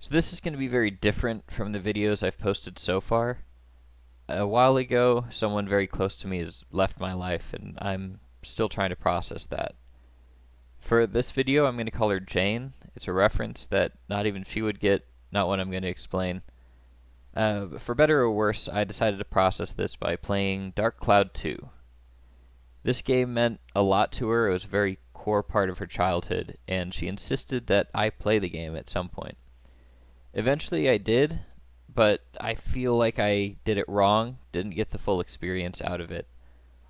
So this is going to be very different from the videos I've posted so far. A while ago, someone very close to me has left my life, and I'm still trying to process that. For this video, I'm going to call her Jane. It's a reference that not even she would get, not one I'm going to explain. For better or worse, I decided to process this by playing Dark Cloud 2. This game meant a lot to her. It was a very core part of her childhood, and she insisted that I play the game at some point. Eventually I did, but I feel like I did it wrong, didn't get the full experience out of it.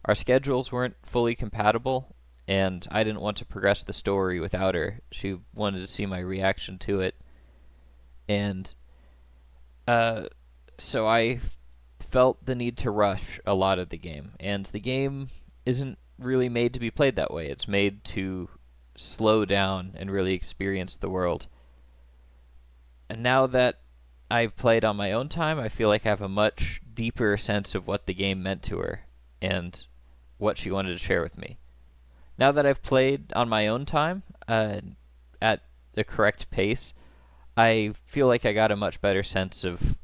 Our schedules weren't fully compatible, and I didn't want to progress the story without her. She wanted to see my reaction to it, and so I felt the need to rush a lot of the game, and the game isn't really made to be played that way. It's made to slow down and really experience the world. And now that I've played on my own time, I feel like I have a much deeper sense of what the game meant to her and what she wanted to share with me. Now that I've played on my own time, at the correct pace, I feel like I got a much better sense of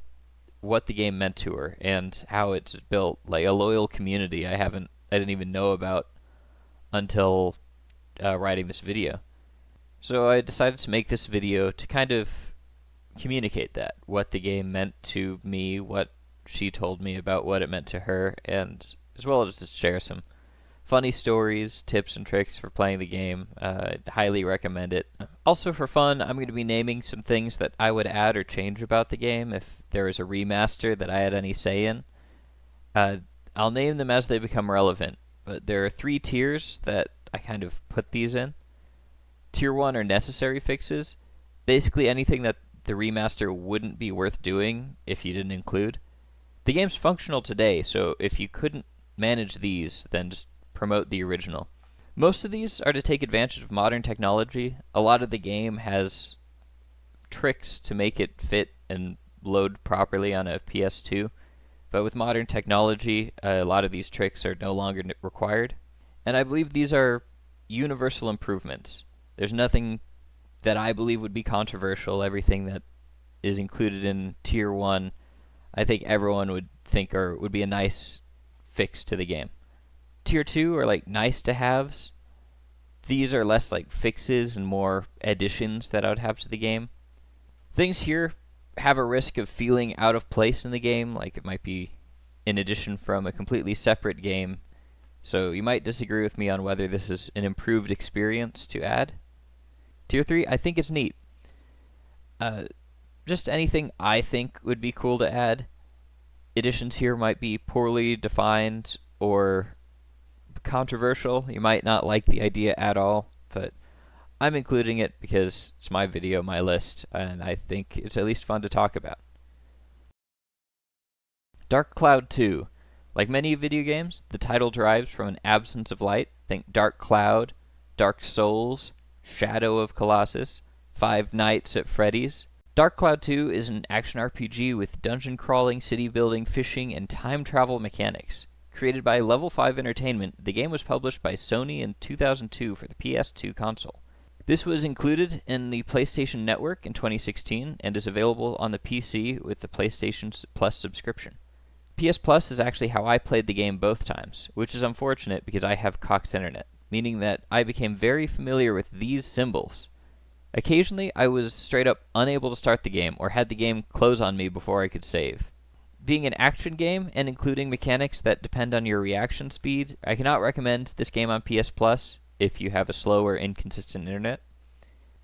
what the game meant to her and how it's built, like a loyal community I didn't even know about until writing this video. So I decided to make this video to kind of communicate that, what the game meant to me, what she told me about what it meant to her, and as well as just share some funny stories, tips and tricks for playing the game. I'd highly recommend it. Also for fun, I'm going to be naming some things that I would add or change about the game if there is a remaster that I had any say in. I'll name them as they become relevant, but there are 3 tiers that I kind of put these in. Tier 1 are necessary fixes, basically anything that the remaster wouldn't be worth doing if you didn't include. The game's functional today, so if you couldn't manage these, then just promote the original. Most of these are to take advantage of modern technology. A lot of the game has tricks to make it fit and load properly on a PS2, but with modern technology, a lot of these tricks are no longer required. And I believe these are universal improvements. There's nothing that I believe would be controversial. Everything that is included in Tier 1, I think everyone would think or would be a nice fix to the game. Tier 2 are like nice to haves. These are less like fixes and more additions that I would have to the game. Things here have a risk of feeling out of place in the game, like it might be an addition from a completely separate game. So you might disagree with me on whether this is an improved experience to add. Tier 3, I think it's neat. Just anything I think would be cool to add. Additions here might be poorly defined or controversial. You might not like the idea at all, but I'm including it because it's my video, my list, and I think it's at least fun to talk about. Dark Cloud 2. Like many video games, the title derives from an absence of light. Think Dark Cloud, Dark Souls, Shadow of Colossus, Five Nights at Freddy's. Dark Cloud 2 is an action RPG with dungeon crawling, city building, fishing, and time travel mechanics. Created by Level 5 Entertainment, the game was published by Sony in 2002 for the PS2 console. This was included in the PlayStation Network in 2016 and is available on the PC with the PlayStation Plus subscription. PS Plus is actually how I played the game both times, which is unfortunate because I have Cox Internet, meaning that I became very familiar with these symbols. Occasionally, I was straight up unable to start the game or had the game close on me before I could save. Being an action game and including mechanics that depend on your reaction speed, I cannot recommend this game on PS Plus if you have a slow or inconsistent internet.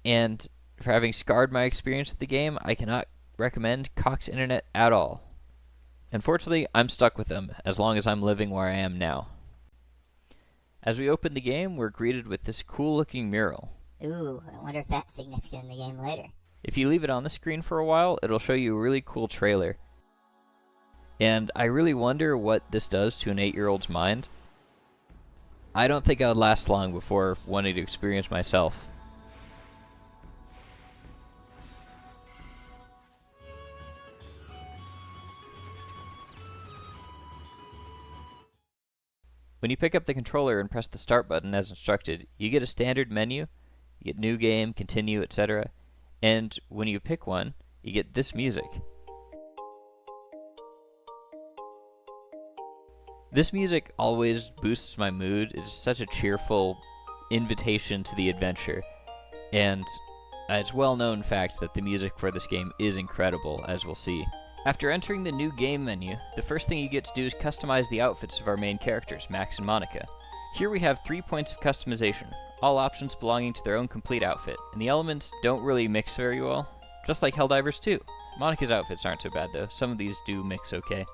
And for having scarred my experience with the game, I cannot recommend Cox Internet at all. Unfortunately, I'm stuck with them as long as I'm living where I am now. As we open the game, we're greeted with this cool-looking mural. Ooh, I wonder if that's significant in the game later. If you leave it on the screen for a while, it'll show you a really cool trailer. And I really wonder what this does to an 8-year-old's mind. I don't think I would last long before wanting to experience myself. When you pick up the controller and press the start button as instructed, you get a standard menu. You get new game, continue, etc. And when you pick one, you get this music. This music always boosts my mood. It's such a cheerful invitation to the adventure, and it's well-known fact that the music for this game is incredible, as we'll see. After entering the new game menu, the first thing you get to do is customize the outfits of our main characters, Max and Monica. Here we have 3 points of customization, all options belonging to their own complete outfit, and the elements don't really mix very well, just like Helldivers 2. Monica's outfits aren't so bad though, some of these do mix okay.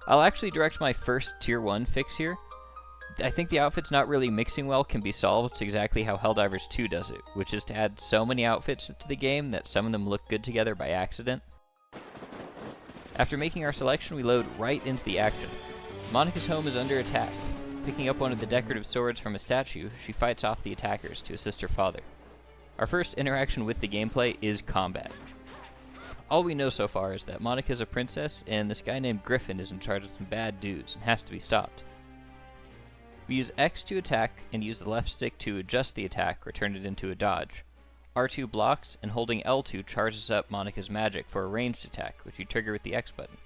I'll actually direct my first Tier 1 fix here. I think the outfits not really mixing well can be solved exactly how Helldivers 2 does it, which is to add so many outfits to the game that some of them look good together by accident. After making our selection, we load right into the action. Monica's home is under attack. Picking up one of the decorative swords from a statue, she fights off the attackers to assist her father. Our first interaction with the gameplay is combat. All we know so far is that Monica's a princess, and this guy named Griffin is in charge of some bad dudes and has to be stopped. We use X to attack, and use the left stick to adjust the attack or turn it into a dodge. R2 blocks, and holding L2 charges up Monica's magic for a ranged attack, which you trigger with the X button.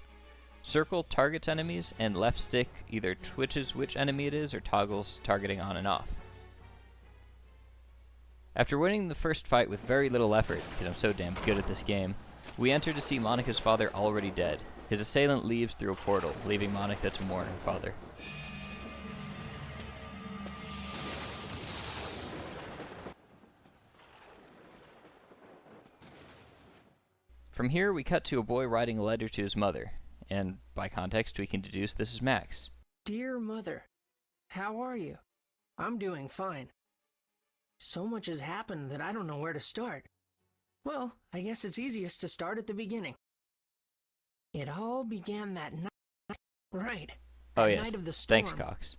Circle targets enemies, and left stick either twitches which enemy it is or toggles targeting on and off. After winning the first fight with very little effort, because I'm so damn good at this game, we enter to see Monica's father already dead. His assailant leaves through a portal, leaving Monica to mourn her father. From here, we cut to a boy writing a letter to his mother, and by context, we can deduce this is Max. Dear Mother, how are you? I'm doing fine. So much has happened that I don't know where to start. Well, I guess it's easiest to start at the beginning. It all began that night. Right. Oh that yes, night of the storm. Thanks Cox.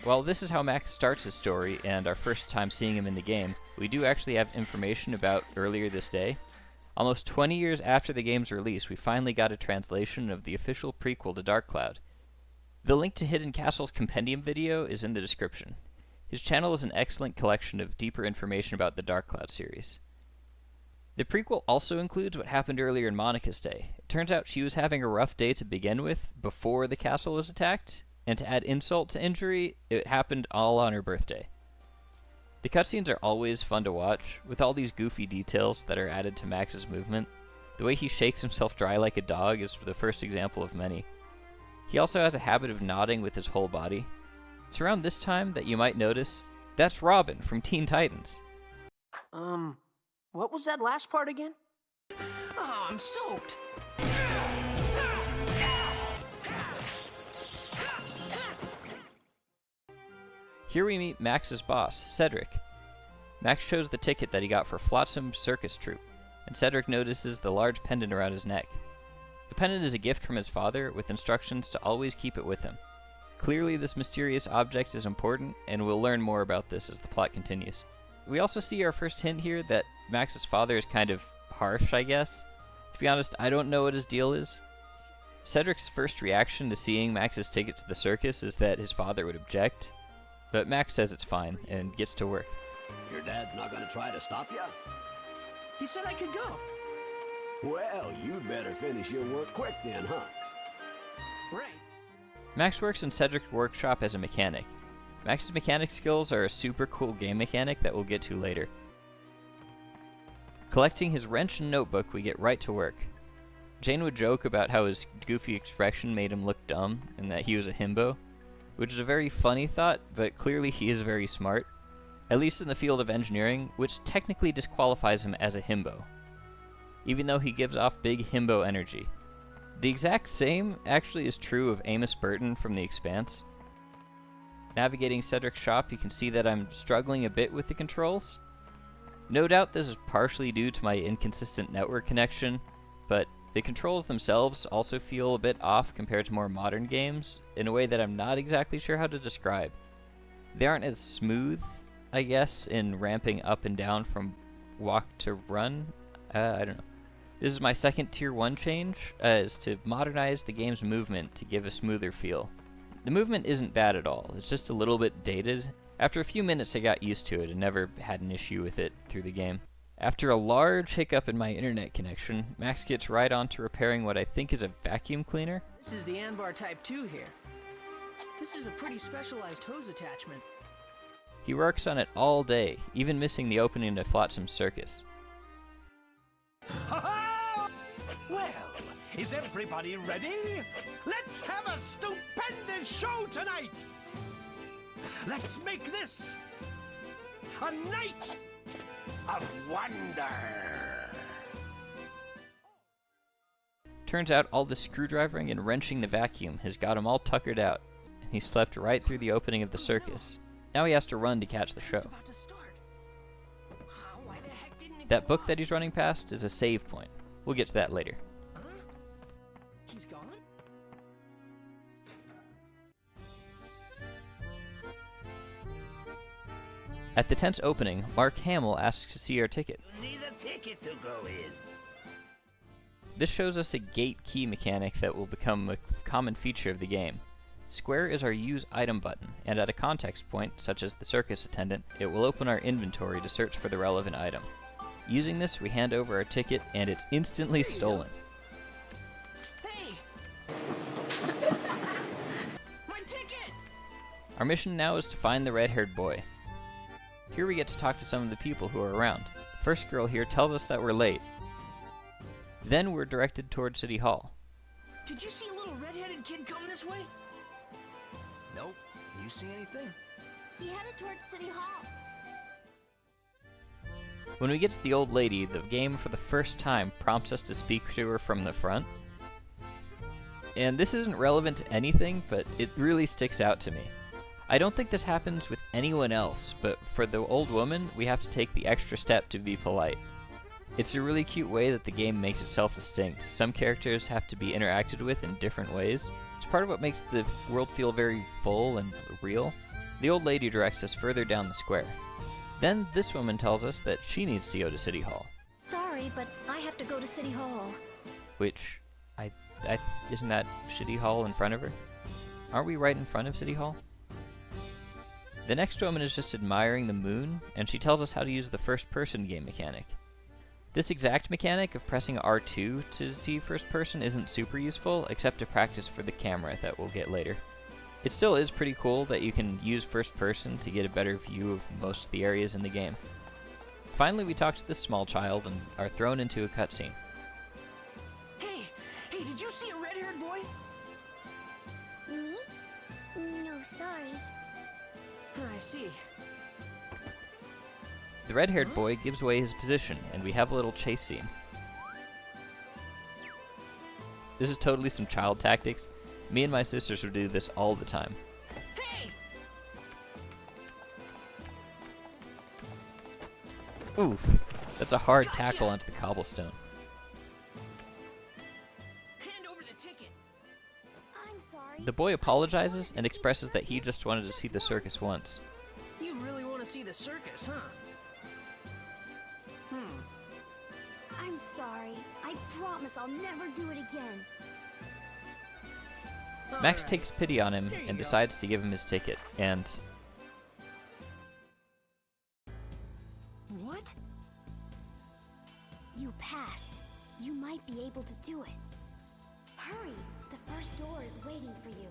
Well, this is how Max starts his story, and our first time seeing him in the game. We do actually have information about earlier this day. Almost 20 years after the game's release, we finally got a translation of the official prequel to Dark Cloud. The link to Hidden Castle's Compendium video is in the description. His channel is an excellent collection of deeper information about the Dark Cloud series. The prequel also includes what happened earlier in Monica's day. It turns out she was having a rough day to begin with, before the castle was attacked, and to add insult to injury, it happened all on her birthday. The cutscenes are always fun to watch, with all these goofy details that are added to Max's movement. The way he shakes himself dry like a dog is the first example of many. He also has a habit of nodding with his whole body. It's around this time that you might notice, that's Robin from Teen Titans. What was that last part again? Oh, I'm soaked. Here we meet Max's boss, Cedric. Max shows the ticket that he got for Flotsam Circus Troupe, and Cedric notices the large pendant around his neck. The pendant is a gift from his father, with instructions to always keep it with him. Clearly this mysterious object is important, and we'll learn more about this as the plot continues. We also see our first hint here that Max's father is kind of harsh, I guess. To be honest, I don't know what his deal is. Cedric's first reaction to seeing Max's ticket to the circus is that his father would object, but Max says it's fine, and gets to work. Your dad's not gonna try to stop you? He said I could go. Well, you'd better finish your work quick then, huh? Right. Max works in Cedric's workshop as a mechanic. Max's mechanic skills are a super cool game mechanic that we'll get to later. Collecting his wrench and notebook, we get right to work. Jane would joke about how his goofy expression made him look dumb, and that he was a himbo, which is a very funny thought, but clearly he is very smart, at least in the field of engineering, which technically disqualifies him as a himbo, even though he gives off big himbo energy. The exact same actually is true of Amos Burton from The Expanse. Navigating Cedric's shop, you can see that I'm struggling a bit with the controls. No doubt this is partially due to my inconsistent network connection, but the controls themselves also feel a bit off compared to more modern games, in a way that I'm not exactly sure how to describe. They aren't as smooth, I guess, in ramping up and down from walk to run. I don't know. This is my second Tier 1 change, is to modernize the game's movement to give a smoother feel. The movement isn't bad at all, it's just a little bit dated. After a few minutes I got used to it and never had an issue with it through the game. After a large hiccup in my internet connection, Max gets right on to repairing what I think is a vacuum cleaner. This is the Anbar Type 2 here. This is a pretty specialized hose attachment. He works on it all day, even missing the opening to Flotsam Circus. Ha-ha! Well, is everybody ready? Let's have a stupendous show tonight! Let's make this a night of wonder! Turns out all the screwdrivering and wrenching the vacuum has got him all tuckered out, and he slept right through the opening of the circus. Now he has to run to catch the show. It's about to start. Why the heck didn't it That go book that off? he's running past is a save point. We'll get to that later. Huh? He's gone? At the tent's opening, Mark Hamill asks to see our ticket. Need a ticket to go in. This shows us a gate key mechanic that will become a common feature of the game. Square is our use item button, and at a context point, such as the circus attendant, it will open our inventory to search for the relevant item. Using this, we hand over our ticket, and it's instantly stolen. Hey! My ticket! Our mission now is to find the red-haired boy. Here we get to talk to some of the people who are around. The first girl here tells us that we're late. Then we're directed toward City Hall. Did you see a little red-headed kid come this way? Nope. You see anything? He headed towards City Hall. When we get to the old lady, the game for the first time prompts us to speak to her from the front. And this isn't relevant to anything, but it really sticks out to me. I don't think this happens with anyone else, but for the old woman, we have to take the extra step to be polite. It's a really cute way that the game makes itself distinct. Some characters have to be interacted with in different ways. It's part of what makes the world feel very full and real. The old lady directs us further down the square. Then this woman tells us that she needs to go to City Hall. Sorry, but I have to go to City Hall. Which, isn't that City Hall in front of her? Aren't we right in front of City Hall? The next woman is just admiring the moon, and she tells us how to use the first-person game mechanic. This exact mechanic of pressing R2 to see first person isn't super useful, except to practice for the camera that we'll get later. It still is pretty cool that you can use first person to get a better view of most of the areas in the game. Finally, we talk to this small child and are thrown into a cutscene. Hey, did you see a red-haired boy? Me? No, sorry. I see. The red-haired boy gives away his position, and we have a little chase scene. This is totally some child tactics. Me and my sisters would do this all the time. Hey! Oof, that's a hard Gotcha. tackle onto the cobblestone. Hand over the ticket. I'm sorry. The boy apologizes and expresses that he just wanted to see the circus once. You really want to see the circus, huh? I'm sorry. I promise I'll never do it again. Max Alright. takes pity on him Here you and go. decides to give him his ticket, and What? You passed. You might be able to do it. Hurry. The first door is waiting for you.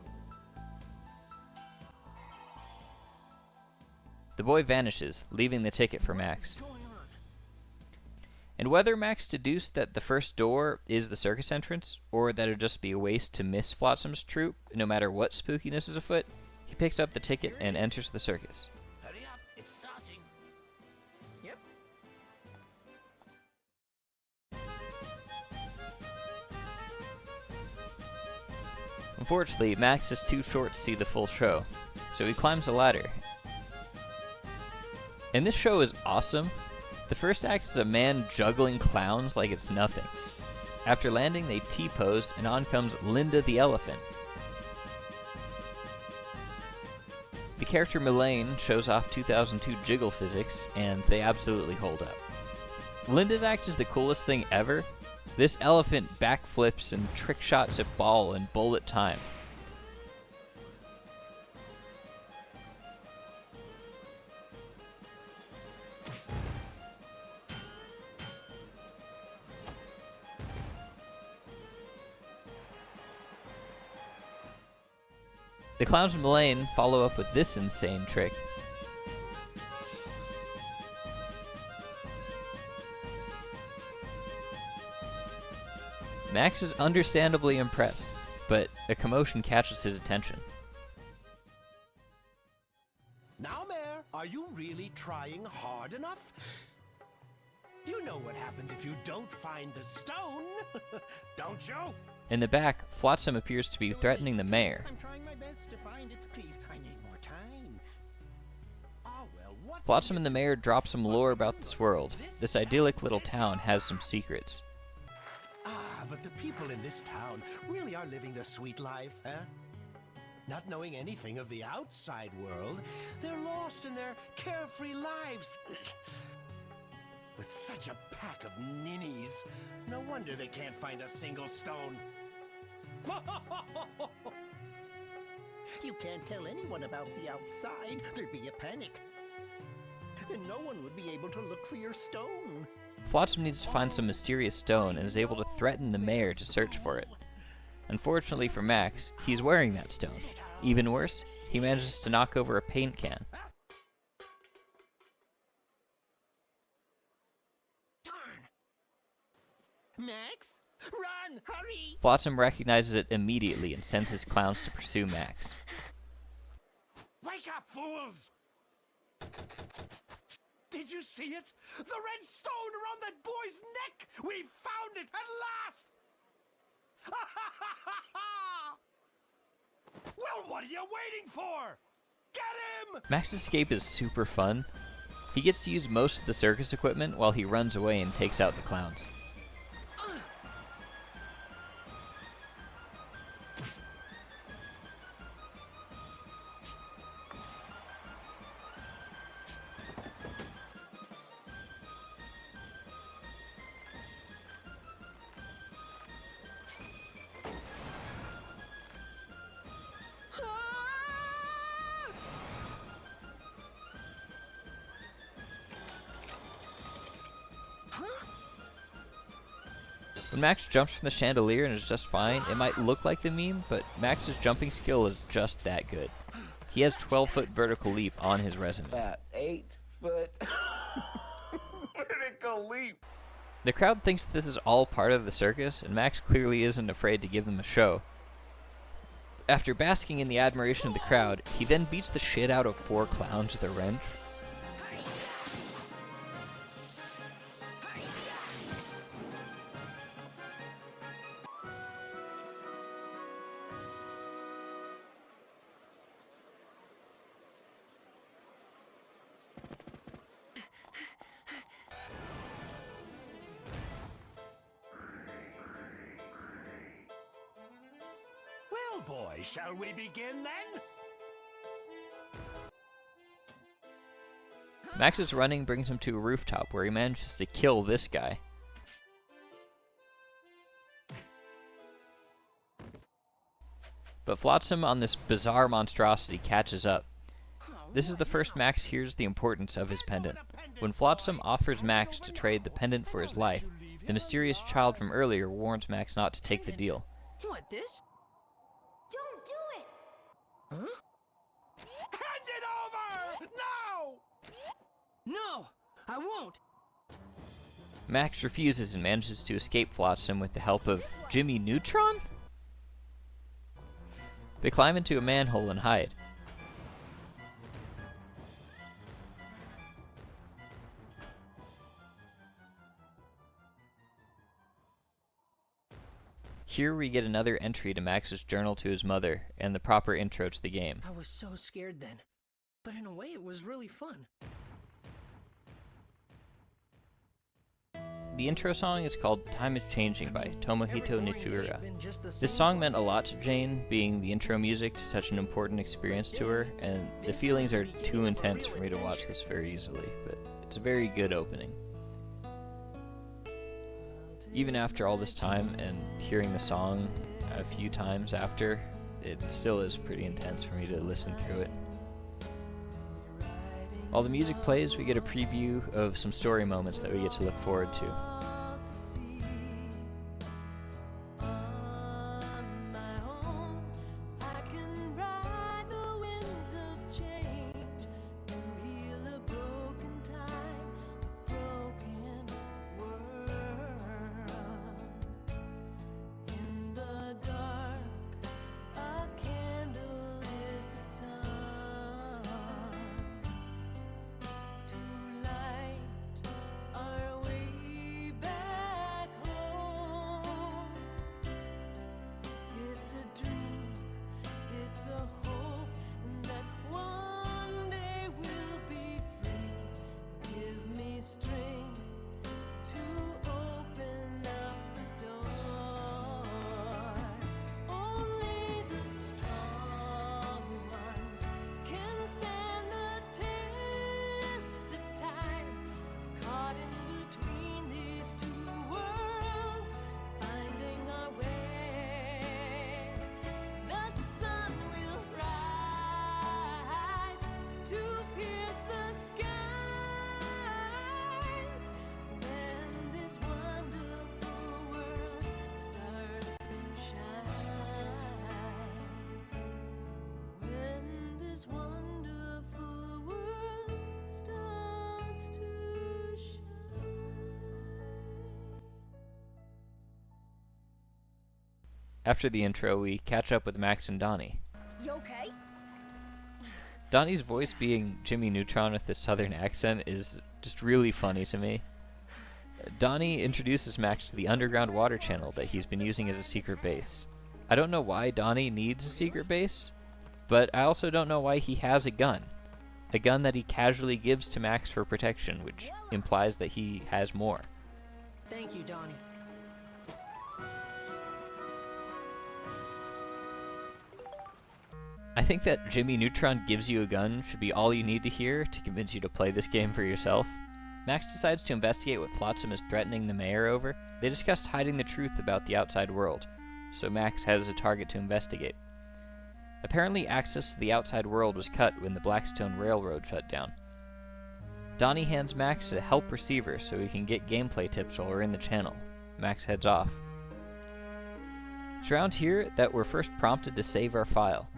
the boy vanishes, leaving the ticket for Max. What's going on? And whether Max deduced that the first door is the circus entrance, or that it'd just be a waste to miss Flotsam's troupe, no matter what spookiness is afoot, he picks up the ticket and enters the circus. Hurry up, it's starting. Yep. Unfortunately, Max is too short to see the full show, so he climbs a ladder. And this show is awesome. The first act is a man juggling clowns like it's nothing. After landing, they T-pose, and on comes Linda the elephant. The character Melaine shows off 2002 jiggle physics, and they absolutely hold up. Linda's act is the coolest thing ever. This elephant backflips and trick shots at ball in bullet time. The clowns from the lane follow up with this insane trick. Max is understandably impressed, but a commotion catches his attention. Now, Mayor, are you really trying hard enough? You know what happens if you don't find the stone, don't you? In the back, Flotsam appears to be threatening the mayor. I'm trying my best to find it. Please, I need more time. Oh, well, what Flotsam and the mayor drop some lore about this world. This idyllic little town has some secrets. Ah, but the people in this town really are living the sweet life, huh? Not knowing anything of the outside world, they're lost in their carefree lives. With such a pack of ninnies, no wonder they can't find a single stone. You can't tell anyone about the outside. There'd be a panic. Then no one would be able to look for your stone. Flotsam needs to find some mysterious stone and is able to threaten the mayor to search for it. Unfortunately for Max, he's wearing that stone. Even worse, he manages to knock over a paint can. Darn! Max? Run! Hurry! Flotsam recognizes it immediately and sends his clowns to pursue Max. Wake up, fools! Did you see it? The red stone around that boy's neck! We found it at last! Well, what are you waiting for? Get him! Max's escape is super fun. He gets to use most of the circus equipment while he runs away and takes out the clowns. When Max jumps from the chandelier and is just fine, it might look like the meme, but Max's jumping skill is just that good. He has 12-foot vertical leap on his resume. About 8 foot vertical leap. The crowd thinks this is all part of the circus, and Max clearly isn't afraid to give them a show. After basking in the admiration of the crowd, he then beats the shit out of 4 clowns with a wrench. Well, boys, shall we begin then? Max's running brings him to a rooftop where he manages to kill this guy. But Flotsam on this bizarre monstrosity catches up. This is the first Max hears the importance of his pendant. When Flotsam offers Max to trade the pendant for his life, the mysterious child from earlier warns Max not to take the deal. What, this? Don't do it! Huh? Hand it over! Now! No! I won't! Max refuses and manages to escape Flotsam with the help of Jimmy Neutron? They climb into a manhole and hide. Here we get another entry to Max's journal to his mother, and the proper intro to the game. I was so scared then. But in a way, it was really fun. The intro song is called Time is Changing by Tomohito Every morning Nichura. they've been just the This same song fun. meant a lot to Jane, being the intro music to such an important experience to her, and the feelings are too intense for me to watch this very easily, but it's a very good opening. Even after all this time and hearing the song a few times after, it still is pretty intense for me to listen through it. While the music plays, we get a preview of some story moments that we get to look forward to. After the intro, we catch up with Max and Donnie. You okay? Donnie's voice being Jimmy Neutron with a southern accent is just really funny to me. Donnie introduces Max to the underground water channel that he's been using as a secret base. I don't know why Donnie needs a secret base, but I also don't know why he has a gun. A gun that he casually gives to Max for protection, which implies that he has more. Thank you, Donnie. I think that Jimmy Neutron gives you a gun should be all you need to hear to convince you to play this game for yourself. Max decides to investigate what Flotsam is threatening the mayor over. They discussed hiding the truth about the outside world, so Max has a target to investigate. Apparently, access to the outside world was cut when the Blackstone Railroad shut down. Donnie hands Max a help receiver so he can get gameplay tips while we're in the channel. Max heads off. It's around here that we're first prompted to save our file.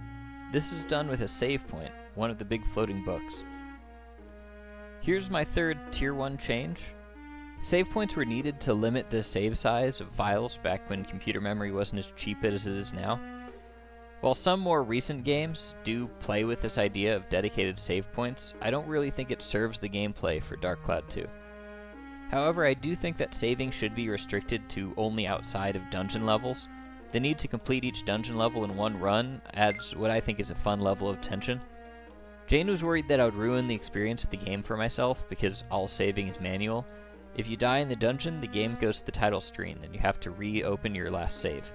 This is done with a save point, one of the big floating books. Here's my third Tier 1 change. Save points were needed to limit the save size of files back when computer memory wasn't as cheap as it is now. While some more recent games do play with this idea of dedicated save points, I don't really think it serves the gameplay for Dark Cloud 2. However, I do think that saving should be restricted to only outside of dungeon levels. The need to complete each dungeon level in one run adds what I think is a fun level of tension. Jane was worried that I would ruin the experience of the game for myself because all saving is manual. If you die in the dungeon, the game goes to the title screen and you have to reopen your last save.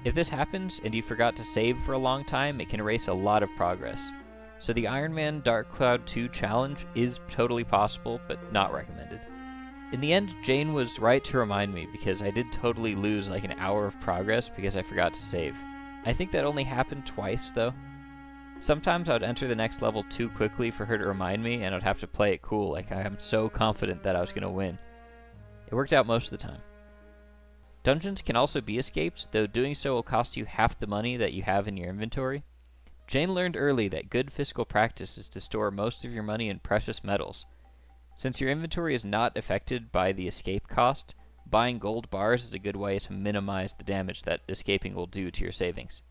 If this happens and you forgot to save for a long time, it can erase a lot of progress. So the Iron Man Dark Cloud 2 challenge is totally possible, but not recommended. In the end, Jane was right to remind me because I did totally lose like an hour of progress because I forgot to save. I think that only happened twice though. Sometimes I would enter the next level too quickly for her to remind me and I'd have to play it cool, like I am so confident that I was going to win. It worked out most of the time. Dungeons can also be escaped, though doing so will cost you half the money that you have in your inventory. Jane learned early that good fiscal practice is to store most of your money in precious metals. Since your inventory is not affected by the escape cost, buying gold bars is a good way to minimize the damage that escaping will do to your savings.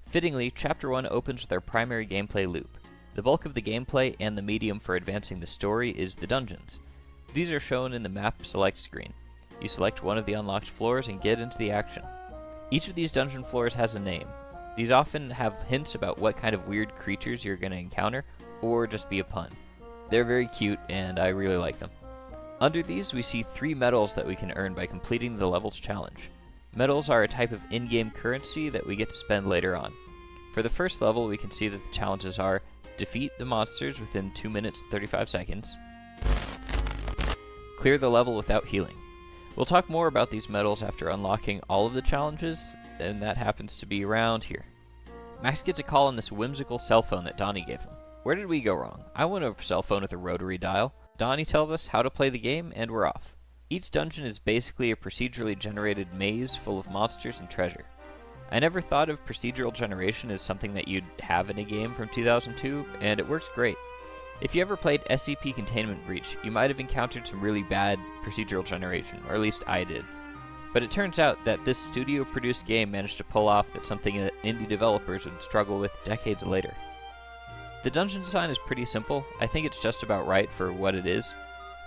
Fittingly, Chapter 1 opens with our primary gameplay loop. The bulk of the gameplay and the medium for advancing the story is the dungeons. These are shown in the map select screen. You select one of the unlocked floors and get into the action. Each of these dungeon floors has a name. These often have hints about what kind of weird creatures you're going to encounter, or just be a pun. They're very cute, and I really like them. Under these, we see 3 medals that we can earn by completing the level's challenge. Medals are a type of in-game currency that we get to spend later on. For the first level, we can see that the challenges are defeat the monsters within 2 minutes 35 seconds, clear the level without healing. We'll talk more about these medals after unlocking all of the challenges, and that happens to be around here. Max gets a call on this whimsical cell phone that Donnie gave him. Where did we go wrong? I want a cell phone with a rotary dial. Donnie tells us how to play the game, and we're off. Each dungeon is basically a procedurally generated maze full of monsters and treasure. I never thought of procedural generation as something that you'd have in a game from 2002, and it works great. If you ever played SCP Containment Breach, you might have encountered some really bad procedural generation, or at least I did. But it turns out that this studio-produced game managed to pull off that something that indie developers would struggle with decades later. The dungeon design is pretty simple. I think it's just about right for what it is.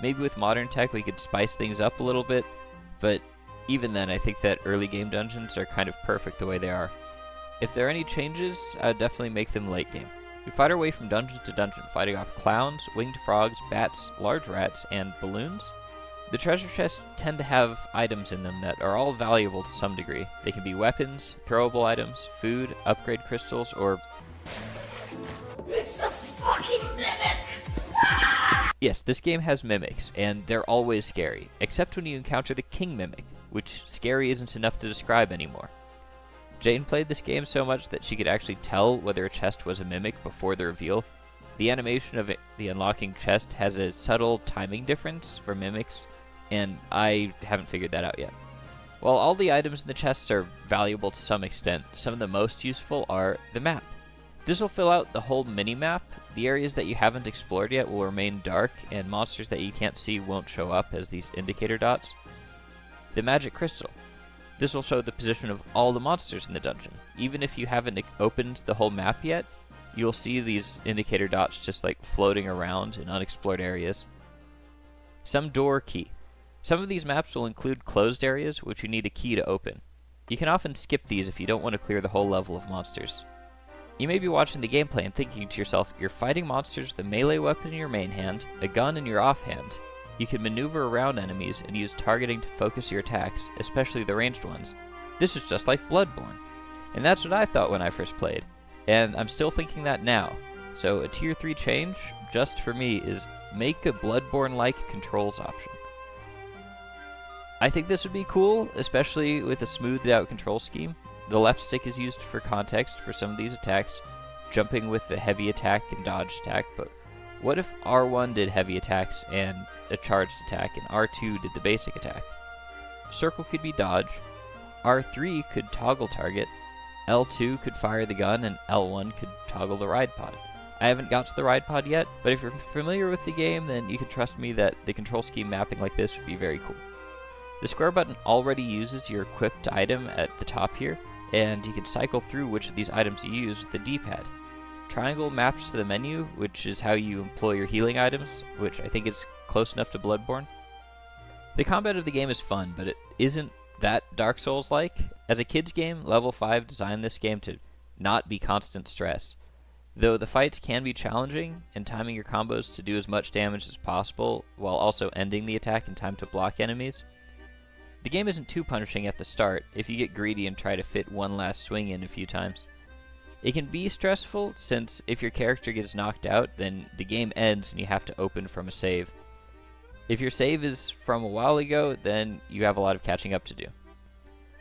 Maybe with modern tech we could spice things up a little bit, but even then I think that early game dungeons are kind of perfect the way they are. If there are any changes, I would definitely make them late game. We fight our way from dungeon to dungeon, fighting off clowns, winged frogs, bats, large rats, and balloons. The treasure chests tend to have items in them that are all valuable to some degree. They can be weapons, throwable items, food, upgrade crystals, or... It's a fucking mimic! Yes, this game has mimics, and they're always scary, except when you encounter the king mimic, which scary isn't enough to describe anymore. Jane played this game so much that she could actually tell whether a chest was a mimic before the reveal. The animation of the unlocking chest has a subtle timing difference for mimics, and I haven't figured that out yet. While all the items in the chests are valuable to some extent, some of the most useful are the map. This will fill out the whole mini-map. The areas that you haven't explored yet will remain dark, and monsters that you can't see won't show up as these indicator dots. The magic crystal. This will show the position of all the monsters in the dungeon. Even if you haven't opened the whole map yet, you'll see these indicator dots just like floating around in unexplored areas. Some door key. Some of these maps will include closed areas which you need a key to open. You can often skip these if you don't want to clear the whole level of monsters. You may be watching the gameplay and thinking to yourself, you're fighting monsters with a melee weapon in your main hand, a gun in your offhand. You can maneuver around enemies and use targeting to focus your attacks, especially the ranged ones. This is just like Bloodborne. And that's what I thought when I first played. And I'm still thinking that now. So a tier 3 change, just for me, is make a Bloodborne-like controls option. I think this would be cool, especially with a smoothed out control scheme. The left stick is used for context for some of these attacks, jumping with the heavy attack and dodge attack, but what if R1 did heavy attacks and a charged attack, and R2 did the basic attack? Circle could be dodge, R3 could toggle target, L2 could fire the gun, and L1 could toggle the ride pod. I haven't got to the ride pod yet, but if you're familiar with the game, then you can trust me that the control scheme mapping like this would be very cool. The square button already uses your equipped item at the top here, and you can cycle through which of these items you use with the D-pad. Triangle maps to the menu, which is how you employ your healing items, which I think is close enough to Bloodborne. The combat of the game is fun, but it isn't that Dark Souls-like. As a kid's game, Level 5 designed this game to not be constant stress. Though the fights can be challenging, and timing your combos to do as much damage as possible, while also ending the attack in time to block enemies. The game isn't too punishing at the start if you get greedy and try to fit one last swing in a few times. It can be stressful, since if your character gets knocked out, then the game ends and you have to open from a save. If your save is from a while ago, then you have a lot of catching up to do.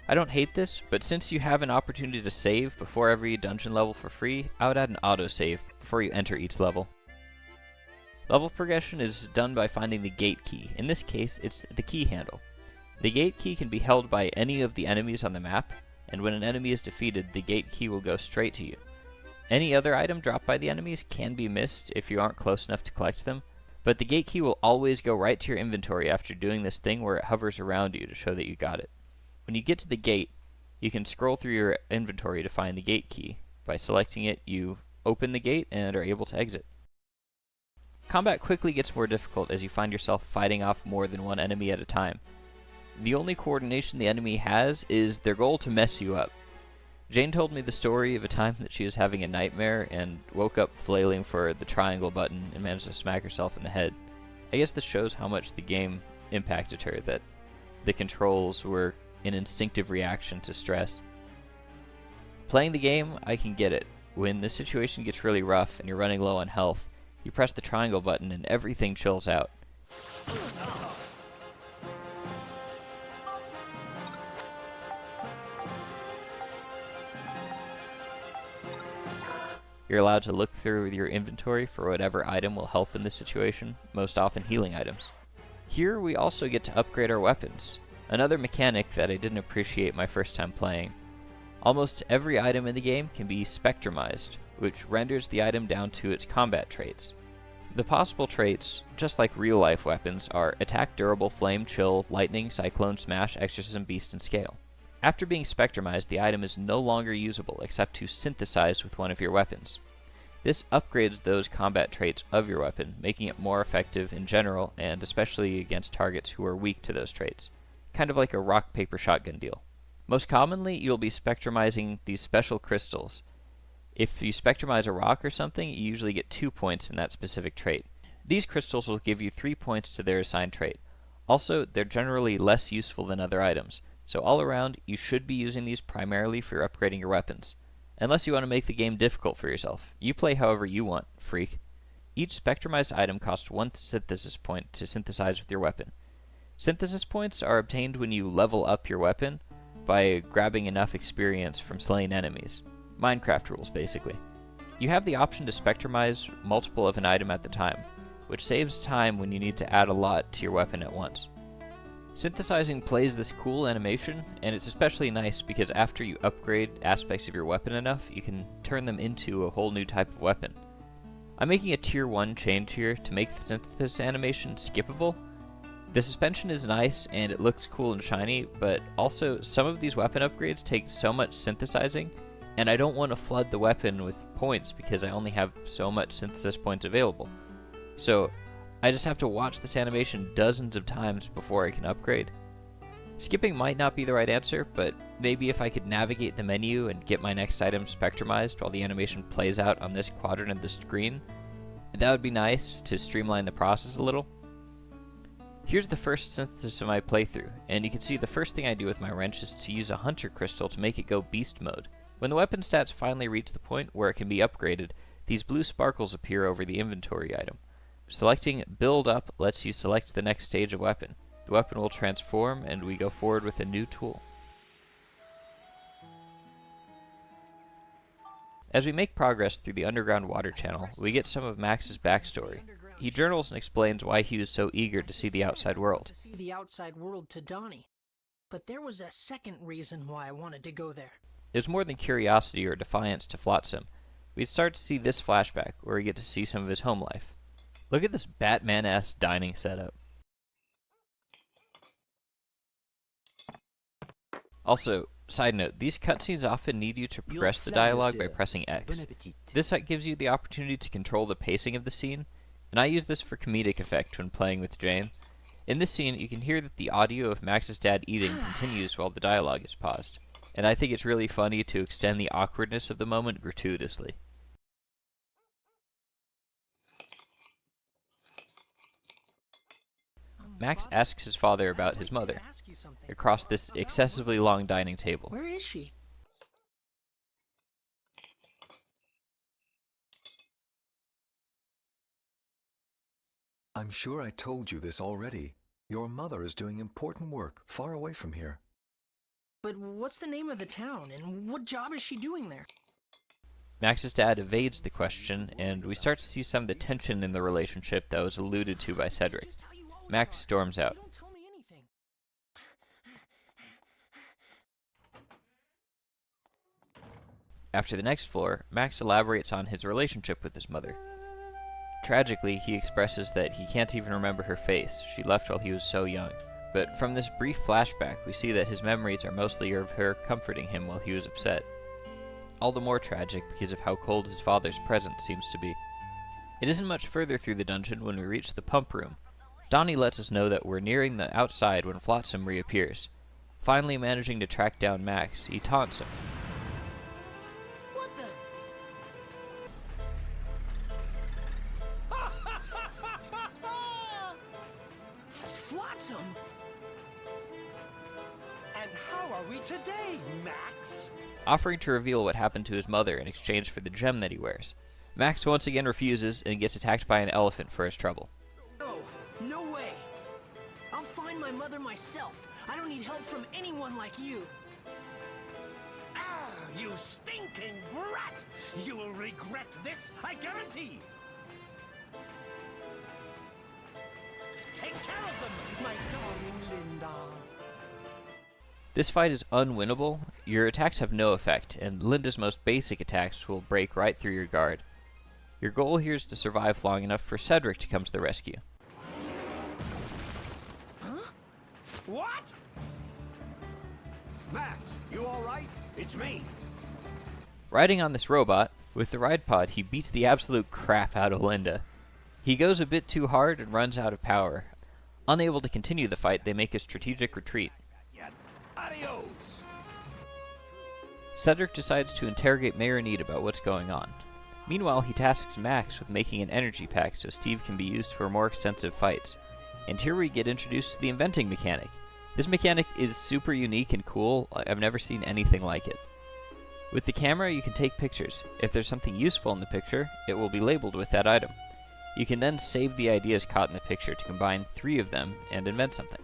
I don't hate this, but since you have an opportunity to save before every dungeon level for free, I would add an autosave before you enter each level. Level progression is done by finding the gate key. In this case, it's the key handle. The gate key can be held by any of the enemies on the map, and when an enemy is defeated, the gate key will go straight to you. Any other item dropped by the enemies can be missed if you aren't close enough to collect them, but the gate key will always go right to your inventory after doing this thing where it hovers around you to show that you got it. When you get to the gate, you can scroll through your inventory to find the gate key. By selecting it, you open the gate and are able to exit. Combat quickly gets more difficult as you find yourself fighting off more than one enemy at a time. The only coordination the enemy has is their goal to mess you up. Jane told me the story of a time that she was having a nightmare and woke up flailing for the triangle button and managed to smack herself in the head. I guess this shows how much the game impacted her, that the controls were an instinctive reaction to stress. Playing the game, I can get it. When the situation gets really rough and you're running low on health, you press the triangle button and everything chills out. You're allowed to look through your inventory for whatever item will help in this situation, most often healing items. Here we also get to upgrade our weapons, another mechanic that I didn't appreciate my first time playing. Almost every item in the game can be spectrumized, which renders the item down to its combat traits. The possible traits, just like real-life weapons, are Attack, Durable, Flame, Chill, Lightning, Cyclone, Smash, Exorcism, Beast, and Scale. After being spectrumized, the item is no longer usable except to synthesize with one of your weapons. This upgrades those combat traits of your weapon, making it more effective in general and especially against targets who are weak to those traits. Kind of like a rock, paper, shotgun deal. Most commonly, you'll be spectrumizing these special crystals. If you spectrumize a rock or something, you usually get 2 points in that specific trait. These crystals will give you 3 points to their assigned trait. Also, they're generally less useful than other items. So all around, you should be using these primarily for upgrading your weapons. Unless you want to make the game difficult for yourself. You play however you want, freak. Each spectrumized item costs 1 synthesis point to synthesize with your weapon. Synthesis points are obtained when you level up your weapon by grabbing enough experience from slaying enemies. Minecraft rules, basically. You have the option to spectrumize multiple of an item at the time, which saves time when you need to add a lot to your weapon at once. Synthesizing plays this cool animation, and it's especially nice because after you upgrade aspects of your weapon enough, you can turn them into a whole new type of weapon. I'm making a tier 1 change here to make the synthesis animation skippable. The suspension is nice and it looks cool and shiny, but also some of these weapon upgrades take so much synthesizing, and I don't want to flood the weapon with points because I only have so much synthesis points available. So I just have to watch this animation dozens of times before I can upgrade. Skipping might not be the right answer, but maybe if I could navigate the menu and get my next item spectrumized while the animation plays out on this quadrant of the screen, that would be nice to streamline the process a little. Here's the first synthesis of my playthrough, and you can see the first thing I do with my wrench is to use a hunter crystal to make it go beast mode. When the weapon stats finally reach the point where it can be upgraded, these blue sparkles appear over the inventory item. Selecting Build Up lets you select the next stage of weapon. The weapon will transform, and we go forward with a new tool. As we make progress through the underground water channel, we get some of Max's backstory. He journals and explains why he was so eager to see the outside world. To see the outside world to Donnie. But there was a second reason why I wanted to go there. It was more than curiosity or defiance to Flotsam. We start to see this flashback, where we get to see some of his home life. Look at this Batman-esque dining setup. Also, side note, these cutscenes often need you to progress the dialogue by pressing X. This gives you the opportunity to control the pacing of the scene, and I use this for comedic effect when playing with Jane. In this scene, you can hear that the audio of Max's dad eating continues while the dialogue is paused, and I think it's really funny to extend the awkwardness of the moment gratuitously. Max asks his father about his mother across this excessively long dining table. Where is she? I'm sure I told you this already. Your mother is doing important work far away from here. But what's the name of the town, and what job is she doing there? Max's dad evades the question, and we start to see some of the tension in the relationship that was alluded to by Cedric. Max storms out. Don't tell me anything. After the next floor, Max elaborates on his relationship with his mother. Tragically, he expresses that he can't even remember her face. She left while he was so young. But from this brief flashback, we see that his memories are mostly of her comforting him while he was upset. All the more tragic because of how cold his father's presence seems to be. It isn't much further through the dungeon when we reach the pump room. Donnie lets us know that we're nearing the outside when Flotsam reappears. Finally managing to track down Max, he taunts him. What the? Flotsam! And how are we today, Max? Offering to reveal what happened to his mother in exchange for the gem that he wears. Max once again refuses and gets attacked by an elephant for his trouble. No way! I'll find my mother myself. I don't need help from anyone like you. Ah, you stinking brat! You will regret this, I guarantee! Take care of them, my darling Linda. This fight is unwinnable. Your attacks have no effect, and Linda's most basic attacks will break right through your guard. Your goal here is to survive long enough for Cedric to come to the rescue. What? Max, you alright? It's me. Riding on this robot, with the ride pod, he beats the absolute crap out of Linda. He goes a bit too hard and runs out of power. Unable to continue the fight, they make a strategic retreat. Adios. Cedric decides to interrogate Mayor Need about what's going on. Meanwhile, he tasks Max with making an energy pack so Steve can be used for more extensive fights. And here we get introduced to the inventing mechanic. This mechanic is super unique and cool. I've never seen anything like it. With the camera, you can take pictures. If there's something useful in the picture, it will be labeled with that item. You can then save the ideas caught in the picture to combine 3 of them and invent something.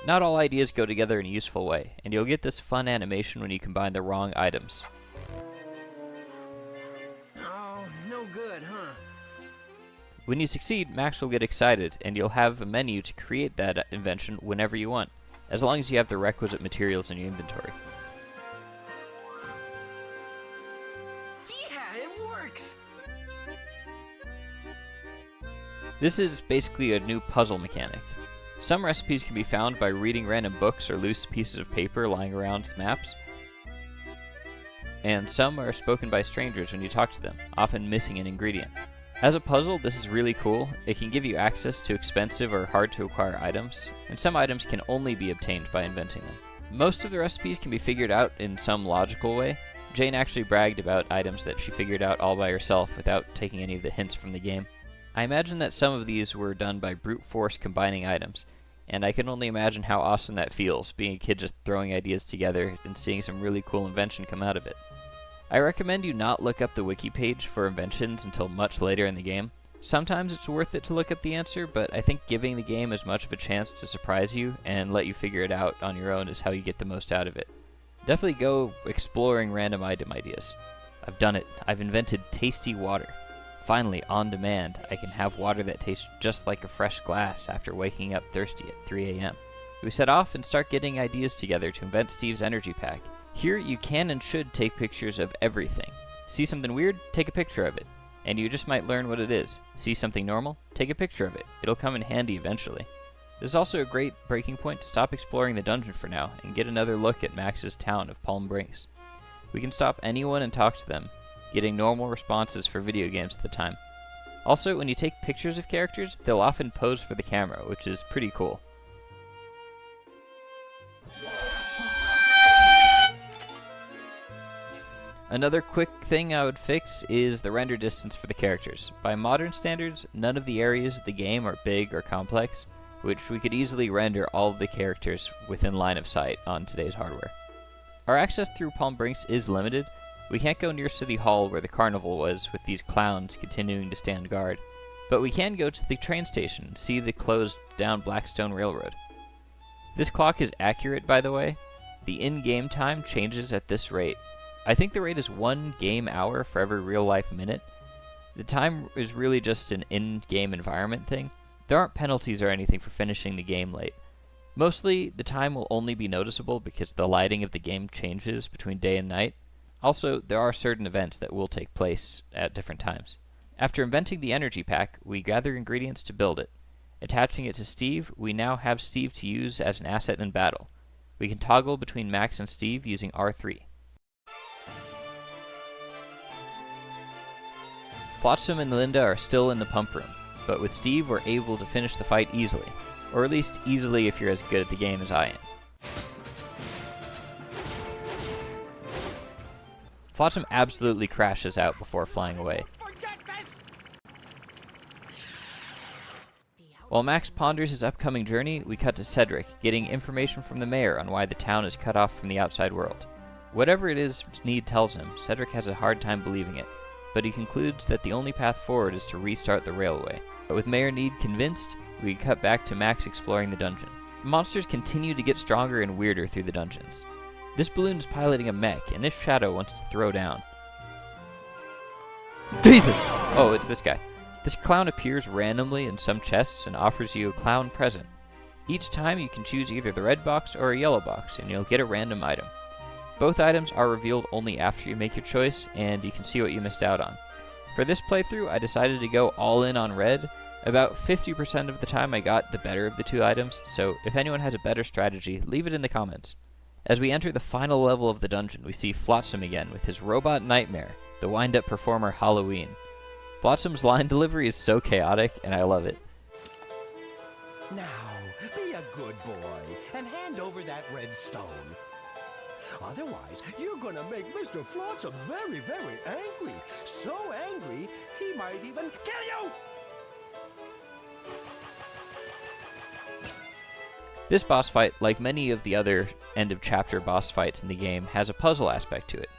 Not all ideas go together in a useful way, and you'll get this fun animation when you combine the wrong items. Oh, no good, huh? When you succeed, Max will get excited, and you'll have a menu to create that invention whenever you want, as long as you have the requisite materials in your inventory. Yeah, it works! This is basically a new puzzle mechanic. Some recipes can be found by reading random books or loose pieces of paper lying around the maps, and some are spoken by strangers when you talk to them, often missing an ingredient. As a puzzle, this is really cool. It can give you access to expensive or hard to acquire items, and some items can only be obtained by inventing them. Most of the recipes can be figured out in some logical way. Jane actually bragged about items that she figured out all by herself without taking any of the hints from the game. I imagine that some of these were done by brute force combining items, and I can only imagine how awesome that feels, being a kid just throwing ideas together and seeing some really cool invention come out of it. I recommend you not look up the wiki page for inventions until much later in the game. Sometimes it's worth it to look up the answer, but I think giving the game as much of a chance to surprise you and let you figure it out on your own is how you get the most out of it. Definitely go exploring random item ideas. I've done it. I've invented tasty water. Finally, on demand, I can have water that tastes just like a fresh glass after waking up thirsty at 3 a.m. We set off and start getting ideas together to invent Steve's energy pack. Here, you can and should take pictures of everything. See something weird? Take a picture of it. And you just might learn what it is. See something normal? Take a picture of it. It'll come in handy eventually. This is also a great breaking point to stop exploring the dungeon for now and get another look at Max's town of Palm Brinks. We can stop anyone and talk to them, getting normal responses for video games at the time. Also, when you take pictures of characters, they'll often pose for the camera, which is pretty cool. Another quick thing I would fix is the render distance for the characters. By modern standards, none of the areas of the game are big or complex, which we could easily render all of the characters within line of sight on today's hardware. Our access through Palm Brinks is limited. We can't go near City Hall where the carnival was, with these clowns continuing to stand guard, but we can go to the train station and see the closed down Blackstone Railroad. This clock is accurate, by the way. The in-game time changes at this rate. I think the rate is 1 game hour for every real-life minute. The time is really just an in-game environment thing. There aren't penalties or anything for finishing the game late. Mostly, the time will only be noticeable because the lighting of the game changes between day and night. Also, there are certain events that will take place at different times. After inventing the energy pack, we gather ingredients to build it. Attaching it to Steve, we now have Steve to use as an asset in battle. We can toggle between Max and Steve using R3. Flotsam and Linda are still in the pump room, but with Steve we're able to finish the fight easily. Or at least easily if you're as good at the game as I am. Flotsam absolutely crashes out before flying away. While Max ponders his upcoming journey, we cut to Cedric, getting information from the mayor on why the town is cut off from the outside world. Whatever it is Need tells him, Cedric has a hard time believing it, but he concludes that the only path forward is to restart the railway. But with Mayor Need convinced, we cut back to Max exploring the dungeon. Monsters continue to get stronger and weirder through the dungeons. This balloon is piloting a mech, and this shadow wants to throw down. Jesus! Oh, it's this guy. This clown appears randomly in some chests and offers you a clown present. Each time you can choose either the red box or a yellow box, and you'll get a random item. Both items are revealed only after you make your choice, and you can see what you missed out on. For this playthrough, I decided to go all in on red. About 50% of the time I got the better of the two items, so if anyone has a better strategy, leave it in the comments. As we enter the final level of the dungeon, we see Flotsam again with his robot nightmare, the wind-up performer Halloween. Flotsam's line delivery is so chaotic, and I love it. Now, be a good boy and hand over that red stone. Otherwise, you're gonna make Mr. Flotsam very, very angry. So angry, he might even kill you! This boss fight, like many of the other end-of-chapter boss fights in the game, has a puzzle aspect to it.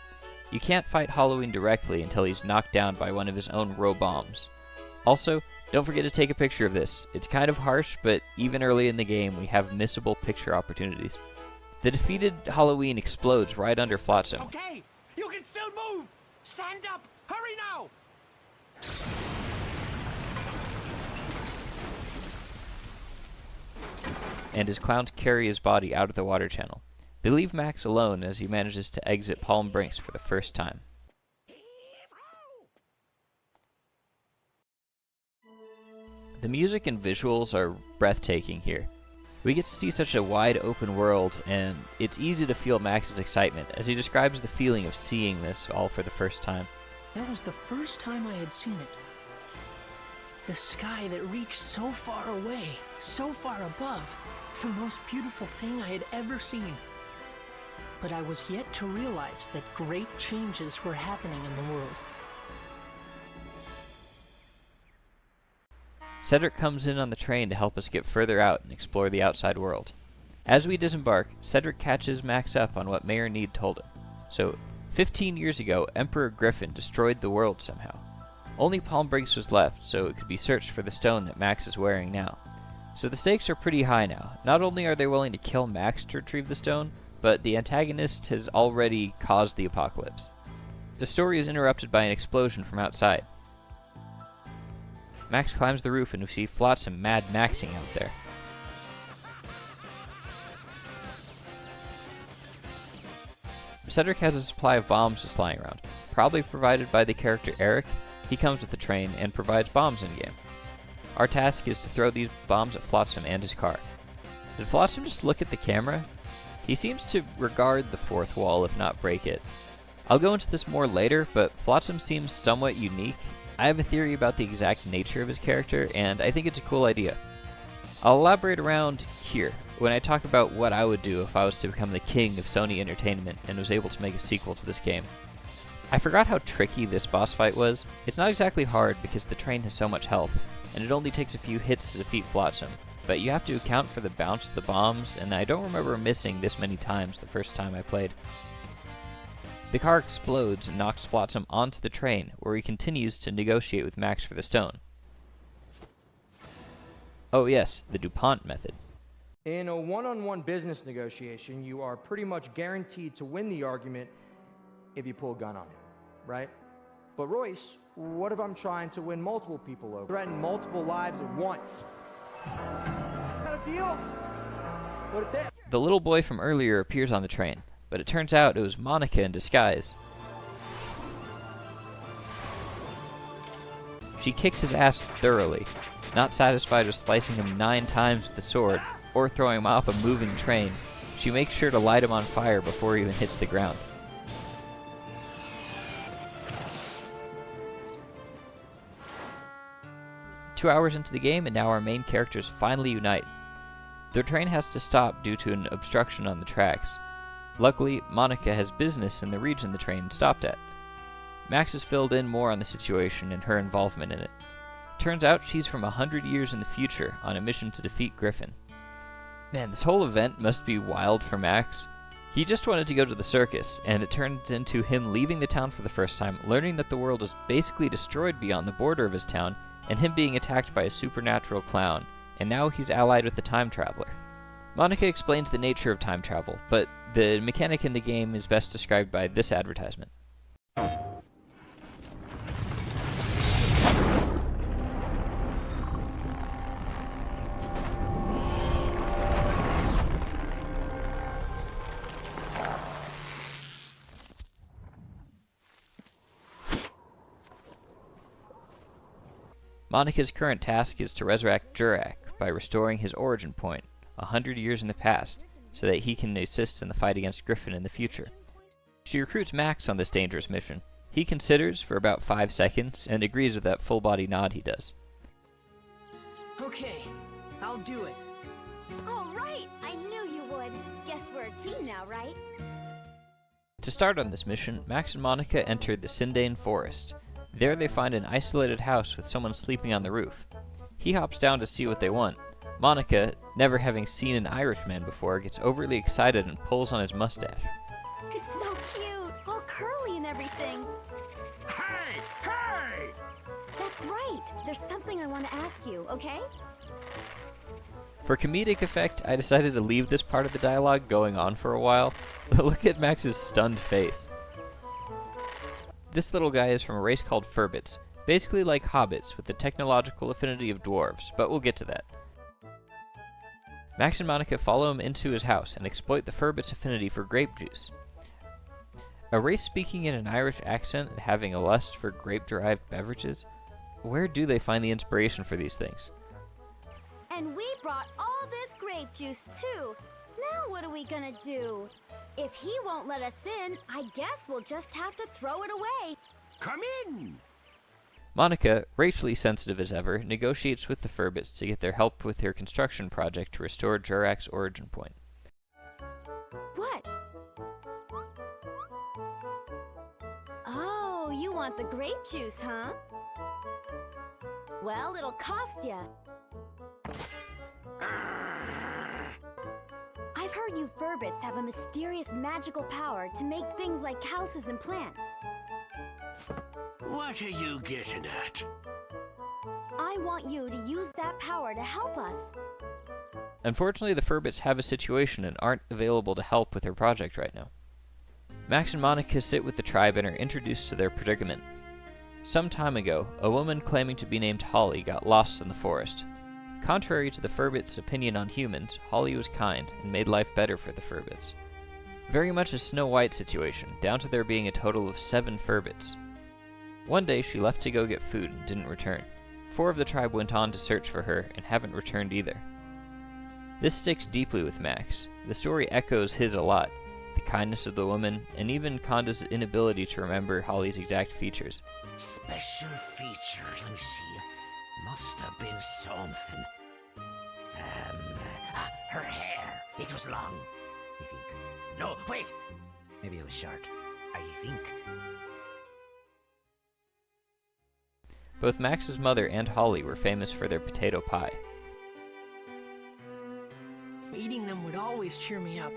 You can't fight Halloween directly until he's knocked down by one of his own robombs. Also, don't forget to take a picture of this. It's kind of harsh, but even early in the game we have missable picture opportunities. The defeated Halloween explodes right under Flotsam. Okay, you can still move! Stand up! Hurry now! And his clowns carry his body out of the water channel. They leave Max alone as he manages to exit Palm Brinks for the first time. The music and visuals are breathtaking here. We get to see such a wide open world, and it's easy to feel Max's excitement as he describes the feeling of seeing this all for the first time. That was the first time I had seen it. The sky that reached so far away, so far above, the most beautiful thing I had ever seen. But I was yet to realize that great changes were happening in the world. Cedric comes in on the train to help us get further out and explore the outside world. As we disembark, Cedric catches Max up on what Mayor Need told him. So, 15 years ago, Emperor Griffin destroyed the world somehow. Only Palm Brinks was left, so it could be searched for the stone that Max is wearing now. So the stakes are pretty high now. Not only are they willing to kill Max to retrieve the stone, but the antagonist has already caused the apocalypse. The story is interrupted by an explosion from outside. Max climbs the roof and we see Flotsam Mad Maxing out there. Cedric has a supply of bombs just lying around, probably provided by the character Eric. He comes with the train and provides bombs in-game. Our task is to throw these bombs at Flotsam and his car. Did Flotsam just look at the camera? He seems to regard the fourth wall, if not break it. I'll go into this more later, but Flotsam seems somewhat unique. I have a theory about the exact nature of his character, and I think it's a cool idea. I'll elaborate around here, when I talk about what I would do if I was to become the king of Sony Entertainment and was able to make a sequel to this game. I forgot how tricky this boss fight was. It's not exactly hard because the train has so much health, and it only takes a few hits to defeat Flotsam, but you have to account for the bounce of the bombs, and I don't remember missing this many times the first time I played. The car explodes and knocks Flotsam onto the train, where he continues to negotiate with Max for the stone. Oh yes, the DuPont method. In a one-on-one business negotiation, you are pretty much guaranteed to win the argument if you pull a gun on him, right? But Royce, what if I'm trying to win multiple people over? Threaten multiple lives at once? Got a deal? What if that? The little boy from earlier appears on the train, but it turns out it was Monica in disguise. She kicks his ass thoroughly, not satisfied with slicing him 9 times with the sword, or throwing him off a moving train. She makes sure to light him on fire before he even hits the ground. Two hours into the game, and now our main characters finally unite. Their train has to stop due to an obstruction on the tracks. Luckily, Monica has business in the region the train stopped at. Max has filled in more on the situation and her involvement in it. Turns out she's from 100 years in the future on a mission to defeat Griffin. Man, this whole event must be wild for Max. He just wanted to go to the circus, and it turned into him leaving the town for the first time, learning that the world is basically destroyed beyond the border of his town, and him being attacked by a supernatural clown, and now he's allied with the time traveler. Monica explains the nature of time travel, but the mechanic in the game is best described by this advertisement. Monica's current task is to resurrect Jurak by restoring his origin point 100 years in the past, so that he can assist in the fight against Griffin in the future. She recruits Max on this dangerous mission. He considers for about 5 seconds and agrees with that full-body nod he does. Okay, I'll do it. All right, I knew you would. Guess we're a team now, right? To start on this mission, Max and Monica enter the Sindane Forest. There they find an isolated house with someone sleeping on the roof. He hops down to see what they want. Monica, never having seen an Irishman before, gets overly excited and pulls on his mustache. It's so cute, all curly and everything. Hey! Hey! That's right. There's something I want to ask you, okay? For comedic effect, I decided to leave this part of the dialogue going on for a while. Look at Max's stunned face. This little guy is from a race called Furbits, basically like hobbits with the technological affinity of dwarves, but we'll get to that. Max and Monica follow him into his house and exploit the Furbits' affinity for grape juice. A race speaking in an Irish accent and having a lust for grape-derived beverages? Where do they find the inspiration for these things? And we brought all this grape grape juice too. Now what are we gonna do? If he won't let us in, I guess we'll just have to throw it away. Come in! Monica, racially sensitive as ever, negotiates with the Furbits to get their help with her construction project to restore Jurak's origin point. What? Oh, you want the grape juice, huh? Well, it'll cost ya. I've heard you Furbits have a mysterious magical power to make things like houses and plants. What are you getting at? I want you to use that power to help us. Unfortunately, the Furbits have a situation and aren't available to help with their project right now. Max and Monica sit with the tribe and are introduced to their predicament. Some time ago, a woman claiming to be named Holly got lost in the forest. Contrary to the Furbits' opinion on humans, Holly was kind and made life better for the Furbits. Very much a Snow White situation, down to there being a total of 7 Furbits. One day she left to go get food and didn't return. 4 of the tribe went on to search for her and haven't returned either. This sticks deeply with Max. The story echoes his a lot. The kindness of the woman, and even Conda's inability to remember Holly's exact features. Special features, let me see. Must have been something. Her hair. It was long, I think. No, wait! Maybe it was short. I think. Both Max's mother and Holly were famous for their potato pie. Eating them would always cheer me up.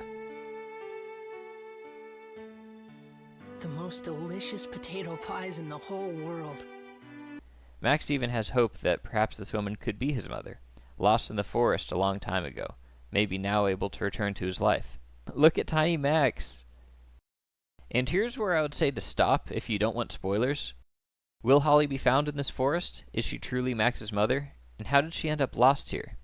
The most delicious potato pies in the whole world. Max even has hope that perhaps this woman could be his mother, lost in the forest a long time ago, maybe now able to return to his life. Look at Tiny Max! And here's where I would say to stop if you don't want spoilers. Will Holly be found in this forest? Is she truly Max's mother? And how did she end up lost here?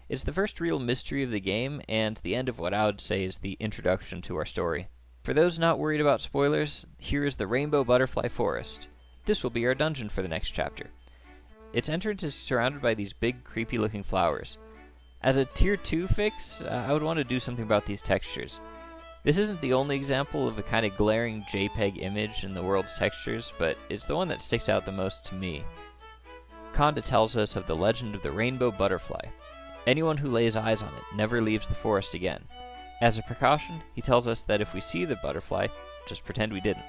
It's the first real mystery of the game, and the end of what I would say is the introduction to our story. For those not worried about spoilers, here is the Rainbow Butterfly Forest. This will be our dungeon for the next chapter. Its entrance is surrounded by these big, creepy-looking flowers. As a Tier 2 fix, I would want to do something about these textures. This isn't the only example of a kind of glaring JPEG image in the world's textures, but it's the one that sticks out the most to me. Conda tells us of the legend of the rainbow butterfly. Anyone who lays eyes on it never leaves the forest again. As a precaution, he tells us that if we see the butterfly, just pretend we didn't.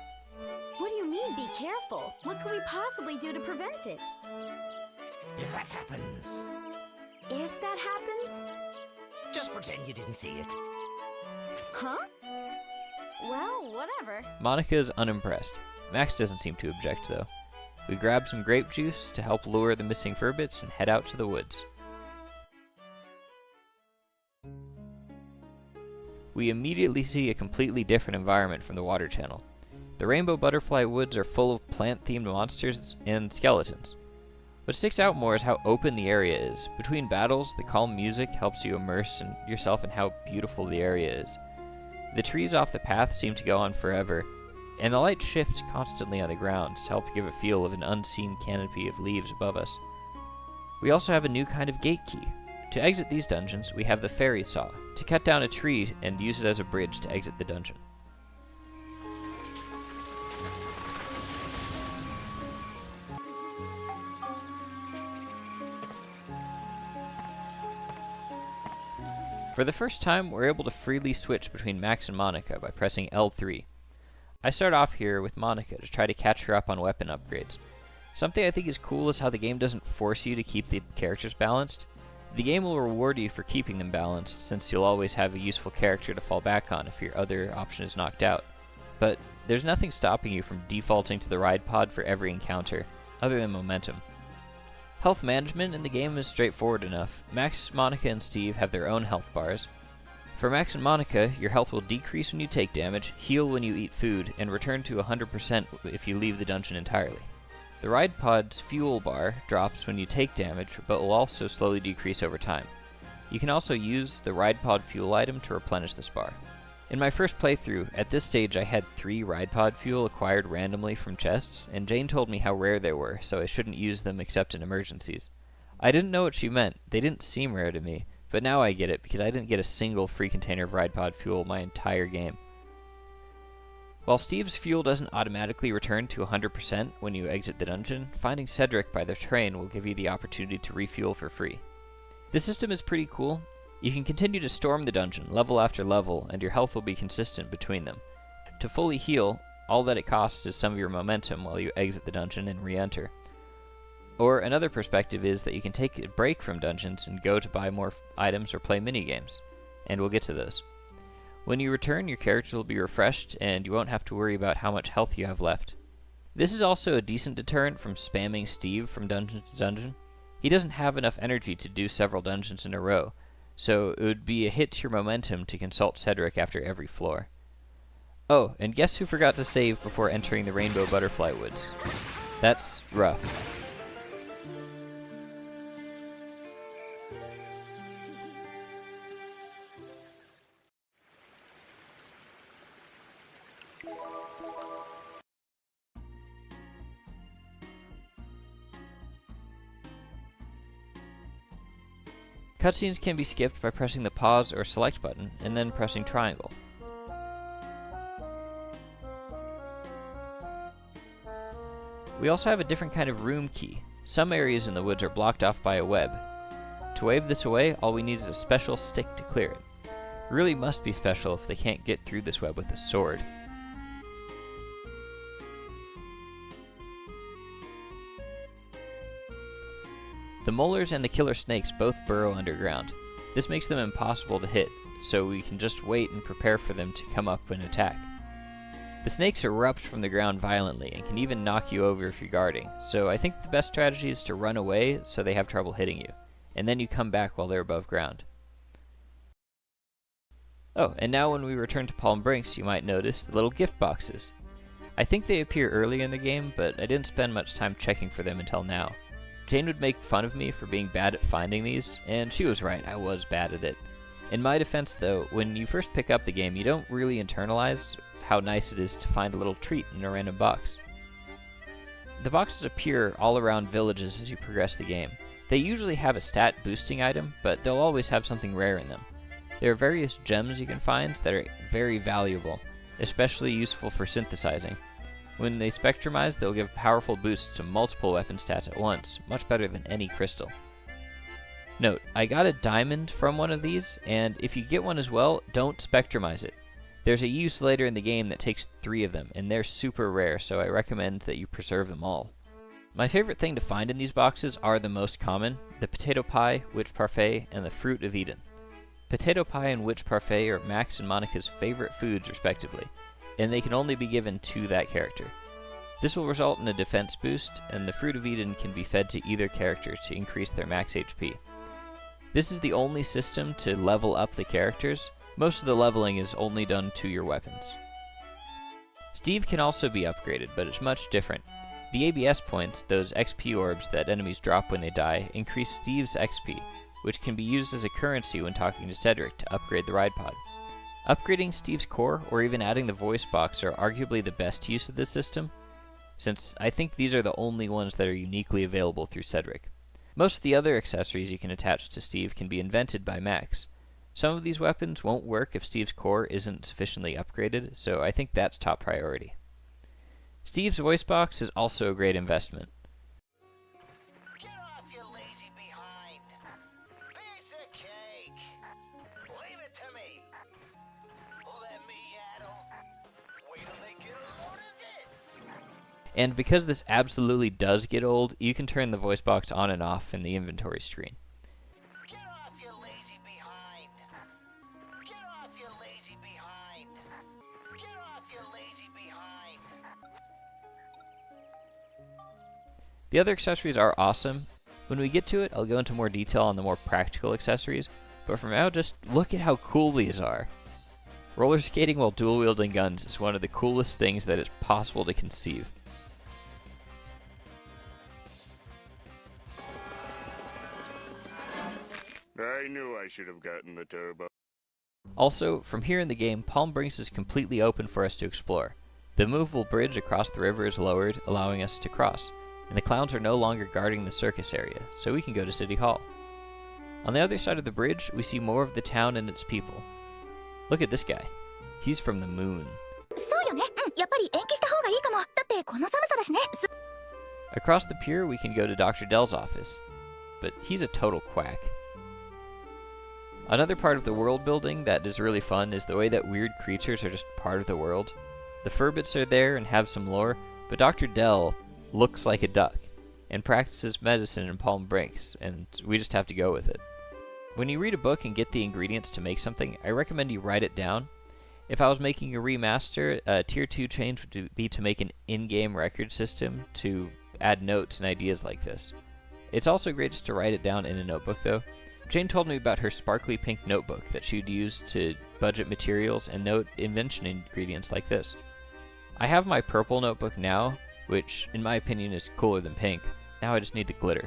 What do you mean, be careful? What can we possibly do to prevent it? If that happens, If that happens? just pretend you didn't see it. Huh? Well, whatever. Monica is unimpressed. Max doesn't seem to object, though. We grab some grape juice to help lure the missing Furbits and head out to the woods. We immediately see a completely different environment from the water channel. The Rainbow Butterfly Woods are full of plant-themed monsters and skeletons. What sticks out more is how open the area is. Between battles, the calm music helps you immerse yourself in how beautiful the area is. The trees off the path seem to go on forever, and the light shifts constantly on the ground to help give a feel of an unseen canopy of leaves above us. We also have a new kind of gate key. To exit these dungeons, we have the fairy saw, to cut down a tree and use it as a bridge to exit the dungeon. For the first time, we're able to freely switch between Max and Monica by pressing L3. I start off here with Monica to try to catch her up on weapon upgrades. Something I think is cool is how the game doesn't force you to keep the characters balanced. The game will reward you for keeping them balanced, since you'll always have a useful character to fall back on if your other option is knocked out. But there's nothing stopping you from defaulting to the ride pod for every encounter, other than momentum. Health management in the game is straightforward enough. Max, Monica, and Steve have their own health bars. For Max and Monica, your health will decrease when you take damage, heal when you eat food, and return to 100% if you leave the dungeon entirely. The ride pod's fuel bar drops when you take damage, but will also slowly decrease over time. You can also use the ride pod fuel item to replenish this bar. In my first playthrough, at this stage I had 3 ride pod fuel acquired randomly from chests, and Jane told me how rare they were, so I shouldn't use them except in emergencies. I didn't know what she meant. They didn't seem rare to me, but now I get it because I didn't get a single free container of Ride Pod fuel my entire game. While Steve's fuel doesn't automatically return to 100% when you exit the dungeon, finding Cedric by the train will give you the opportunity to refuel for free. This system is pretty cool. You can continue to storm the dungeon level after level, and your health will be consistent between them. To fully heal, all that it costs is some of your momentum while you exit the dungeon and re-enter. Or another perspective is that you can take a break from dungeons and go to buy more items or play minigames, and we'll get to those. When you return, your character will be refreshed, and you won't have to worry about how much health you have left. This is also a decent deterrent from spamming Steve from dungeon to dungeon. He doesn't have enough energy to do several dungeons in a row, so it would be a hit to your momentum to consult Cedric after every floor. Oh, and guess who forgot to save before entering the Rainbow Butterfly Woods? That's rough. Cutscenes can be skipped by pressing the pause or select button, and then pressing triangle. We also have a different kind of room key. Some areas in the woods are blocked off by a web. To wave this away, all we need is a special stick to clear it. It really must be special if they can't get through this web with a sword. The molars and the killer snakes both burrow underground. This makes them impossible to hit, so we can just wait and prepare for them to come up and attack. The snakes erupt from the ground violently and can even knock you over if you're guarding, so I think the best strategy is to run away so they have trouble hitting you, and then you come back while they're above ground. Oh, and now when we return to Palm Brinks, you might notice the little gift boxes. I think they appear early in the game, but I didn't spend much time checking for them until now. Jane would make fun of me for being bad at finding these, and she was right, I was bad at it. In my defense though, when you first pick up the game, you don't really internalize how nice it is to find a little treat in a random box. The boxes appear all around villages as you progress the game. They usually have a stat boosting item, but they'll always have something rare in them. There are various gems you can find that are very valuable, especially useful for synthesizing. When they spectrumize, they'll give powerful boosts to multiple weapon stats at once, much better than any crystal. Note, I got a diamond from one of these, and if you get one as well, don't spectrumize it. There's a use later in the game that takes 3 of them, and they're super rare, so I recommend that you preserve them all. My favorite thing to find in these boxes are the most common, the potato pie, witch parfait, and the fruit of Eden. Potato pie and witch parfait are Max and Monica's favorite foods respectively, and they can only be given to that character. This will result in a defense boost, and the Fruit of Eden can be fed to either character to increase their max HP. This is the only system to level up the characters. Most of the leveling is only done to your weapons. Steve can also be upgraded, but it's much different. The ABS points, those XP orbs that enemies drop when they die, increase Steve's XP, which can be used as a currency when talking to Cedric to upgrade the ride pod. Upgrading Steve's core, or even adding the voice box, are arguably the best use of this system, since I think these are the only ones that are uniquely available through Cedric. Most of the other accessories you can attach to Steve can be invented by Max. Some of these weapons won't work if Steve's core isn't sufficiently upgraded, so I think that's top priority. Steve's voice box is also a great investment. Get off, you lazy behind! Piece of cake! Leave it to me! Let me yaddle! Wait till they get a load of this! And because this absolutely does get old, you can turn the voice box on and off in the inventory screen. Get off, you lazy behind! Get off, you lazy behind! Get off, you lazy behind! The other accessories are awesome. When we get to it, I'll go into more detail on the more practical accessories, but for now, just look at how cool these are. Roller skating while dual-wielding guns is one of the coolest things that is possible to conceive. I knew I should have gotten the turbo. Also, from here in the game, Palm Brinks is completely open for us to explore. The movable bridge across the river is lowered, allowing us to cross, and the clowns are no longer guarding the circus area, so we can go to City Hall. On the other side of the bridge, we see more of the town and its people. Look at this guy. He's from the moon. そうよね。やっぱり延期した方がいいかも。だってこの寒さだしね。Across the pier, we can go to Dr. Dell's office, but he's a total quack. Another part of the world building that is really fun is the way that weird creatures are just part of the world. The Furbits are there and have some lore, but Dr. Dell looks like a duck and practices medicine in Palm Breaks, and we just have to go with it. When you read a book and get the ingredients to make something, I recommend you write it down. If I was making a remaster, a Tier 2 change would be to make an in-game record system to add notes and ideas like this. It's also great just to write it down in a notebook though. Jane told me about her sparkly pink notebook that she'd use to budget materials and note invention ingredients like this. I have my purple notebook now, which in my opinion is cooler than pink. Now I just need the glitter.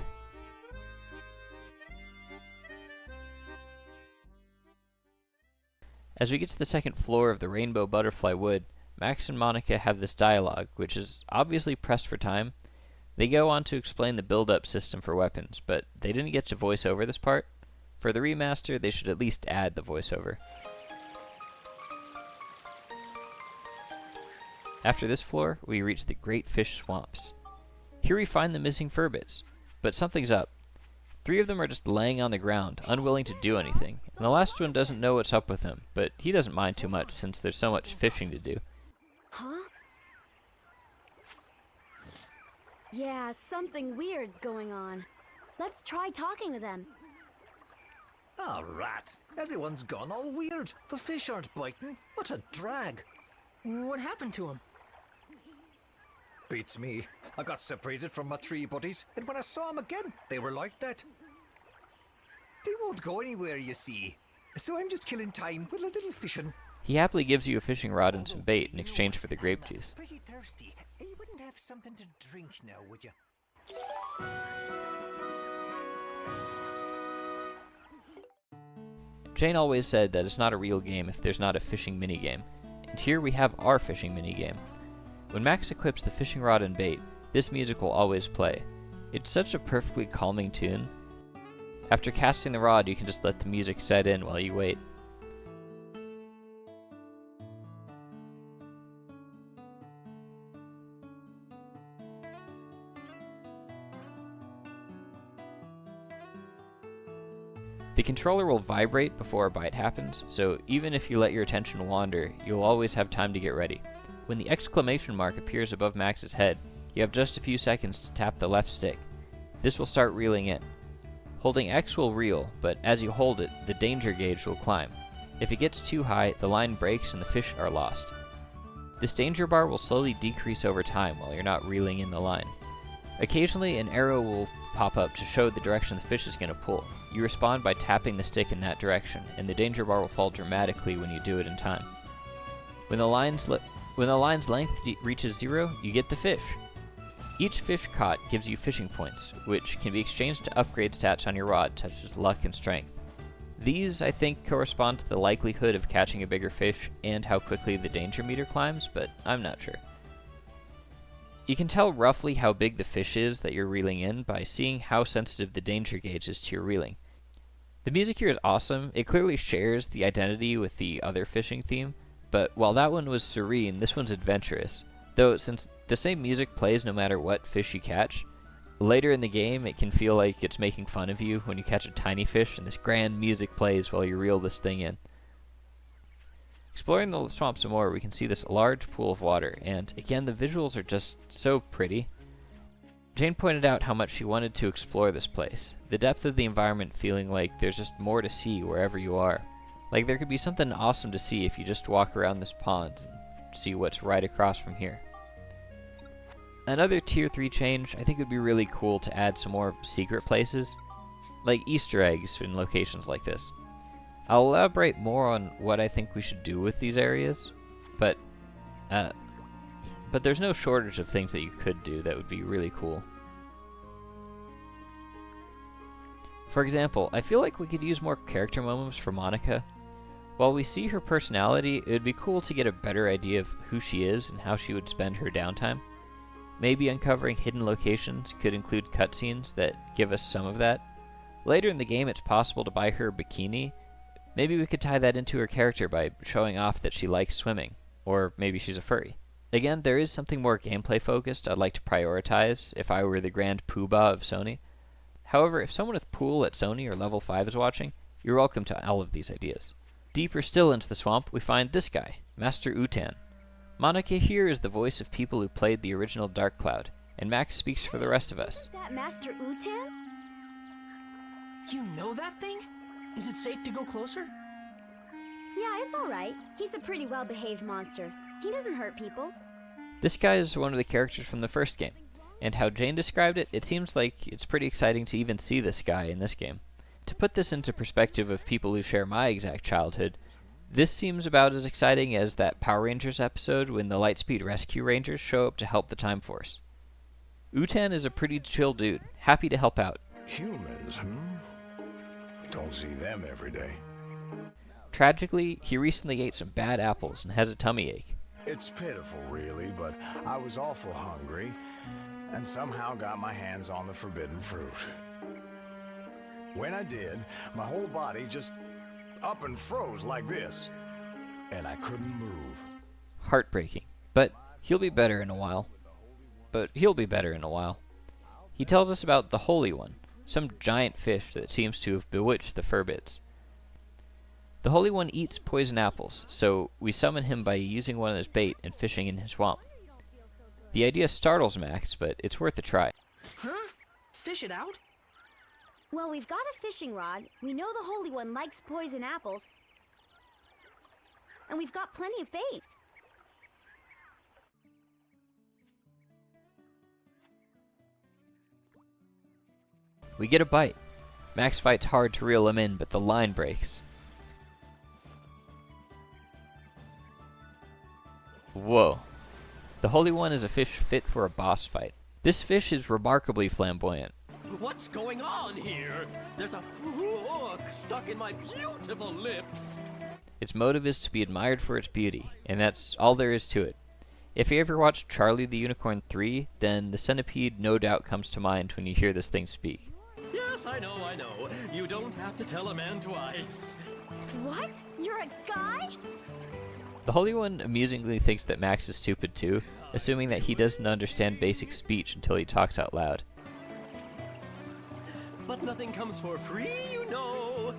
As we get to the second floor of the Rainbow Butterfly Wood, Max and Monica have this dialogue, which is obviously pressed for time. They go on to explain the build-up system for weapons, but they didn't get to voice over this part. For the remaster, they should at least add the voiceover. After this floor, we reach the Great Fish Swamps. Here we find the missing Furbits, but something's up. 3 of them are just laying on the ground, unwilling to do anything, and the last one doesn't know what's up with him, but he doesn't mind too much since there's so much fishing to do. Huh? Yeah, something weird's going on. Let's try talking to them. Oh, rat. Everyone's gone all weird. The fish aren't biting. What a drag. What happened to him? Beats me. I got separated from my 3 buddies, and when I saw them again, they were like that. They won't go anywhere, you see. So I'm just killing time with a little fishing. He happily gives you a fishing rod and some bait in exchange for the grape juice. Pretty thirsty. You wouldn't have something to drink now, would you? Jane always said that it's not a real game if there's not a fishing minigame, and here we have our fishing minigame. When Max equips the fishing rod and bait, this music will always play. It's such a perfectly calming tune. After casting the rod, you can just let the music set in while you wait. The controller will vibrate before a bite happens, so even if you let your attention wander, you'll always have time to get ready. When the exclamation mark appears above Max's head, you have just a few seconds to tap the left stick. This will start reeling in. Holding X will reel, but as you hold it, the danger gauge will climb. If it gets too high, the line breaks and the fish are lost. This danger bar will slowly decrease over time while you're not reeling in the line. Occasionally, an arrow will pop up to show the direction the fish is going to pull. You respond by tapping the stick in that direction, and the danger bar will fall dramatically when you do it in time. When the line's length reaches 0, you get the fish. Each fish caught gives you fishing points, which can be exchanged to upgrade stats on your rod, such as luck and strength. These, I think, correspond to the likelihood of catching a bigger fish and how quickly the danger meter climbs, but I'm not sure. You can tell roughly how big the fish is that you're reeling in by seeing how sensitive the danger gauge is to your reeling. The music here is awesome. It clearly shares the identity with the other fishing theme, but while that one was serene, this one's adventurous. Though, since the same music plays no matter what fish you catch, later in the game it can feel like it's making fun of you when you catch a tiny fish and this grand music plays while you reel this thing in. Exploring the swamp some more, we can see this large pool of water, and again the visuals are just so pretty. Jane pointed out how much she wanted to explore this place, the depth of the environment feeling like there's just more to see wherever you are. Like there could be something awesome to see if you just walk around this pond and see what's right across from here. Another Tier 3 change, I think it would be really cool to add some more secret places, like Easter eggs in locations like this. I'll elaborate more on what I think we should do with these areas, but there's no shortage of things that you could do that would be really cool. For example, I feel like we could use more character moments for Monica. While we see her personality, it would be cool to get a better idea of who she is and how she would spend her downtime. Maybe uncovering hidden locations could include cutscenes that give us some of that. Later in the game, it's possible to buy her a bikini. Maybe we could tie that into her character by showing off that she likes swimming, or maybe she's a furry. Again, there is something more gameplay focused I'd like to prioritize if I were the grand poobah of Sony. However, if someone with pool at Sony or level 5 is watching, you're welcome to all of these ideas. Deeper still into the swamp, we find this guy, Master Utan. Monica here is the voice of people who played the original Dark Cloud, and Max speaks for the rest of us. That Master Utan? You know that thing? Is it safe to go closer? Yeah, it's alright. He's a pretty well-behaved monster. He doesn't hurt people. This guy is one of the characters from the first game, and how Jane described it, it seems like it's pretty exciting to even see this guy in this game. To put this into perspective of people who share my exact childhood, this seems about as exciting as that Power Rangers episode when the Lightspeed Rescue Rangers show up to help the Time Force. Utan is a pretty chill dude, happy to help out. Humans, Don't see them every day. Tragically, he recently ate some bad apples and has a tummy ache. It's pitiful, really, but I was awful hungry and somehow got my hands on the forbidden fruit. When I did, my whole body just up and froze like this, and I couldn't move. Heartbreaking, but he'll be better in a while. He tells us about the Holy One, some giant fish that seems to have bewitched the Furbits. The Holy One eats poison apples, so we summon him by using one as bait and fishing in his swamp. The idea startles Max, but it's worth a try. Huh? Fish it out? Well, we've got a fishing rod, we know the Holy One likes poison apples, and we've got plenty of bait. We get a bite. Max fights hard to reel him in, but the line breaks. Whoa. The Holy One is a fish fit for a boss fight. This fish is remarkably flamboyant. What's going on here? There's a hook stuck in my beautiful lips. Its motive is to be admired for its beauty, and that's all there is to it. If you ever watched Charlie the Unicorn 3, then the centipede no doubt comes to mind when you hear this thing speak. Yes, I know. You don't have to tell a man twice. What? You're a guy? The Holy One amusingly thinks that Max is stupid too, assuming that he doesn't understand basic speech until he talks out loud. But nothing comes for free, you know.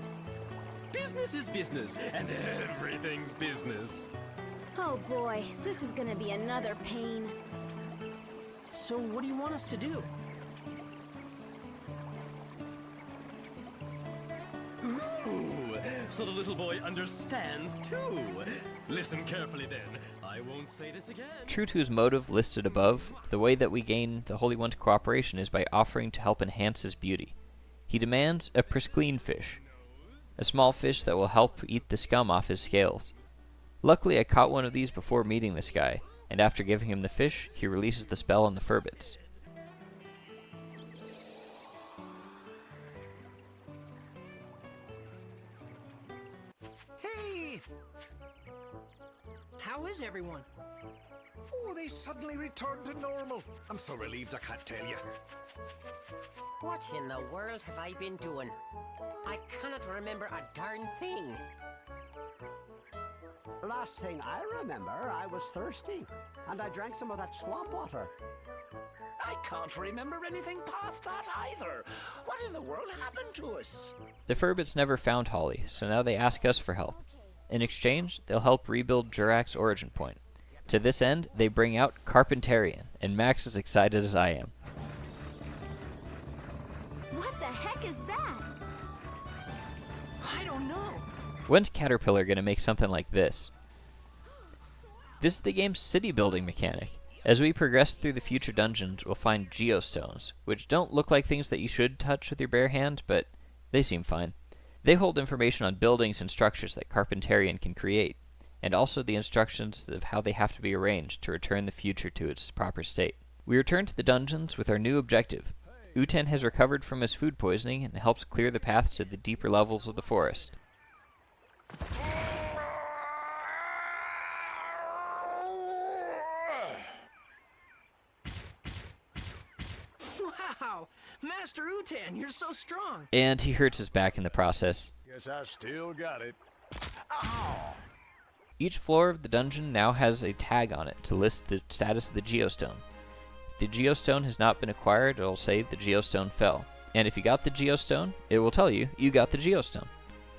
Business is business, and everything's business. Oh boy, this is gonna be another pain. So what do you want us to do? Ooh, so the little boy understands too. Listen carefully then. I won't say this again. True to his motive listed above, the way that we gain the Holy One's cooperation is by offering to help enhance his beauty. He demands a pristine fish, a small fish that will help eat the scum off his scales. Luckily, I caught one of these before meeting this guy, and after giving him the fish, he releases the spell on the Furbits. Hey! How is everyone? Oh, they suddenly returned to normal. I'm so relieved I can't tell you. What in the world have I been doing? I cannot remember a darn thing. Last thing I remember, I was thirsty, and I drank some of that swamp water. I can't remember anything past that either. What in the world happened to us? The Furbits never found Holly, so now they ask us for help. In exchange, they'll help rebuild Jurak's origin point. To this end, they bring out Carpentarian, and Max is excited as I am. What the heck is that? I don't know. When's Caterpillar gonna make something like this? This is the game's city building mechanic. As we progress through the future dungeons, we'll find geostones, which don't look like things that you should touch with your bare hand, but they seem fine. They hold information on buildings and structures that Carpentarian can create, and also the instructions of how they have to be arranged to return the future to its proper state. We return to the dungeons with our new objective. Utan has recovered from his food poisoning and helps clear the path to the deeper levels of the forest. Wow! Master Utan, you're so strong. And he hurts his back in the process. Guess I still got it. Ow! Each floor of the dungeon now has a tag on it to list the status of the geostone. If the geostone has not been acquired, it will say the geostone fell. And if you got the geostone, it will tell you you got the geostone.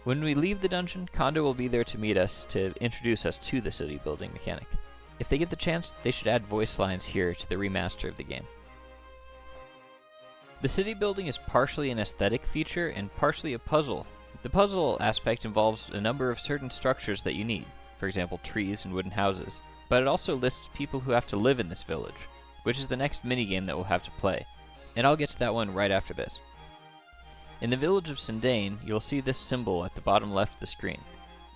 When we leave the dungeon, Kondo will be there to meet us to introduce us to the city building mechanic. If they get the chance, they should add voice lines here to the remaster of the game. The city building is partially an aesthetic feature and partially a puzzle. The puzzle aspect involves a number of certain structures that you need, for example trees and wooden houses, but it also lists people who have to live in this village, which is the next minigame that we'll have to play, and I'll get to that one right after this. In the village of Sindane, you'll see this symbol at the bottom left of the screen.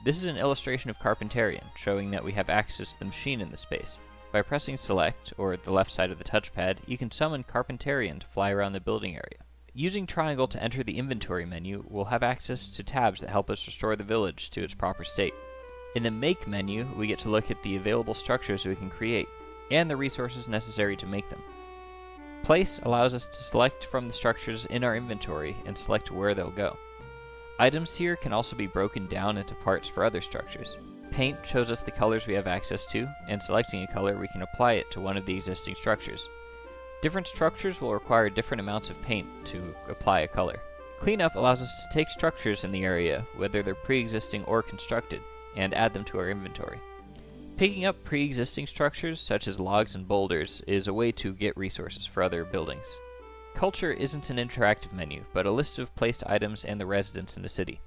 This is an illustration of Carpentarian, showing that we have access to the machine in the space. By pressing select, or the left side of the touchpad, you can summon Carpentarian to fly around the building area. Using triangle to enter the inventory menu, we'll have access to tabs that help us restore the village to its proper state. In the make menu, we get to look at the available structures we can create, and the resources necessary to make them. Place allows us to select from the structures in our inventory and select where they'll go. Items here can also be broken down into parts for other structures. Paint shows us the colors we have access to, and selecting a color we can apply it to one of the existing structures. Different structures will require different amounts of paint to apply a color. Cleanup allows us to take structures in the area, whether they're pre-existing or constructed, and add them to our inventory. Picking up pre-existing structures, such as logs and boulders, is a way to get resources for other buildings. Culture isn't an interactive menu, but a list of placed items and the residents in the city.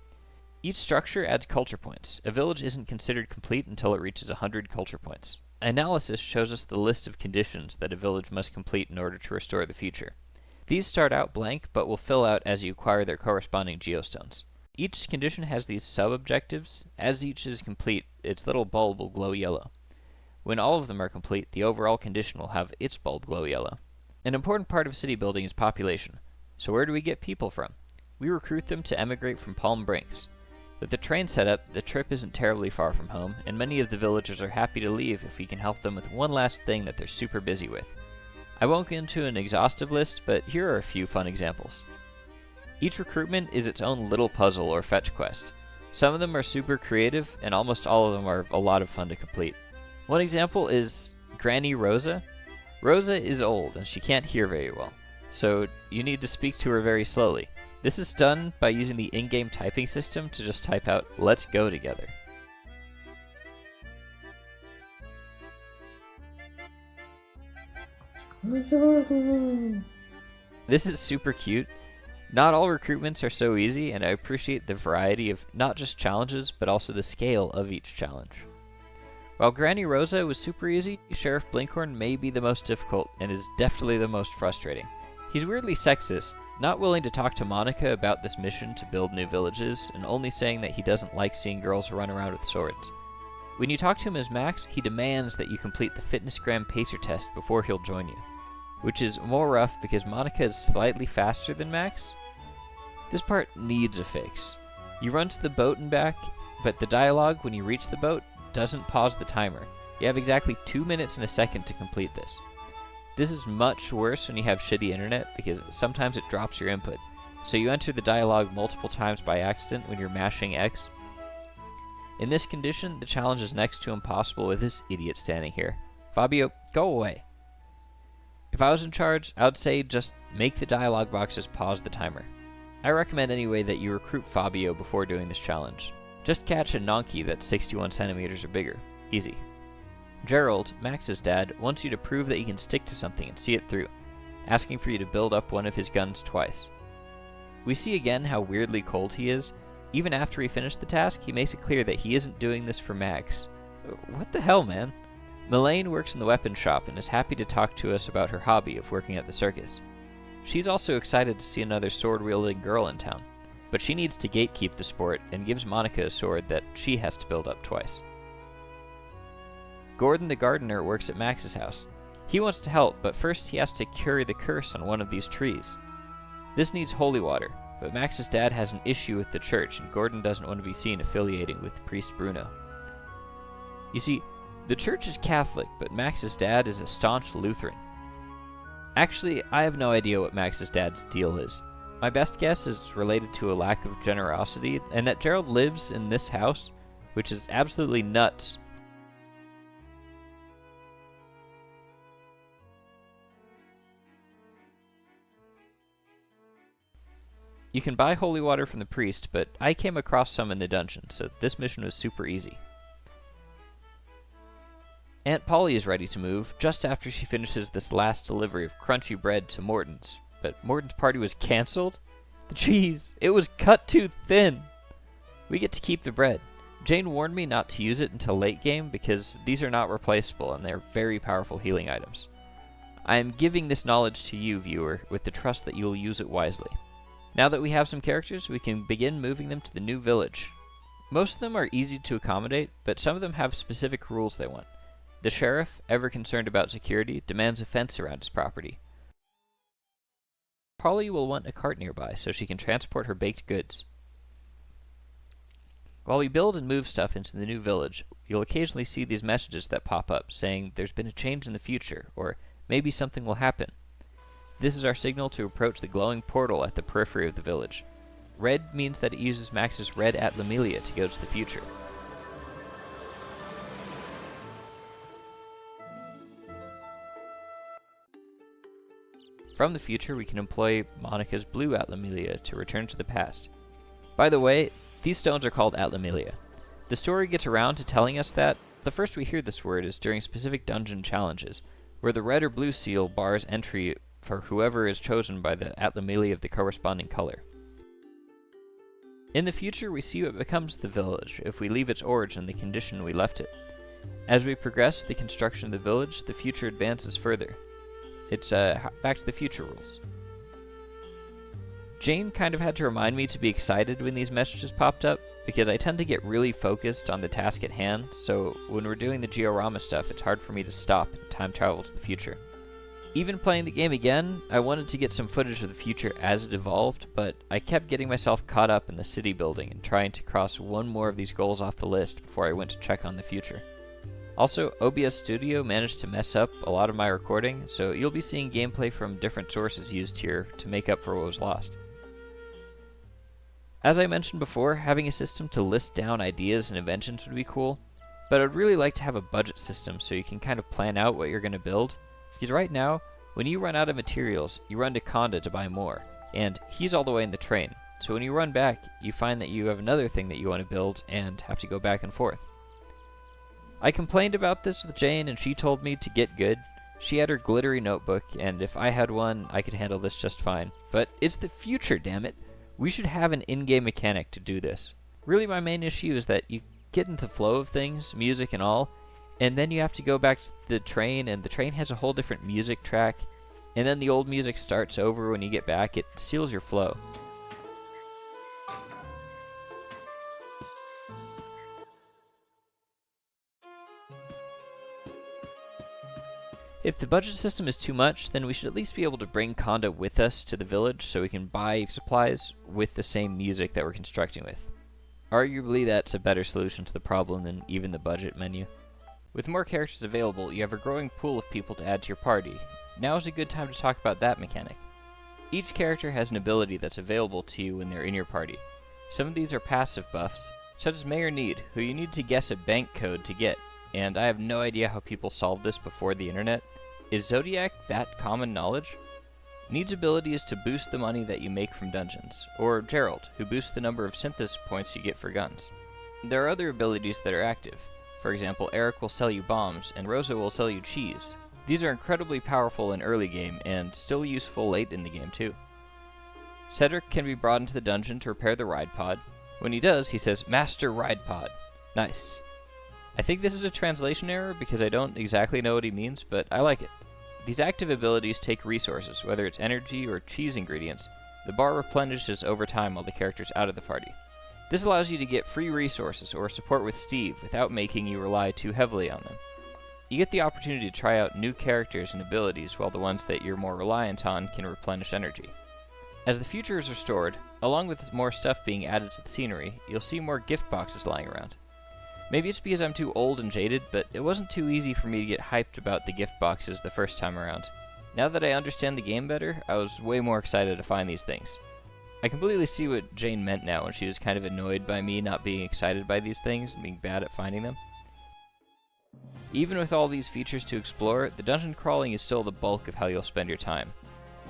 Each structure adds culture points. A village isn't considered complete until it reaches 100 culture points. Analysis shows us the list of conditions that a village must complete in order to restore the future. These start out blank, but will fill out as you acquire their corresponding geostones. Each condition has these sub-objectives. As each is complete, its little bulb will glow yellow. When all of them are complete, the overall condition will have its bulb glow yellow. An important part of city building is population. So where do we get people from? We recruit them to emigrate from Palm Brinks. With the train setup, the trip isn't terribly far from home, and many of the villagers are happy to leave if we can help them with one last thing that they're super busy with. I won't get into an exhaustive list, but here are a few fun examples. Each recruitment is its own little puzzle or fetch quest. Some of them are super creative, and almost all of them are a lot of fun to complete. One example is Granny Rosa. Rosa is old, and she can't hear very well, so you need to speak to her very slowly. This is done by using the in-game typing system to just type out, "Let's go together." This is super cute. Not all recruitments are so easy, and I appreciate the variety of not just challenges, but also the scale of each challenge. While Granny Rosa was super easy, Sheriff Blinkhorn may be the most difficult, and is definitely the most frustrating. He's weirdly sexist, not willing to talk to Monica about this mission to build new villages, and only saying that he doesn't like seeing girls run around with swords. When you talk to him as Max, he demands that you complete the Fitnessgram Pacer test before he'll join you, which is more rough because Monica is slightly faster than Max. This part needs a fix. You run to the boat and back, but the dialogue when you reach the boat doesn't pause the timer. You have exactly 2 minutes and a second to complete this. This is much worse when you have shitty internet because sometimes it drops your input, so you enter the dialogue multiple times by accident when you're mashing X. In this condition, the challenge is next to impossible with this idiot standing here. Fabio, go away. If I was in charge, I would say just make the dialogue boxes pause the timer. I recommend anyway that you recruit Fabio before doing this challenge. Just catch a Nonky that's 61 centimeters or bigger. Easy. Gerald, Max's dad, wants you to prove that you can stick to something and see it through, asking for you to build up one of his guns twice. We see again how weirdly cold he is. Even after he finished the task, he makes it clear that he isn't doing this for Max. What the hell, man? Melaine works in the weapon shop and is happy to talk to us about her hobby of working at the circus. She's also excited to see another sword-wielding girl in town, but she needs to gatekeep the sport and gives Monica a sword that she has to build up twice. Gordon the gardener works at Max's house. He wants to help, but first he has to cure the curse on one of these trees. This needs holy water, but Max's dad has an issue with the church and Gordon doesn't want to be seen affiliating with Priest Bruno. You see, the church is Catholic, but Max's dad is a staunch Lutheran. Actually, I have no idea what Max's dad's deal is. My best guess is related to a lack of generosity, and that Gerald lives in this house, which is absolutely nuts. You can buy holy water from the priest, but I came across some in the dungeon, so this mission was super easy. Aunt Polly is ready to move just after she finishes this last delivery of crunchy bread to Morton's. But Morton's party was cancelled? The cheese! It was cut too thin! We get to keep the bread. Jane warned me not to use it until late game because these are not replaceable and they're very powerful healing items. I am giving this knowledge to you, viewer, with the trust that you will use it wisely. Now that we have some characters, we can begin moving them to the new village. Most of them are easy to accommodate, but some of them have specific rules they want. The sheriff, ever concerned about security, demands a fence around his property. Polly will want a cart nearby so she can transport her baked goods. While we build and move stuff into the new village, you'll occasionally see these messages that pop up saying there's been a change in the future, or maybe something will happen. This is our signal to approach the glowing portal at the periphery of the village. Red means that it uses Max's red Atlamelia to go to the future. From the future, we can employ Monica's blue Atlamelia to return to the past. By the way, these stones are called Atlamelia. The story gets around to telling us that the first we hear this word is during specific dungeon challenges, where the red or blue seal bars entry for whoever is chosen by the Atlamelia of the corresponding color. In the future, we see what becomes the village if we leave its origin the condition we left it. As we progress the construction of the village, the future advances further. It's Back to the Future rules. Jane kind of had to remind me to be excited when these messages popped up, because I tend to get really focused on the task at hand, so when we're doing the Georama stuff, it's hard for me to stop and time travel to the future. Even playing the game again, I wanted to get some footage of the future as it evolved, but I kept getting myself caught up in the city building and trying to cross one more of these goals off the list before I went to check on the future. Also, OBS Studio managed to mess up a lot of my recording, so you'll be seeing gameplay from different sources used here to make up for what was lost. As I mentioned before, having a system to list down ideas and inventions would be cool, but I'd really like to have a budget system so you can kind of plan out what you're going to build, because right now, when you run out of materials, you run to Conda to buy more, and he's all the way in the train, so when you run back, you find that you have another thing that you want to build and have to go back and forth. I complained about this with Jane and she told me to get good. She had her glittery notebook, and if I had one, I could handle this just fine. But it's the future, damn it! We should have an in-game mechanic to do this. Really, my main issue is that you get into the flow of things, music and all, and then you have to go back to the train, and the train has a whole different music track, and then the old music starts over when you get back. It steals your flow. If the budget system is too much, then we should at least be able to bring Conda with us to the village so we can buy supplies with the same music that we're constructing with. Arguably, that's a better solution to the problem than even the budget menu. With more characters available, you have a growing pool of people to add to your party. Now is a good time to talk about that mechanic. Each character has an ability that's available to you when they're in your party. Some of these are passive buffs, such as Mayor Need, who you need to guess a bank code to get, and I have no idea how people solved this before the internet. Is Zodiac that common knowledge? Need's ability is to boost the money that you make from dungeons, or Gerald, who boosts the number of synthesis points you get for guns. There are other abilities that are active. For example, Eric will sell you bombs, and Rosa will sell you cheese. These are incredibly powerful in early game, and still useful late in the game too. Cedric can be brought into the dungeon to repair the ride pod. When he does, he says, "Master Ride Pod." Nice. I think this is a translation error because I don't exactly know what he means, but I like it. These active abilities take resources, whether it's energy or cheese ingredients. The bar replenishes over time while the character's out of the party. This allows you to get free resources or support with Steve without making you rely too heavily on them. You get the opportunity to try out new characters and abilities while the ones that you're more reliant on can replenish energy. As the future is restored, along with more stuff being added to the scenery, you'll see more gift boxes lying around. Maybe it's because I'm too old and jaded, but it wasn't too easy for me to get hyped about the gift boxes the first time around. Now that I understand the game better, I was way more excited to find these things. I completely see what Jane meant now when she was kind of annoyed by me not being excited by these things and being bad at finding them. Even with all these features to explore, the dungeon crawling is still the bulk of how you'll spend your time.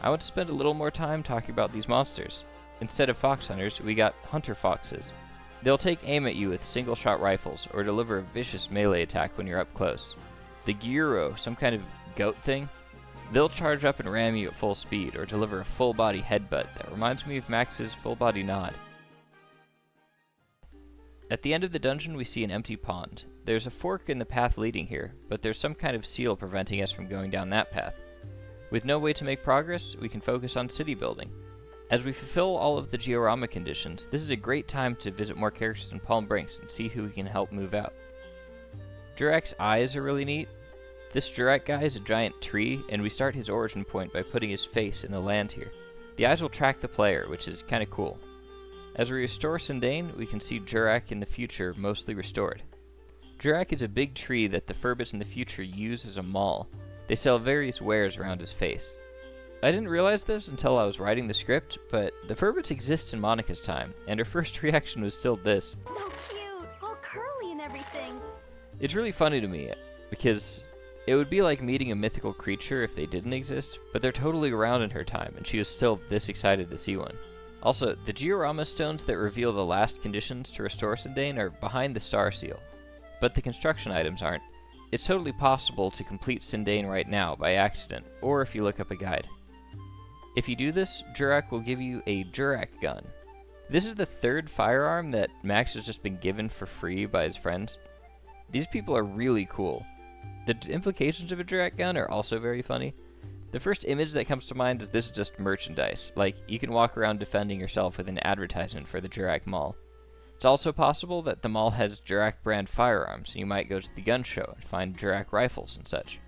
I want to spend a little more time talking about these monsters. Instead of fox hunters, we got hunter foxes. They'll take aim at you with single-shot rifles or deliver a vicious melee attack when you're up close. The gyro, some kind of goat thing, they'll charge up and ram you at full speed or deliver a full-body headbutt that reminds me of Max's full-body nod. At the end of the dungeon, we see an empty pond. There's a fork in the path leading here, but there's some kind of seal preventing us from going down that path. With no way to make progress, we can focus on city building. As we fulfill all of the Georama conditions, this is a great time to visit more characters in Palm Brinks and see who we can help move out. Jurak's eyes are really neat. This Jurak guy is a giant tree, and we start his origin point by putting his face in the land here. The eyes will track the player, which is kinda cool. As we restore Sindane, we can see Jurak in the future mostly restored. Jurak is a big tree that the Furbits in the future use as a mall. They sell various wares around his face. I didn't realize this until I was writing the script, but the Furbits exist in Monica's time, and her first reaction was still this. So cute, all curly and everything. It's really funny to me, because it would be like meeting a mythical creature if they didn't exist, but they're totally around in her time, and she was still this excited to see one. Also, the Georama stones that reveal the last conditions to restore Sindane are behind the star seal, but the construction items aren't. It's totally possible to complete Sindane right now by accident, or if you look up a guide. If you do this, Jurak will give you a Jurak gun. This is the third firearm that Max has just been given for free by his friends. These people are really cool. The implications of a Jurak gun are also very funny. The first image that comes to mind is this is just merchandise, like you can walk around defending yourself with an advertisement for the Jurak Mall. It's also possible that the mall has Jurak brand firearms, and you might go to the gun show and find Jurak rifles and such.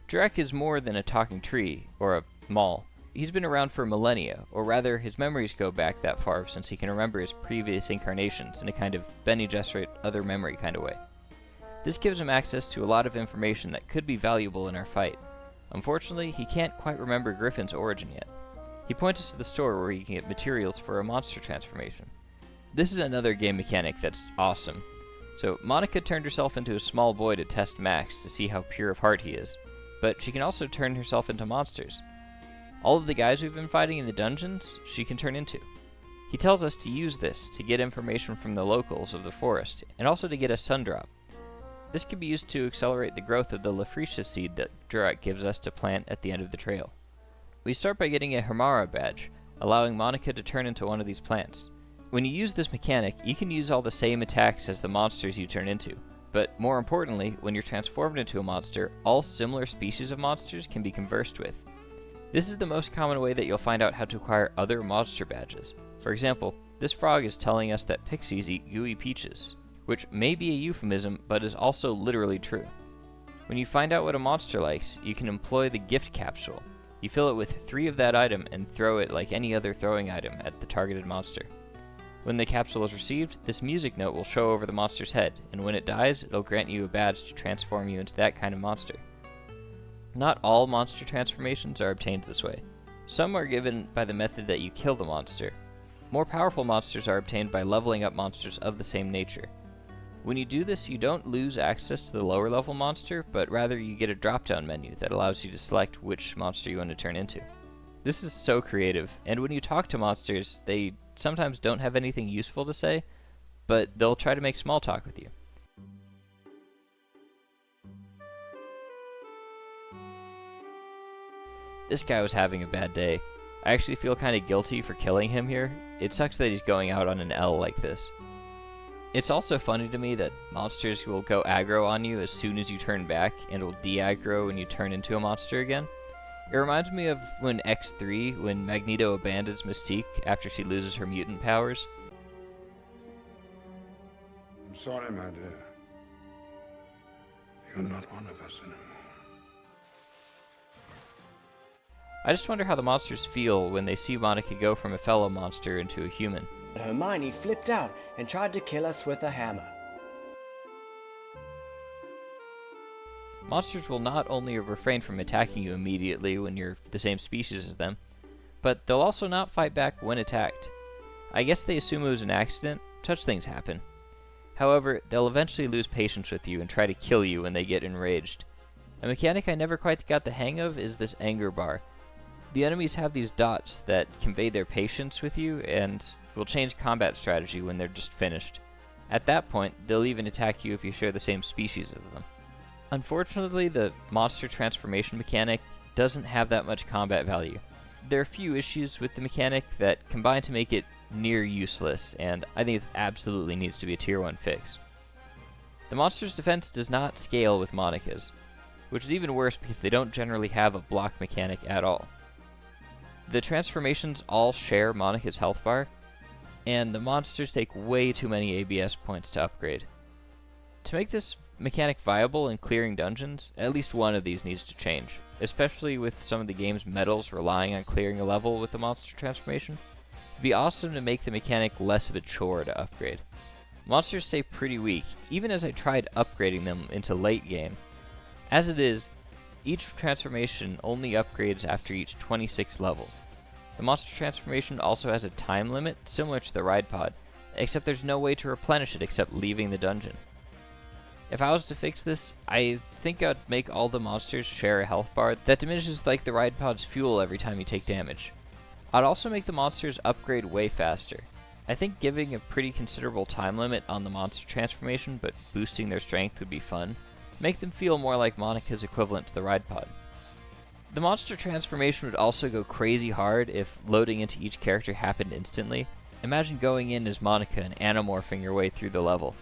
Jurak is more than a talking tree, or a mall. He's been around for millennia, or rather, his memories go back that far since he can remember his previous incarnations in a kind of Bene Gesserit other memory kind of way. This gives him access to a lot of information that could be valuable in our fight. Unfortunately, he can't quite remember Griffin's origin yet. He points us to the store where you can get materials for a monster transformation. This is another game mechanic that's awesome. So, Monica turned herself into a small boy to test Max to see how pure of heart he is, but she can also turn herself into monsters. All of the guys we've been fighting in the dungeons, she can turn into. He tells us to use this to get information from the locals of the forest, and also to get a sundrop. This can be used to accelerate the growth of the Lafrecia seed that Jurak gives us to plant at the end of the trail. We start by getting a Hermara badge, allowing Monica to turn into one of these plants. When you use this mechanic, you can use all the same attacks as the monsters you turn into, but more importantly, when you're transformed into a monster, all similar species of monsters can be conversed with. This is the most common way that you'll find out how to acquire other monster badges. For example, this frog is telling us that pixies eat gooey peaches, which may be a euphemism, but is also literally true. When you find out what a monster likes, you can employ the gift capsule. You fill it with 3 of that item and throw it like any other throwing item at the targeted monster. When the capsule is received, this music note will show over the monster's head, and when it dies, it'll grant you a badge to transform you into that kind of monster. Not all monster transformations are obtained this way. Some are given by the method that you kill the monster. More powerful monsters are obtained by leveling up monsters of the same nature. When you do this, you don't lose access to the lower level monster, but rather you get a drop-down menu that allows you to select which monster you want to turn into. This is so creative, and when you talk to monsters, they sometimes don't have anything useful to say, but they'll try to make small talk with you. This guy was having a bad day. I actually feel kind of guilty for killing him here. It sucks that he's going out on an L like this. It's also funny to me that monsters will go aggro on you as soon as you turn back, and will de-aggro when you turn into a monster again. It reminds me of when X3, when Magneto abandons Mystique after she loses her mutant powers. I'm sorry, my dear. You're not one of us anymore. I just wonder how the monsters feel when they see Monica go from a fellow monster into a human. Hermione flipped out and tried to kill us with a hammer. monsters will not only refrain from attacking you immediately when you're the same species as them, but they'll also not fight back when attacked. I guess they assume it was an accident. Such things happen. However, they'll eventually lose patience with you and try to kill you when they get enraged. A mechanic I never quite got the hang of is this anger bar. The enemies have these dots that convey their patience with you and will change combat strategy when they're just finished. At that point, they'll even attack you if you share the same species as them. Unfortunately, the monster transformation mechanic doesn't have that much combat value. There are a few issues with the mechanic that combine to make it near useless, and I think it absolutely needs to be a Tier 1 fix. The monster's defense does not scale with Monica's, which is even worse because they don't generally have a block mechanic at all. The transformations all share Monica's health bar, and the monsters take way too many ABS points to upgrade. To make this mechanic viable in clearing dungeons, at least one of these needs to change, especially with some of the game's medals relying on clearing a level with the monster transformation. It'd be awesome to make the mechanic less of a chore to upgrade. Monsters stay pretty weak, even as I tried upgrading them into late game. As it is, each transformation only upgrades after each 26 levels. The monster transformation also has a time limit, similar to the ride pod, except there's no way to replenish it except leaving the dungeon. If I was to fix this, I think I'd make all the monsters share a health bar that diminishes like the ride pod's fuel every time you take damage. I'd also make the monsters upgrade way faster. I think giving a pretty considerable time limit on the monster transformation but boosting their strength would be fun. Make them feel more like Monica's equivalent to the ride pod. The monster transformation would also go crazy hard if loading into each character happened instantly. Imagine going in as Monica and anamorphing your way through the level.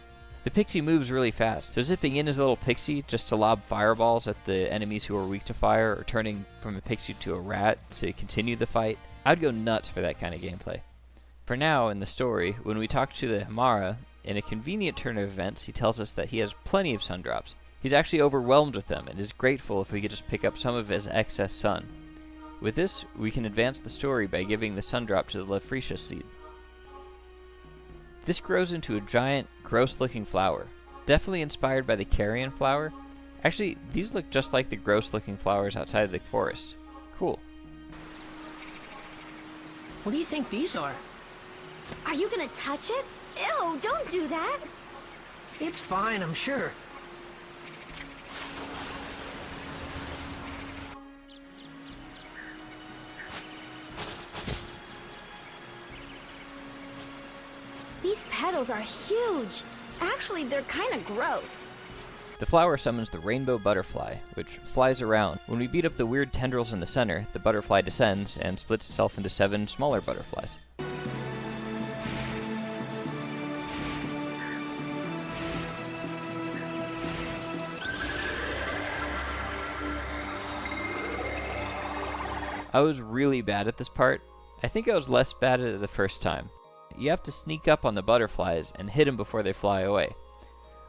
The pixie moves really fast, so zipping in as a little pixie just to lob fireballs at the enemies who are weak to fire, or turning from a pixie to a rat to continue the fight, I'd go nuts for that kind of gameplay. For now, in the story, when we talk to the Hamara, in a convenient turn of events, he tells us that he has plenty of sun drops. He's actually overwhelmed with them, and is grateful if we could just pick up some of his excess sun. With this, we can advance the story by giving the sun drop to the Lafretia seed. This grows into a giant, gross-looking flower, definitely inspired by the carrion flower. Actually, these look just like the gross-looking flowers outside of the forest. Cool. What do you think these are? Are you gonna touch it? Ew, don't do that! It's fine, I'm sure. These petals are huge. Actually, they're kind of gross. The flower summons the rainbow butterfly, which flies around. When we beat up the weird tendrils in the center, the butterfly descends and splits itself into 7 smaller butterflies. I was really bad at this part. I think I was less bad at it the first time. You have to sneak up on the butterflies and hit them before they fly away.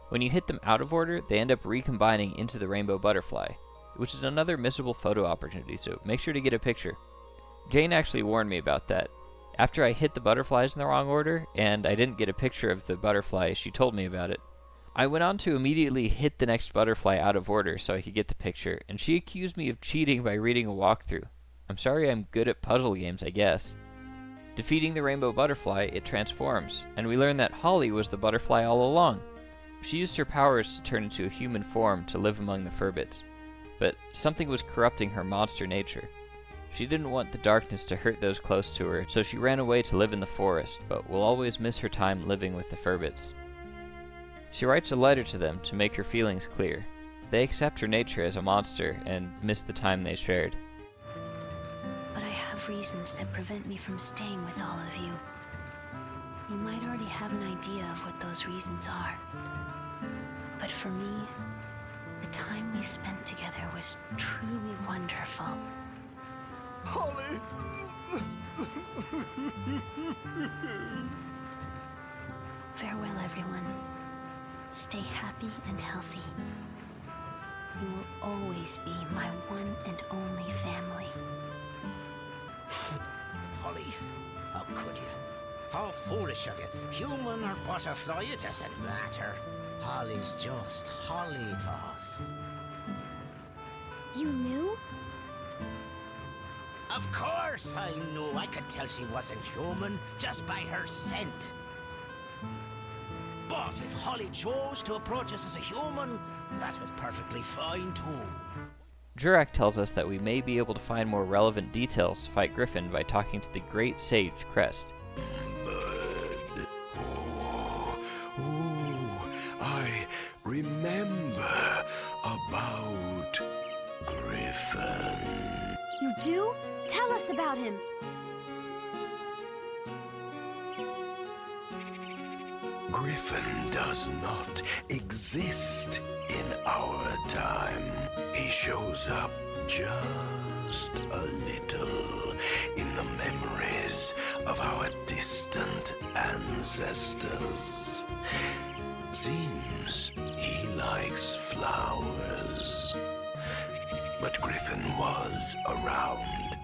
When you hit them out of order, they end up recombining into the rainbow butterfly, which is another missable photo opportunity, so make sure to get a picture. Jane actually warned me about that. After I hit the butterflies in the wrong order, and I didn't get a picture of the butterfly, she told me about it. I went on to immediately hit the next butterfly out of order so I could get the picture, and she accused me of cheating by reading a walkthrough. I'm sorry, I'm good at puzzle games, I guess. Defeating the rainbow butterfly, it transforms, and we learn that Holly was the butterfly all along. She used her powers to turn into a human form to live among the Furbits, but something was corrupting her monster nature. She didn't want the darkness to hurt those close to her, so she ran away to live in the forest, but will always miss her time living with the Furbits. She writes a letter to them to make her feelings clear. They accept her nature as a monster and miss the time they shared. But I have reasons that prevent me from staying with all of you. You might already have an idea of what those reasons are. But for me, the time we spent together was truly wonderful. Holly! Farewell, everyone. Stay happy and healthy. You will always be my one and only family. Holly, how could you? How foolish of you. Human or butterfly, it doesn't matter. Holly's just Holly to us. You knew? Of course I knew. I could tell she wasn't human just by her scent. But if Holly chose to approach us as a human, that was perfectly fine too. Jurak tells us that we may be able to find more relevant details to fight Griffin by talking to the great sage Crest. I remember about Griffin. You do? Tell us about him. Griffin does not exist in our time. He shows up just a little in the memories of our distant ancestors. Seems he likes flowers. But Griffin was around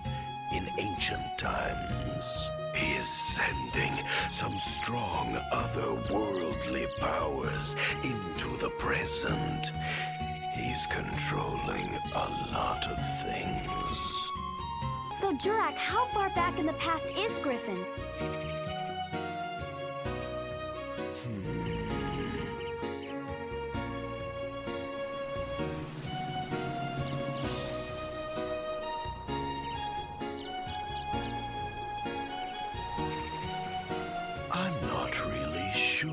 in ancient times. He is sending some strong otherworldly powers into the present. He's controlling a lot of things. So, Jurak, how far back in the past is Griffin? I'm not really sure.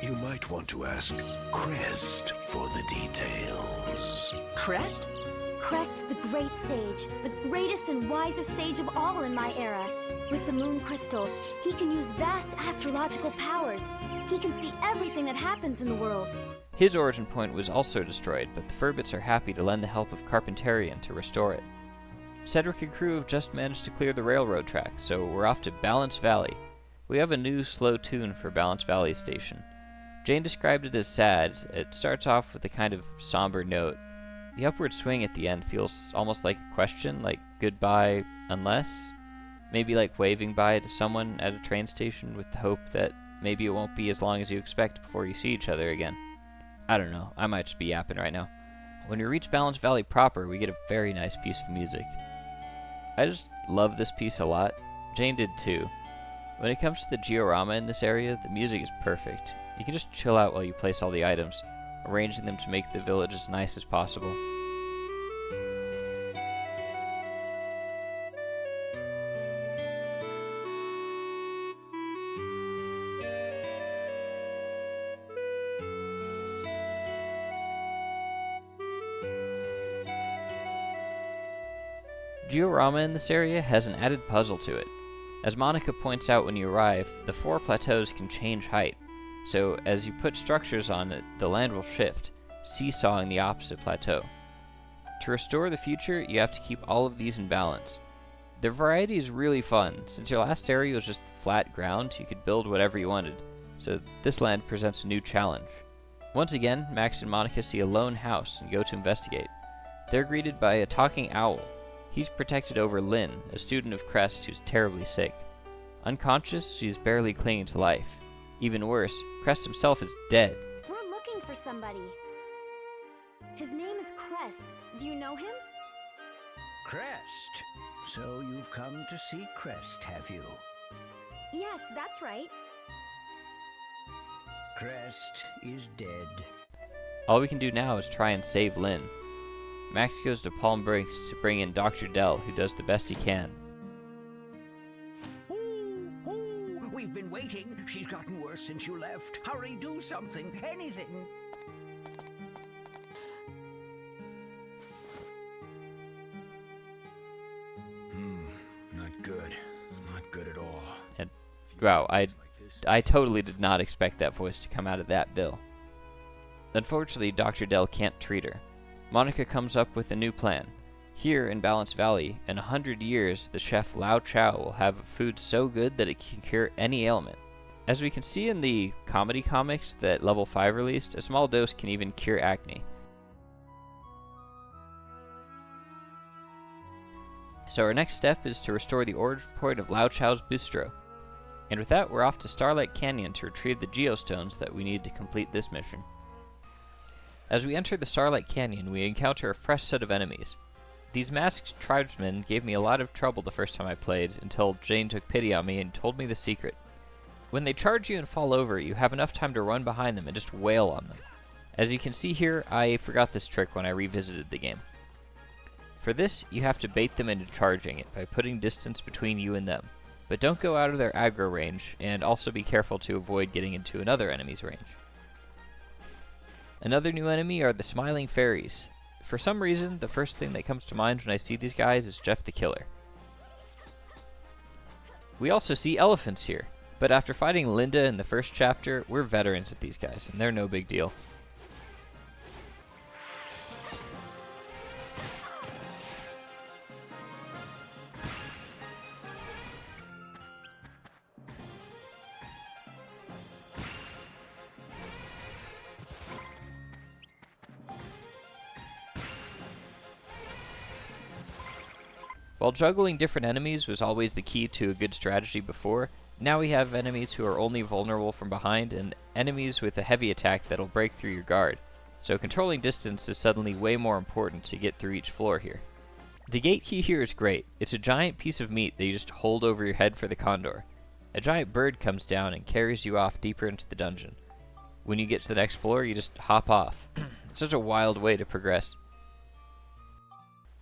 You might want to ask Crest for the details. Crest? Crest, the great sage, the greatest and wisest sage of all in my era. With the moon crystal, he can use vast astrological powers. He can see everything that happens in the world. His origin point was also destroyed, but the Furbits are happy to lend the help of Carpentarian to restore it. Cedric and crew have just managed to clear the railroad track, so we're off to Balance Valley. We have a new slow tune for Balance Valley Station. Jane described it as sad. It starts off with a kind of somber note. The upward swing at the end feels almost like a question, like goodbye unless? Maybe like waving bye to someone at a train station with the hope that maybe it won't be as long as you expect before you see each other again. I don't know, I might just be yapping right now. When we reach Balance Valley proper, we get a very nice piece of music. I just love this piece a lot. Jane did too. When it comes to the georama in this area, the music is perfect. You can just chill out while you place all the items, arranging them to make the village as nice as possible. Georama in this area has an added puzzle to it. As Monica points out when you arrive, the 4 plateaus can change height, so as you put structures on it, the land will shift, seesawing the opposite plateau. To restore the future, you have to keep all of these in balance. The variety is really fun. Since your last area was just flat ground, you could build whatever you wanted, so this land presents a new challenge. Once again, Max and Monica see a lone house and go to investigate. They're greeted by a talking owl. He's protected over Lynn, a student of Crest who's terribly sick. Unconscious, she's barely clinging to life. Even worse, Crest himself is dead. We're looking for somebody. His name is Crest. Do you know him? Crest? So you've come to see Crest, have you? Yes, that's right. Crest is dead. All we can do now is try and save Lynn. Max goes to Palm Breaks to bring in Dr. Dell, who does the best he can. We've been waiting. She's gotten worse since you left. Hurry, do something. Anything. Not good. Not good at all. And wow, I totally did not expect that voice to come out of that bill. Unfortunately, Dr. Dell can't treat her. Monica comes up with a new plan. Here in Balance Valley, in 100 years, the chef Lao Chow will have a food so good that it can cure any ailment. As we can see in the comedy comics that Level 5 released, a small dose can even cure acne. So our next step is to restore the origin point of Lao Chow's bistro. And with that, we're off to Starlight Canyon to retrieve the geostones that we need to complete this mission. As we enter the Starlight Canyon, we encounter a fresh set of enemies. These masked tribesmen gave me a lot of trouble the first time I played, until Jane took pity on me and told me the secret. When they charge you and fall over, you have enough time to run behind them and just wail on them. As you can see here, I forgot this trick when I revisited the game. For this, you have to bait them into charging it by putting distance between you and them. But don't go out of their aggro range, and also be careful to avoid getting into another enemy's range. Another new enemy are the Smiling Fairies. For some reason, the first thing that comes to mind when I see these guys is Jeff the Killer. We also see elephants here, but after fighting Linda in the first chapter, we're veterans at these guys, and they're no big deal. While juggling different enemies was always the key to a good strategy before, now we have enemies who are only vulnerable from behind and enemies with a heavy attack that'll break through your guard, so controlling distance is suddenly way more important to get through each floor here. The gate key here is great. It's a giant piece of meat that you just hold over your head for the condor. A giant bird comes down and carries you off deeper into the dungeon. When you get to the next floor, you just hop off. It's such a wild way to progress.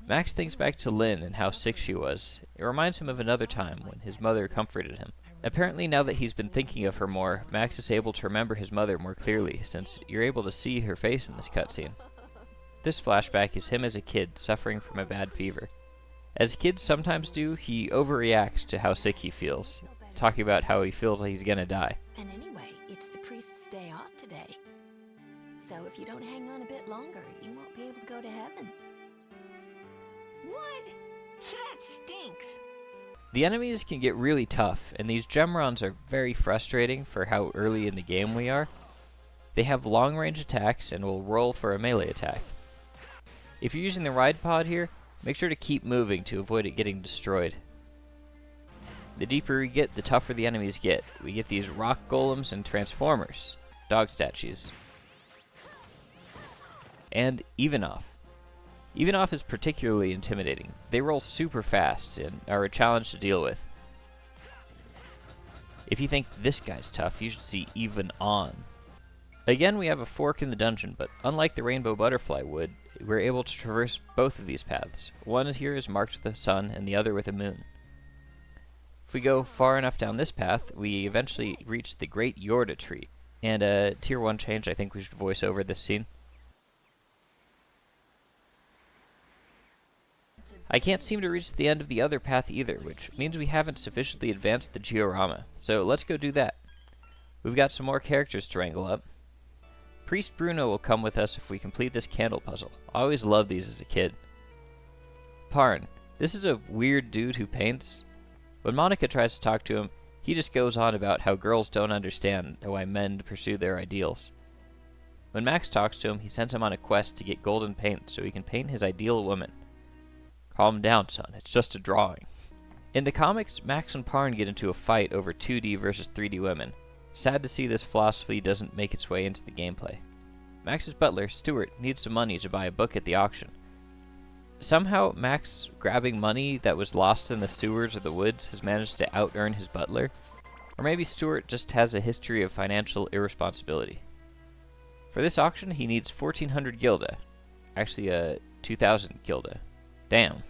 Max thinks back to Lynn and how sick she was. It reminds him of another time when his mother comforted him. Apparently now that he's been thinking of her more, Max is able to remember his mother more clearly, since you're able to see her face in this cutscene. This flashback is him as a kid, suffering from a bad fever. As kids sometimes do, he overreacts to how sick he feels, talking about how he feels like he's gonna die. And anyway, it's the priest's day off today. So if you don't hang on a bit longer, you won't be able to go to heaven. What? That stinks. The enemies can get really tough, and these gem runs are very frustrating for how early in the game we are. They have long-range attacks and will roll for a melee attack. If you're using the ride pod here, make sure to keep moving to avoid it getting destroyed. The deeper we get, the tougher the enemies get. We get these rock golems and transformers, dog statues. And Ivanov. Ivanov is particularly intimidating. They roll super fast and are a challenge to deal with. If you think this guy's tough, you should see Ivan. Again, we have a fork in the dungeon, but unlike the rainbow butterfly would, we're able to traverse both of these paths. One here is marked with a sun, and the other with a moon. If we go far enough down this path, we eventually reach the Great Yorda Tree. And a Tier 1 change, I think we should voice over this scene. I can't seem to reach the end of the other path either, which means we haven't sufficiently advanced the Georama. So let's go do that. We've got some more characters to wrangle up. Priest Bruno will come with us if we complete this candle puzzle. I always loved these as a kid. Parn. This is a weird dude who paints. When Monica tries to talk to him, he just goes on about how girls don't understand why men pursue their ideals. When Max talks to him, he sends him on a quest to get golden paint so he can paint his ideal woman. Calm down, son. It's just a drawing. In the comics, Max and Parn get into a fight over 2D versus 3D women. Sad to see this philosophy doesn't make its way into the gameplay. Max's butler, Stuart, needs some money to buy a book at the auction. Somehow, Max grabbing money that was lost in the sewers or the woods has managed to out-earn his butler. Or maybe Stuart just has a history of financial irresponsibility. For this auction, he needs 1,400 gilda. Actually, 2,000 gilda. Damn.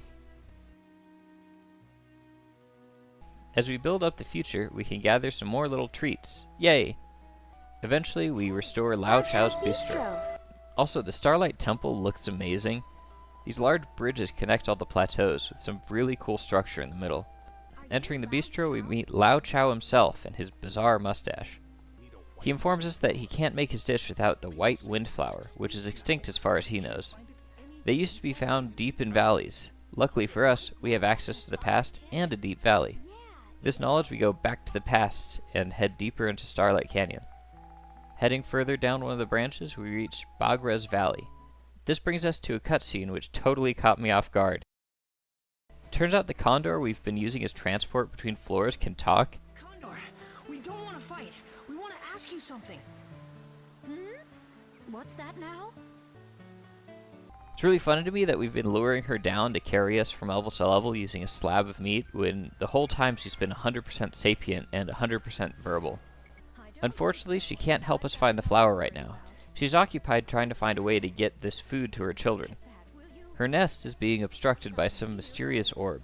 As we build up the future, we can gather some more little treats. Yay! Eventually, we restore Lao Chao's Bistro. Also, the Starlight Temple looks amazing. These large bridges connect all the plateaus with some really cool structure in the middle. Entering the bistro, we meet Lao Chao himself and his bizarre mustache. He informs us that he can't make his dish without the white windflower, which is extinct as far as he knows. They used to be found deep in valleys. Luckily for us, we have access to the past and a deep valley. With this knowledge, we go back to the past and head deeper into Starlight Canyon. Heading further down one of the branches, we reach Bagra's Valley. This brings us to a cutscene which totally caught me off guard. Turns out the condor we've been using as transport between floors can talk. Condor, we don't want to fight. We want to ask you something. What's that now? It's really funny to me that we've been luring her down to carry us from level to level using a slab of meat, when the whole time she's been 100% sapient and 100% verbal. Unfortunately, she can't help us find the flower right now. She's occupied trying to find a way to get this food to her children. Her nest is being obstructed by some mysterious orb.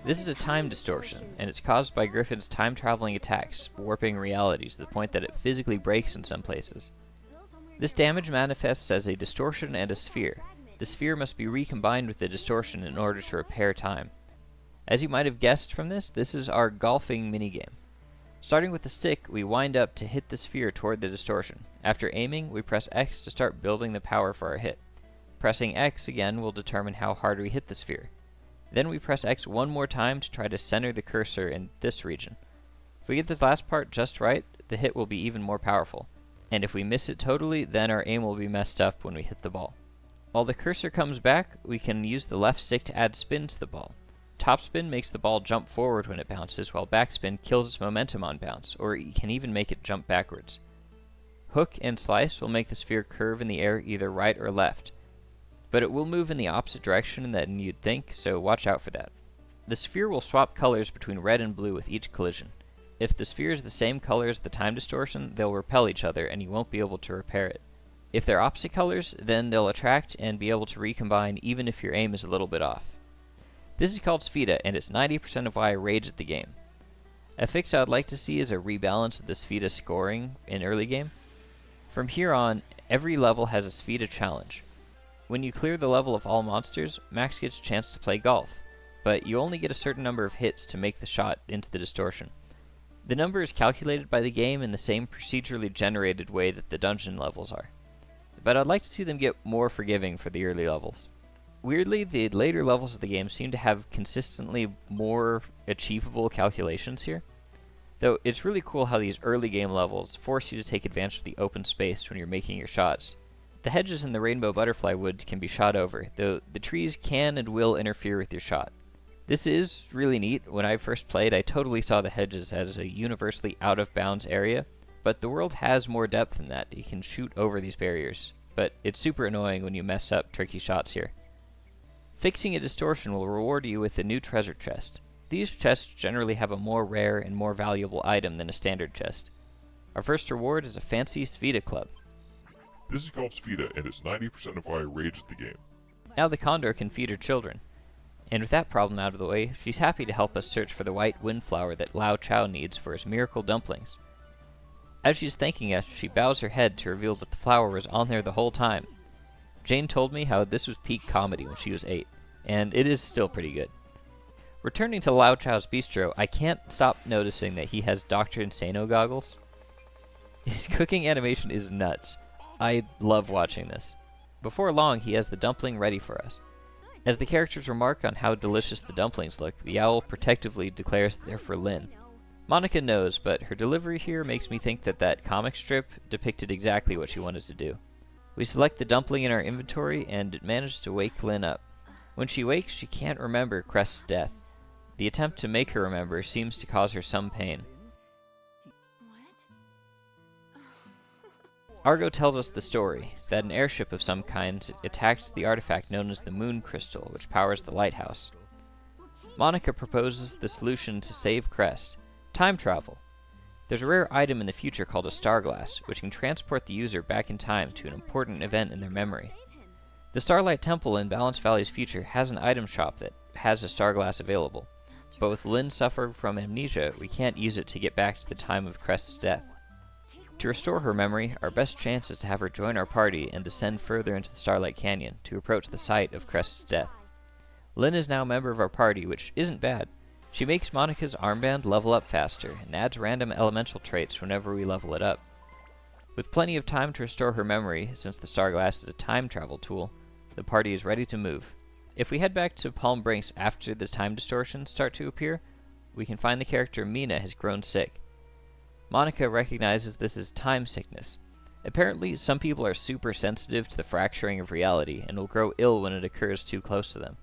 This is a time distortion, and it's caused by Griffin's time-traveling attacks, warping reality to the point that it physically breaks in some places. This damage manifests as a distortion and a sphere. The sphere must be recombined with the distortion in order to repair time. As you might have guessed from this is our golfing minigame. Starting with the stick, we wind up to hit the sphere toward the distortion. After aiming, we press X to start building the power for our hit. Pressing X again will determine how hard we hit the sphere. Then we press X one more time to try to center the cursor in this region. If we get this last part just right, the hit will be even more powerful. And if we miss it totally, then our aim will be messed up when we hit the ball. While the cursor comes back, we can use the left stick to add spin to the ball. Topspin makes the ball jump forward when it bounces, while backspin kills its momentum on bounce, or you can even make it jump backwards. Hook and slice will make the sphere curve in the air either right or left, but it will move in the opposite direction than you'd think, so watch out for that. The sphere will swap colors between red and blue with each collision. If the sphere is the same color as the time distortion, they'll repel each other and you won't be able to repair it. If they're opposite colors, then they'll attract and be able to recombine even if your aim is a little bit off. This is called Spheda, and it's 90% of why I rage at the game. A fix I would like to see is a rebalance of the Spheda scoring in early game. From here on, every level has a Spheda challenge. When you clear the level of all monsters, Max gets a chance to play golf, but you only get a certain number of hits to make the shot into the distortion. The number is calculated by the game in the same procedurally generated way that the dungeon levels are, but I'd like to see them get more forgiving for the early levels. Weirdly, the later levels of the game seem to have consistently more achievable calculations here, though it's really cool how these early game levels force you to take advantage of the open space when you're making your shots. The hedges in the rainbow butterfly woods can be shot over, though the trees can and will interfere with your shot. This is really neat. When I first played, I totally saw the hedges as a universally out-of-bounds area, but the world has more depth than that. You can shoot over these barriers, but it's super annoying when you mess up tricky shots here. Fixing a distortion will reward you with a new treasure chest. These chests generally have a more rare and more valuable item than a standard chest. Our first reward is a fancy Spheda club. This is called Spheda, and it's 90% of why I rage at the game. Now the condor can feed her children. And with that problem out of the way, she's happy to help us search for the white windflower that Lao Chao needs for his miracle dumplings. As she's thanking us, she bows her head to reveal that the flower was on there the whole time. Jane told me how this was peak comedy when she was 8, and it is still pretty good. Returning to Lao Chao's bistro, I can't stop noticing that he has Dr. Insano goggles. His cooking animation is nuts. I love watching this. Before long, he has the dumpling ready for us. As the characters remark on how delicious the dumplings look, the owl protectively declares that they're for Lynn. Monica knows, but her delivery here makes me think that that comic strip depicted exactly what she wanted to do. We select the dumpling in our inventory, and it manages to wake Lynn up. When she wakes, she can't remember Crest's death. The attempt to make her remember seems to cause her some pain. Argo tells us the story, that an airship of some kind attacked the artifact known as the Moon Crystal, which powers the lighthouse. Monica proposes the solution to save Crest: time travel. There's a rare item in the future called a Starglass, which can transport the user back in time to an important event in their memory. The Starlight Temple in Balance Valley's future has an item shop that has a Starglass available, but with Lynn suffering from amnesia, we can't use it to get back to the time of Crest's death. To restore her memory, our best chance is to have her join our party and descend further into the Starlight Canyon to approach the site of Crest's death. Lynn is now a member of our party, which isn't bad. She makes Monica's armband level up faster and adds random elemental traits whenever we level it up. With plenty of time to restore her memory, since the Starglass is a time travel tool, the party is ready to move. If we head back to Palm Brinks after the time distortions start to appear, we can find the character Mina has grown sick. Monica recognizes this as time sickness. Apparently, some people are super sensitive to the fracturing of reality and will grow ill when it occurs too close to them.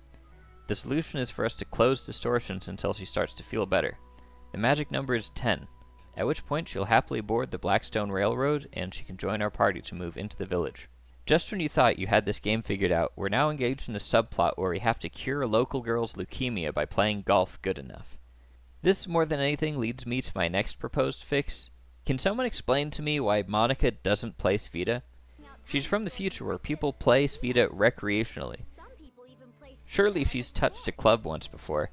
The solution is for us to close distortions until she starts to feel better. The magic number is 10, at which point she'll happily board the Blackstone Railroad and she can join our party to move into the village. Just when you thought you had this game figured out, we're now engaged in a subplot where we have to cure a local girl's leukemia by playing golf good enough. This, more than anything, leads me to my next proposed fix. Can someone explain to me why Monica doesn't play Spheda? She's from the future where people play Spheda recreationally. Surely she's touched a club once before.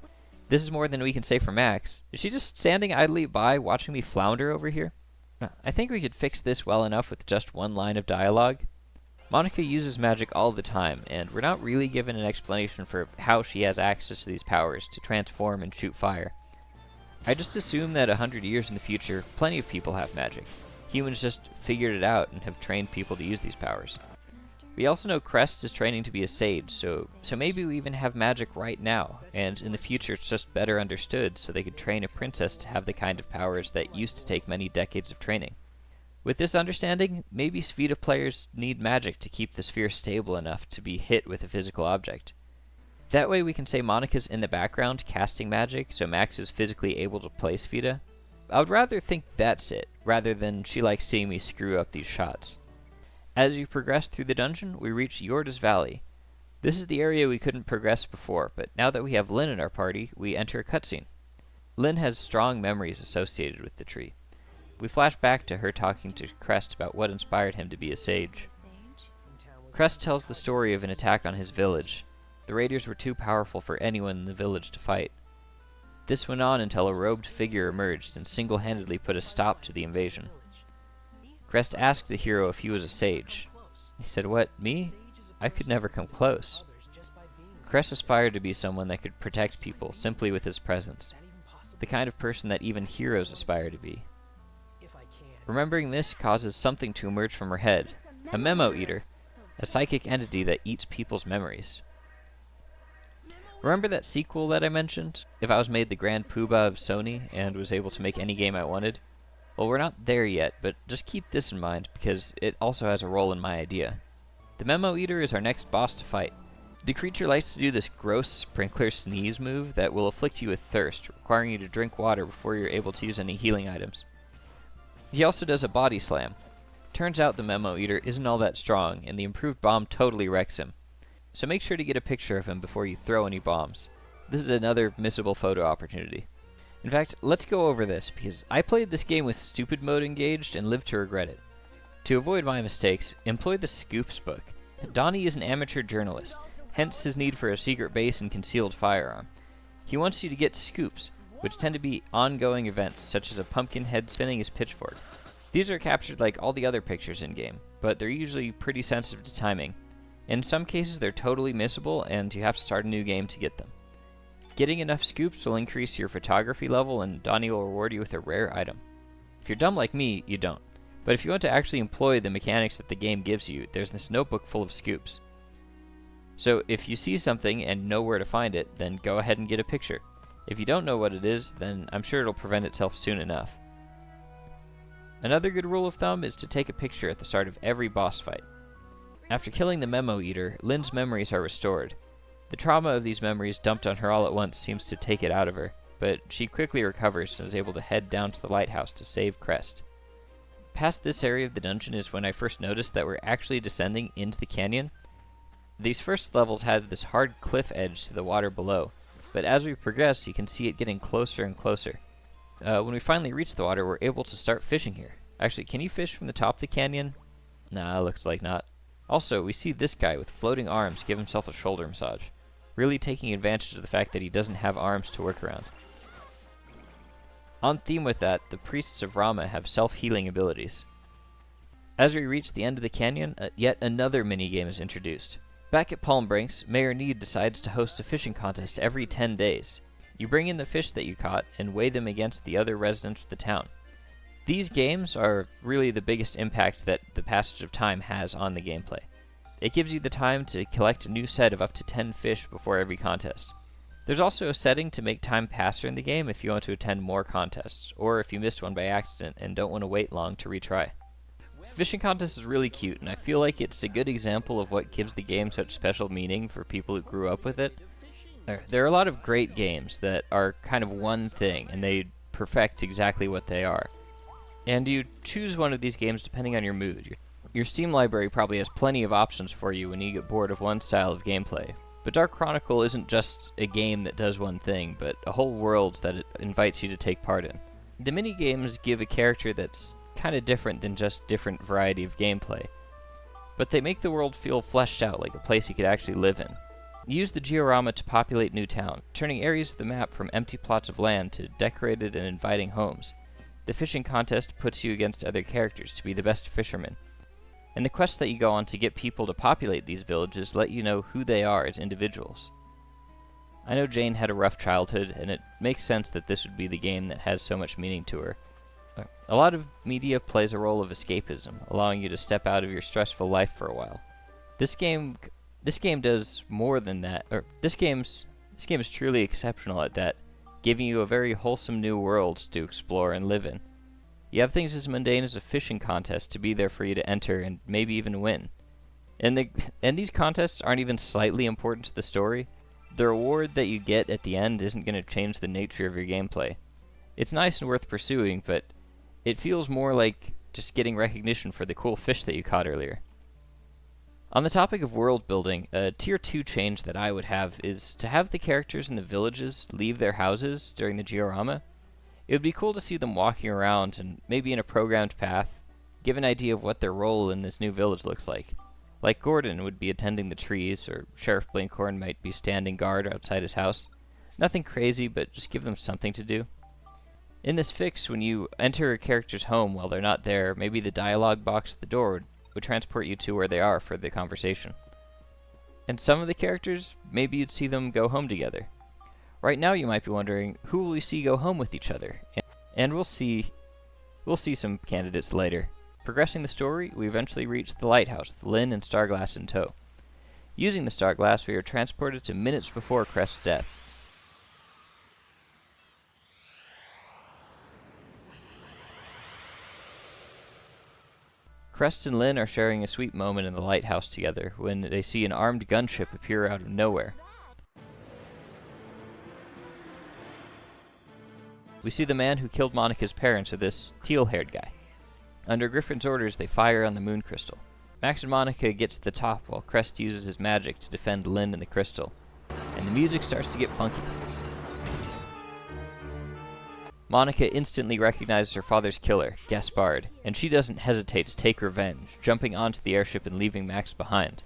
This is more than we can say for Max. Is she just standing idly by watching me flounder over here? I think we could fix this well enough with just one line of dialogue. Monica uses magic all the time, and we're not really given an explanation for how she has access to these powers to transform and shoot fire. I just assume that 100 years in the future, plenty of people have magic. Humans just figured it out and have trained people to use these powers. We also know Crest is training to be a sage, so maybe we even have magic right now, and in the future it's just better understood so they could train a princess to have the kind of powers that used to take many decades of training. With this understanding, maybe Spheda players need magic to keep the sphere stable enough to be hit with a physical object. That way we can say Monica's in the background casting magic, so Max is physically able to play Spheda. I would rather think that's it, rather than she likes seeing me screw up these shots. As you progress through the dungeon, we reach Yorda's Valley. This is the area we couldn't progress before, but now that we have Lynn in our party, we enter a cutscene. Lynn has strong memories associated with the tree. We flash back to her talking to Crest about what inspired him to be a sage. Crest tells the story of an attack on his village. The raiders were too powerful for anyone in the village to fight. This went on until a robed figure emerged and single-handedly put a stop to the invasion. Crest asked the hero if he was a sage. He said, "What, me? I could never come close." Crest aspired to be someone that could protect people simply with his presence. The kind of person that even heroes aspire to be. Remembering this causes something to emerge from her head. A memo eater. A psychic entity that eats people's memories. Remember that sequel that I mentioned? If I was made the Grand Poobah of Sony and was able to make any game I wanted? Well, we're not there yet, but just keep this in mind because it also has a role in my idea. The Memo Eater is our next boss to fight. The creature likes to do this gross sprinkler sneeze move that will afflict you with thirst, requiring you to drink water before you're able to use any healing items. He also does a body slam. Turns out the Memo Eater isn't all that strong, and the improved bomb totally wrecks him. So make sure to get a picture of him before you throw any bombs. This is another missable photo opportunity. In fact, let's go over this, because I played this game with stupid mode engaged and live to regret it. To avoid my mistakes, employ the Scoops book. Donnie is an amateur journalist, hence his need for a secret base and concealed firearm. He wants you to get scoops, which tend to be ongoing events, such as a pumpkin head spinning his pitchfork. These are captured like all the other pictures in-game, but they're usually pretty sensitive to timing. In some cases, they're totally missable, and you have to start a new game to get them. Getting enough scoops will increase your photography level, and Donnie will reward you with a rare item. If you're dumb like me, you don't. But if you want to actually employ the mechanics that the game gives you, there's this notebook full of scoops. So if you see something and know where to find it, then go ahead and get a picture. If you don't know what it is, then I'm sure it'll prevent itself soon enough. Another good rule of thumb is to take a picture at the start of every boss fight. After killing the Memo Eater, Lynn's memories are restored. The trauma of these memories dumped on her all at once seems to take it out of her, but she quickly recovers and is able to head down to the lighthouse to save Crest. Past this area of the dungeon is when I first noticed that we're actually descending into the canyon. These first levels had this hard cliff edge to the water below, but as we progress, you can see it getting closer and closer. When we finally reach the water, we're able to start fishing here. Actually, can you fish from the top of the canyon? Nah, looks like not. Also, we see this guy with floating arms give himself a shoulder massage, really taking advantage of the fact that he doesn't have arms to work around. On theme with that, the priests of Rama have self-healing abilities. As we reach the end of the canyon, yet another minigame is introduced. Back at Palm Brinks, Mayor Need decides to host a fishing contest every 10 days. You bring in the fish that you caught and weigh them against the other residents of the town. These games are really the biggest impact that the passage of time has on the gameplay. It gives you the time to collect a new set of up to 10 fish before every contest. There's also a setting to make time faster in the game if you want to attend more contests, or if you missed one by accident and don't want to wait long to retry. Fishing contest is really cute, and I feel like it's a good example of what gives the game such special meaning for people who grew up with it. There are a lot of great games that are kind of one thing, and they perfect exactly what they are. And you choose one of these games depending on your mood. Your Steam library probably has plenty of options for you when you get bored of one style of gameplay. But Dark Chronicle isn't just a game that does one thing, but a whole world that it invites you to take part in. The mini-games give a character that's kinda different than just different variety of gameplay, but they make the world feel fleshed out like a place you could actually live in. You use the georama to populate new towns, turning areas of the map from empty plots of land to decorated and inviting homes. The fishing contest puts you against other characters to be the best fisherman. And the quests that you go on to get people to populate these villages let you know who they are as individuals. I know Jane had a rough childhood, and it makes sense that this would be the game that has so much meaning to her. A lot of media plays a role of escapism, allowing you to step out of your stressful life for a while. This game does more than that. This game is truly exceptional at that, giving you a very wholesome new world to explore and live in. You have things as mundane as a fishing contest to be there for you to enter and maybe even win. And these contests aren't even slightly important to the story. The reward that you get at the end isn't going to change the nature of your gameplay. It's nice and worth pursuing, but it feels more like just getting recognition for the cool fish that you caught earlier. On the topic of world building, a tier 2 change that I would have is to have the characters in the villages leave their houses during the georama. It would be cool to see them walking around and maybe in a programmed path, give an idea of what their role in this new village looks like. Like Gordon would be attending the trees, or Sheriff Blinkhorn might be standing guard outside his house. Nothing crazy, but just give them something to do. In this fix, when you enter a character's home while they're not there, maybe the dialogue box at the door would transport you to where they are for the conversation. And some of the characters, maybe you'd see them go home together. Right now you might be wondering, who will we see go home with each other? And we'll see some candidates later. Progressing the story, we eventually reach the lighthouse with Lynn and Starglass in tow. Using the Starglass, we are transported to minutes before Crest's death. Crest and Lynn are sharing a sweet moment in the lighthouse together when they see an armed gunship appear out of nowhere. We see the man who killed Monica's parents with this teal-haired guy. Under Griffin's orders, they fire on the moon crystal. Max and Monica get to the top while Crest uses his magic to defend Lynn and the crystal. And the music starts to get funky. Monica instantly recognizes her father's killer, Gaspard, and she doesn't hesitate to take revenge, jumping onto the airship and leaving Max behind.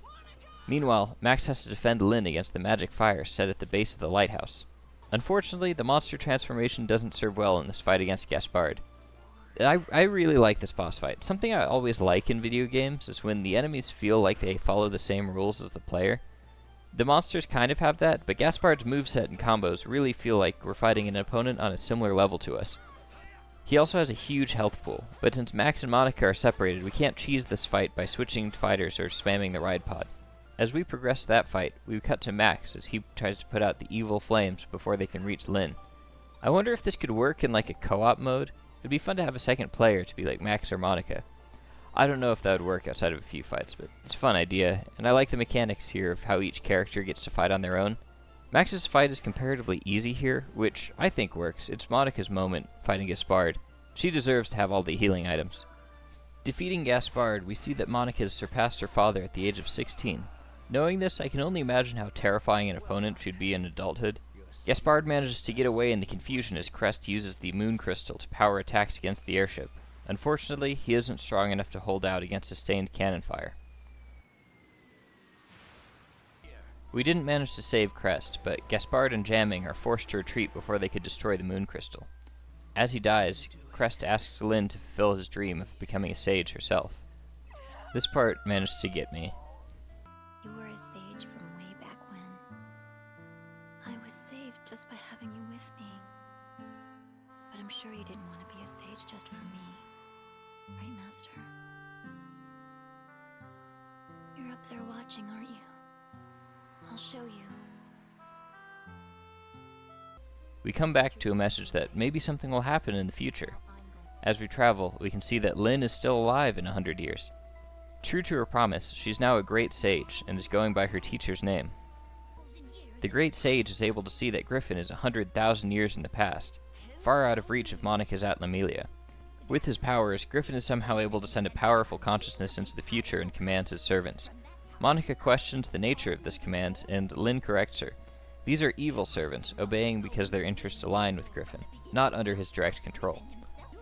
Meanwhile, Max has to defend Lynn against the magic fire set at the base of the lighthouse. Unfortunately, the monster transformation doesn't serve well in this fight against Gaspard. I really like this boss fight. Something I always like in video games is when the enemies feel like they follow the same rules as the player. The monsters kind of have that, but Gaspard's moveset and combos really feel like we're fighting an opponent on a similar level to us. He also has a huge health pool, but since Max and Monica are separated, we can't cheese this fight by switching fighters or spamming the ride pod. As we progress that fight, we cut to Max as he tries to put out the evil flames before they can reach Lynn. I wonder if this could work in like a co-op mode. It'd be fun to have a second player to be like Max or Monica. I don't know if that would work outside of a few fights, but it's a fun idea, and I like the mechanics here of how each character gets to fight on their own. Max's fight is comparatively easy here, which I think works. It's Monica's moment fighting Gaspard. She deserves to have all the healing items. Defeating Gaspard, we see that Monica has surpassed her father at the age of 16. Knowing this, I can only imagine how terrifying an opponent should be in adulthood. Gaspard manages to get away in the confusion as Crest uses the moon crystal to power attacks against the airship. Unfortunately, he isn't strong enough to hold out against sustained cannon fire. We didn't manage to save Crest, but Gaspard and Jamming are forced to retreat before they could destroy the moon crystal. As he dies, Crest asks Lynn to fulfill his dream of becoming a sage herself. This part managed to get me. You were a sage from way back when. I was saved just by having you with me. But I'm sure you didn't want to be a sage just for me. Right, Master? You're up there watching, aren't you? I'll show you. We come back to a message that maybe something will happen in the future. As we travel, we can see that Lynn is still alive in 100 years. True to her promise, she's now a great sage and is going by her teacher's name. The great sage is able to see that Griffin is 100,000 years in the past, far out of reach of Monica's Atlamelia. With his powers, Griffin is somehow able to send a powerful consciousness into the future and commands his servants. Monica questions the nature of this command, and Lynn corrects her. These are evil servants, obeying because their interests align with Griffin, not under his direct control.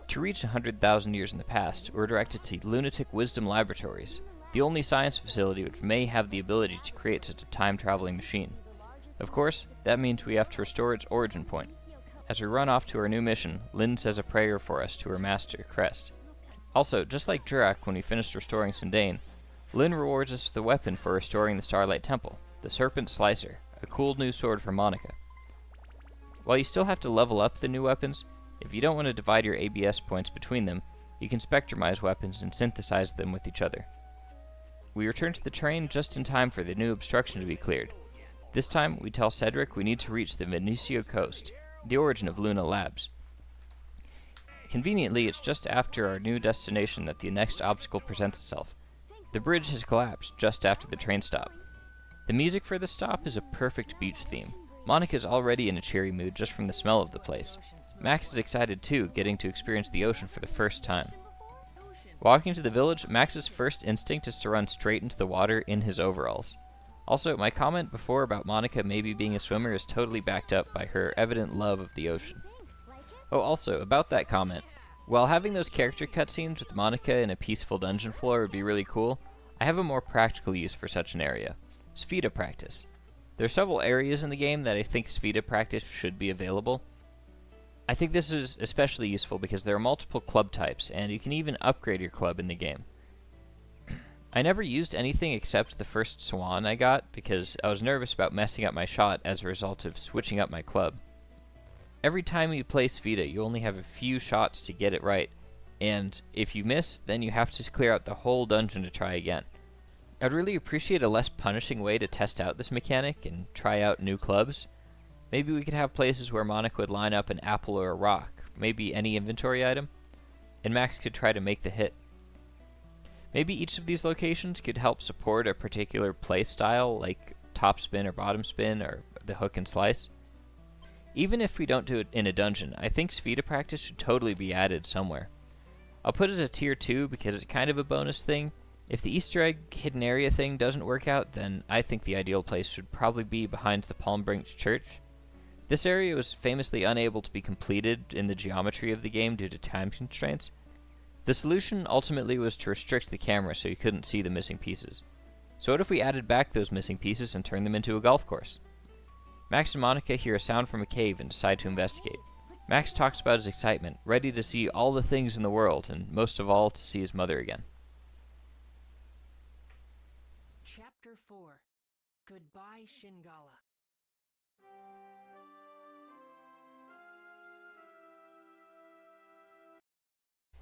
To reach 100,000 years in the past, we're directed to Lunatic Wisdom Laboratories, the only science facility which may have the ability to create such a time-traveling machine. Of course, that means we have to restore its origin point. As we run off to our new mission, Lynn says a prayer for us to her master, Crest. Also, just like Jurak when we finished restoring Sindane, Lynn rewards us with a weapon for restoring the Starlight Temple, the Serpent Slicer, a cool new sword for Monica. While you still have to level up the new weapons, if you don't want to divide your ABS points between them, you can spectrumize weapons and synthesize them with each other. We return to the train just in time for the new obstruction to be cleared. This time, we tell Cedric we need to reach the Venecio coast, the origin of Luna Labs. Conveniently, it's just after our new destination that the next obstacle presents itself. The bridge has collapsed just after the train stop. The music for this stop is a perfect beach theme. Monica's already in a cheery mood just from the smell of the place. Max is excited too, getting to experience the ocean for the first time. Walking to the village, Max's first instinct is to run straight into the water in his overalls. Also, my comment before about Monica maybe being a swimmer is totally backed up by her evident love of the ocean. Oh, also, about that comment, while having those character cutscenes with Monica in a peaceful dungeon floor would be really cool, I have a more practical use for such an area. Spheda practice. There are several areas in the game that I think Spheda practice should be available. I think this is especially useful because there are multiple club types, and you can even upgrade your club in the game. I never used anything except the first swan I got because I was nervous about messing up my shot as a result of switching up my club. Every time you play Spheda, you only have a few shots to get it right, and if you miss, then you have to clear out the whole dungeon to try again. I'd really appreciate a less punishing way to test out this mechanic and try out new clubs. Maybe we could have places where Monica would line up an apple or a rock, maybe any inventory item, and Max could try to make the hit. Maybe each of these locations could help support a particular play style, like top spin or bottom spin, or the hook and slice. Even if we don't do it in a dungeon, I think Spheda practice should totally be added somewhere. I'll put it as a tier 2 because it's kind of a bonus thing. If the Easter egg hidden area thing doesn't work out, then I think the ideal place should probably be behind the Palm Branch Church. This area was famously unable to be completed in the geometry of the game due to time constraints. The solution ultimately was to restrict the camera so you couldn't see the missing pieces. So what if we added back those missing pieces and turned them into a golf course? Max and Monica hear a sound from a cave and decide to investigate. Max talks about his excitement, ready to see all the things in the world, and most of all, to see his mother again. Chapter 4. Goodbye, Shingala.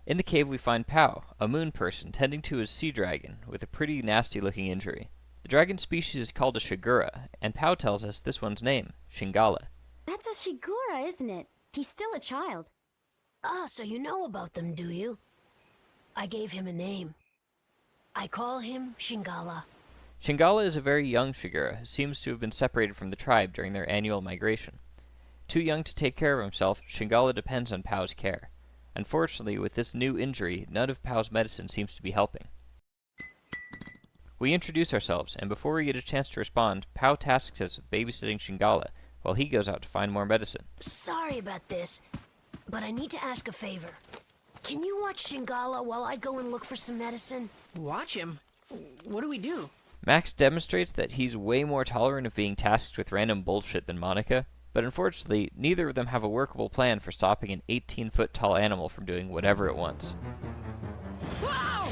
In the cave we find Pao, a moon person, tending to his sea dragon, with a pretty nasty-looking injury. The dragon species is called a Shigura, and Pao tells us this one's name, Shingala. That's a Shigura, isn't it? He's still a child. Ah, so you know about them, do you? I gave him a name. I call him Shingala. Shingala is a very young Shigura, who seems to have been separated from the tribe during their annual migration. Too young to take care of himself, Shingala depends on Pao's care. Unfortunately, with this new injury, none of Pao's medicine seems to be helping. We introduce ourselves, and before we get a chance to respond, Pao tasks us with babysitting Shingala, while he goes out to find more medicine. Sorry about this, but I need to ask a favor. Can you watch Shingala while I go and look for some medicine? Watch him? What do we do? Max demonstrates that he's way more tolerant of being tasked with random bullshit than Monica, but unfortunately, neither of them have a workable plan for stopping an 18-foot-tall animal from doing whatever it wants. Wow!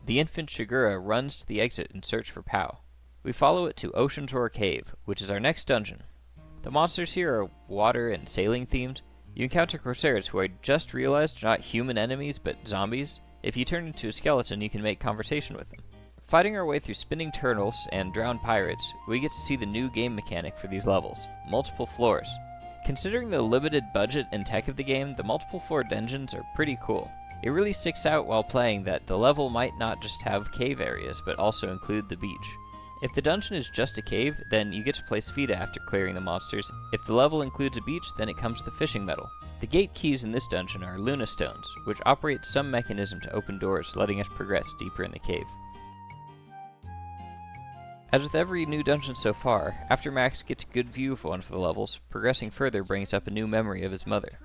The infant Shigura runs to the exit in search for Pao. We follow it to Ocean's Roar Cave, which is our next dungeon. The monsters here are water and sailing themed. You encounter Corsairs who I just realized are not human enemies but zombies. If you turn into a skeleton, you can make conversation with them. Fighting our way through spinning turtles and drowned pirates, we get to see the new game mechanic for these levels, multiple floors. Considering the limited budget and tech of the game, the multiple floor dungeons are pretty cool. It really sticks out while playing that the level might not just have cave areas, but also include the beach. If the dungeon is just a cave, then you get to play Spheda after clearing the monsters. If the level includes a beach, then it comes with a fishing medal. The gate keys in this dungeon are Luna Stones, which operate some mechanism to open doors, letting us progress deeper in the cave. As with every new dungeon so far, after Max gets a good view of one of the levels, progressing further brings up a new memory of his mother.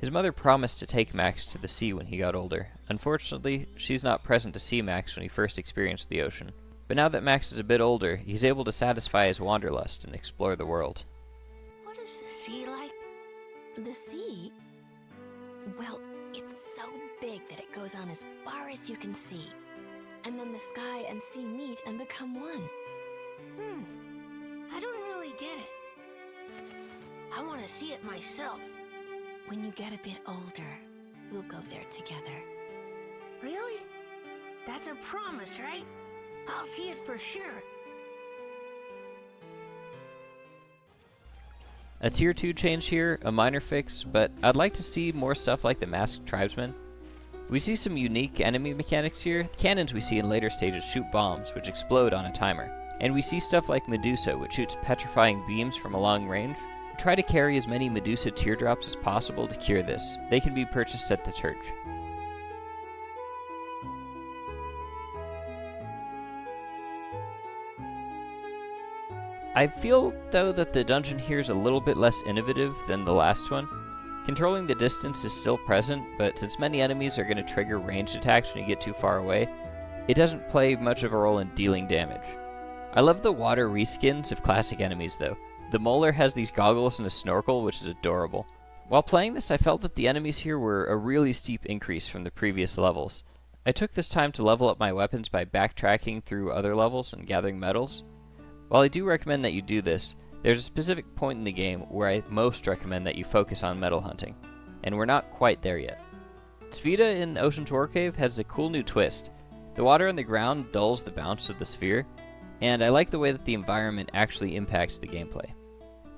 His mother promised to take Max to the sea when he got older. Unfortunately, she's not present to see Max when he first experienced the ocean. But now that Max is a bit older, he's able to satisfy his wanderlust and explore the world. What is the sea like? The sea? Well, it's so big that it goes on as far as you can see. And then the sky and sea meet and become one. I don't really get it. I want to see it myself. When you get a bit older, we'll go there together. Really? That's a promise, right? I'll see it for sure. A tier 2 change here, a minor fix, but I'd like to see more stuff like the Masked Tribesmen. We see some unique enemy mechanics here. The cannons we see in later stages shoot bombs, which explode on a timer. And we see stuff like Medusa, which shoots petrifying beams from a long range. Try to carry as many Medusa teardrops as possible to cure this. They can be purchased at the church. I feel, though, that the dungeon here is a little bit less innovative than the last one. Controlling the distance is still present, but since many enemies are going to trigger ranged attacks when you get too far away, it doesn't play much of a role in dealing damage. I love the water reskins of classic enemies, though. The Molar has these goggles and a snorkel, which is adorable. While playing this, I felt that the enemies here were a really steep increase from the previous levels. I took this time to level up my weapons by backtracking through other levels and gathering medals. While I do recommend that you do this, there's a specific point in the game where I most recommend that you focus on medal hunting, and we're not quite there yet. Spheda in Ocean's War Cave has a cool new twist. The water on the ground dulls the bounce of the sphere, and I like the way that the environment actually impacts the gameplay.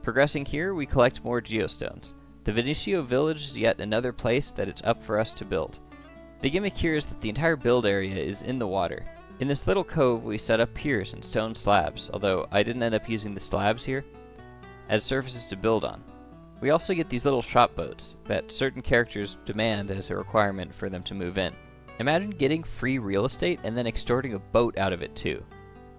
Progressing here, we collect more geostones. The Vinicio village is yet another place that it's up for us to build. The gimmick here is that the entire build area is in the water. In this little cove, we set up piers and stone slabs, although I didn't end up using the slabs here, as surfaces to build on. We also get these little shop boats that certain characters demand as a requirement for them to move in. Imagine getting free real estate and then extorting a boat out of it too.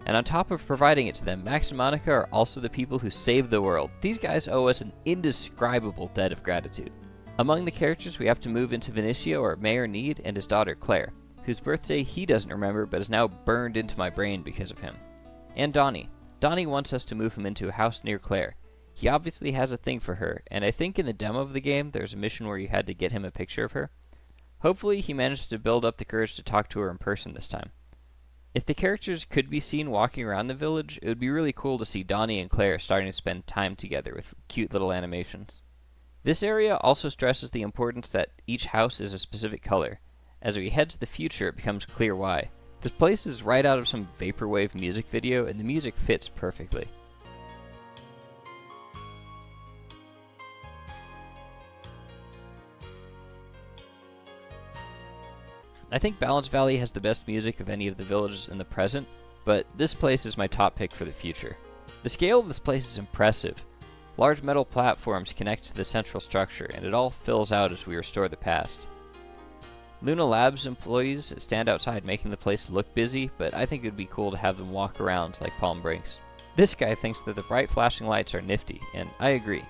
And on top of providing it to them, Max and Monica are also the people who saved the world. These guys owe us an indescribable debt of gratitude. Among the characters, we have to move into Vinicio are Mayor Need and his daughter Claire, whose birthday he doesn't remember but is now burned into my brain because of him. And Donnie. Donnie wants us to move him into a house near Claire. He obviously has a thing for her, and I think in the demo of the game there's a mission where you had to get him a picture of her. Hopefully he manages to build up the courage to talk to her in person this time. If the characters could be seen walking around the village, it would be really cool to see Donnie and Claire starting to spend time together with cute little animations. This area also stresses the importance that each house is a specific color. As we head to the future, it becomes clear why. This place is right out of some vaporwave music video, and the music fits perfectly. I think Balance Valley has the best music of any of the villages in the present, but this place is my top pick for the future. The scale of this place is impressive. Large metal platforms connect to the central structure, and it all fills out as we restore the past. Luna Labs employees stand outside making the place look busy, but I think it would be cool to have them walk around like Palm Breaks. This guy thinks that the bright flashing lights are nifty, and I agree.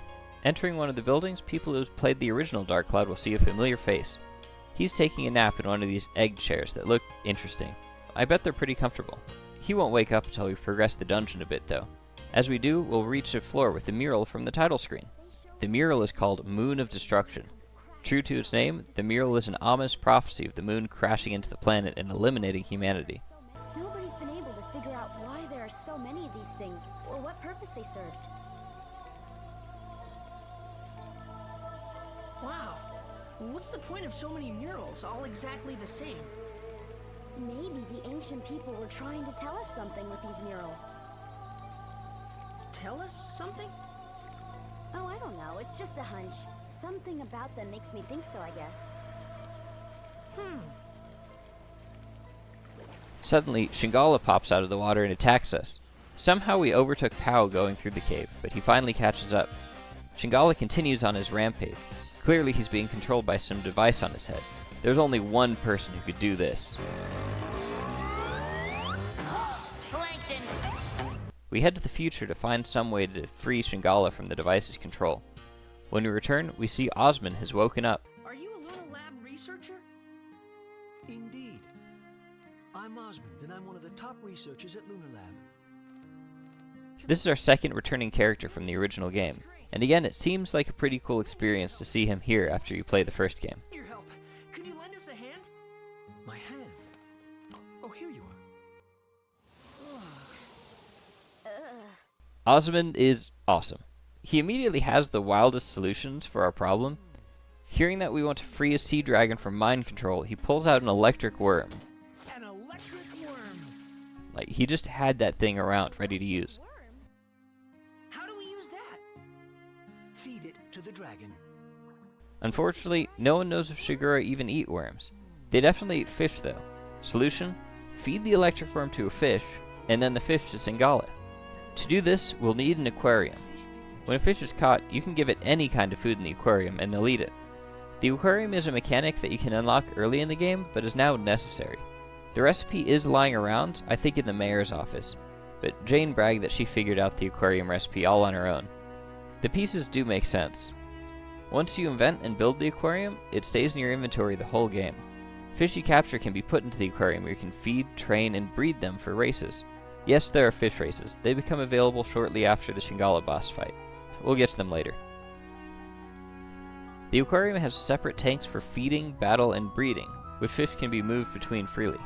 Entering one of the buildings, people who played the original Dark Cloud will see a familiar face. He's taking a nap in one of these egg chairs that look interesting. I bet they're pretty comfortable. He won't wake up until we've progressed the dungeon a bit though. As we do, we'll reach a floor with the mural from the title screen. The mural is called Moon of Destruction. True to its name, the mural is an ominous prophecy of the moon crashing into the planet and eliminating humanity. Nobody's been able to figure out why there are so many of these things, or what purpose they served. Wow. What's the point of so many murals, all exactly the same? Maybe the ancient people were trying to tell us something with these murals. Tell us something? Oh, I don't know. It's just a hunch. Something about them makes me think so, I guess. Suddenly, Shingala pops out of the water and attacks us. Somehow we overtook Pao going through the cave, but he finally catches up. Shingala continues on his rampage. Clearly he's being controlled by some device on his head. There's only one person who could do this. We head to the future to find some way to free Shingala from the device's control. When we return, we see Osmond has woken up. Are you a Luna Lab researcher? Indeed. I'm Osmond, and I'm one of the top researchers at Luna Lab. This is our second returning character from the original game, and again it seems like a pretty cool experience to see him here after you play the first game. Your help. Could you lend us a hand? My hand? Oh, here you are. Osmond is awesome. He immediately has the wildest solutions for our problem. Hearing that we want to free a sea dragon from mind control, he pulls out an electric worm. An electric worm! Like, he just had that thing around, ready to use. How do we use that? Feed it to the dragon. Unfortunately, no one knows if Shigura even eat worms. They definitely eat fish though. Solution? Feed the electric worm to a fish, and then the fish to Shingala. To do this, we'll need an aquarium. When a fish is caught, you can give it any kind of food in the aquarium and they'll eat it. The aquarium is a mechanic that you can unlock early in the game, but is now necessary. The recipe is lying around, I think in the mayor's office, but Jane bragged that she figured out the aquarium recipe all on her own. The pieces do make sense. Once you invent and build the aquarium, it stays in your inventory the whole game. Fish you capture can be put into the aquarium where you can feed, train, and breed them for races. Yes, there are fish races. They become available shortly after the Shingala boss fight. We'll get to them later. The aquarium has separate tanks for feeding, battle, and breeding, which fish can be moved between freely.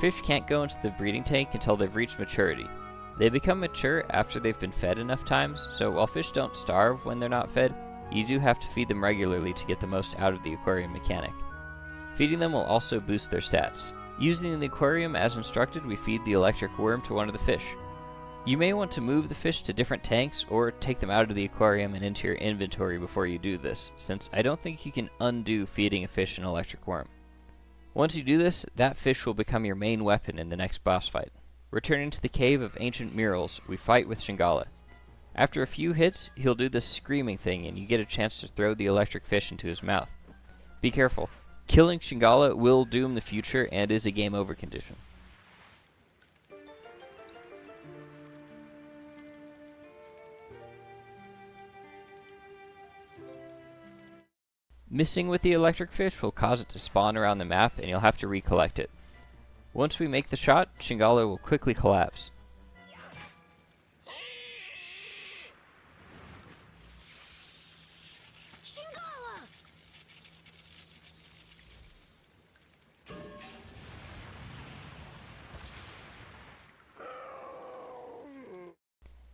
Fish can't go into the breeding tank until they've reached maturity. They become mature after they've been fed enough times, so while fish don't starve when they're not fed, you do have to feed them regularly to get the most out of the aquarium mechanic. Feeding them will also boost their stats. Using the aquarium as instructed, we feed the electric worm to one of the fish. You may want to move the fish to different tanks or take them out of the aquarium and into your inventory before you do this, since I don't think you can undo feeding a fish an electric worm. Once you do this, that fish will become your main weapon in the next boss fight. Returning to the Cave of Ancient Murals, we fight with Shingala. After a few hits, he'll do this screaming thing and you get a chance to throw the electric fish into his mouth. Be careful. Killing Shingala will doom the future and is a game over condition. Missing with the electric fish will cause it to spawn around the map and you'll have to recollect it. Once we make the shot, Shingala will quickly collapse.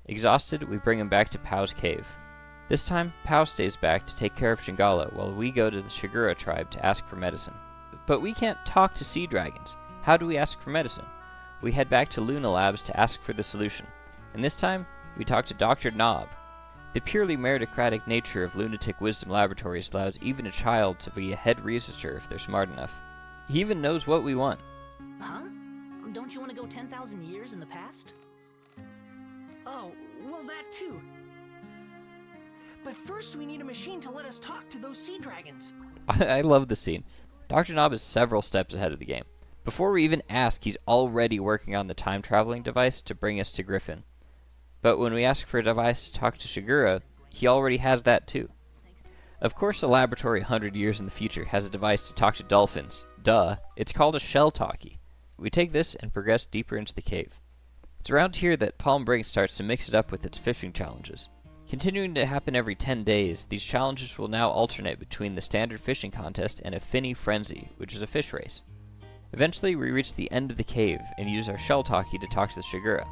Exhausted, we bring him back to Pao's cave. This time, Pao stays back to take care of Shingala while we go to the Shigura tribe to ask for medicine. But we can't talk to sea dragons. How do we ask for medicine? We head back to Luna Labs to ask for the solution. And this time, we talk to Dr. Knob. The purely meritocratic nature of Lunatic Wisdom Laboratories allows even a child to be a head researcher if they're smart enough. He even knows what we want. Huh? Don't you want to go 10,000 years in the past? Oh, well that too. But first we need a machine to let us talk to those sea dragons. I love this scene. Dr. Knob is several steps ahead of the game. Before we even ask, he's already working on the time-traveling device to bring us to Griffin. But when we ask for a device to talk to Shigura, he already has that too. Of course the laboratory 100 years in the future has a device to talk to dolphins. Duh. It's called a shell talkie. We take this and progress deeper into the cave. It's around here that Palm Brink starts to mix it up with its fishing challenges. Continuing to happen every 10 days, these challenges will now alternate between the standard fishing contest and a Finny Frenzy, which is a fish race. Eventually, we reach the end of the cave and use our shell talkie to talk to the Shigura.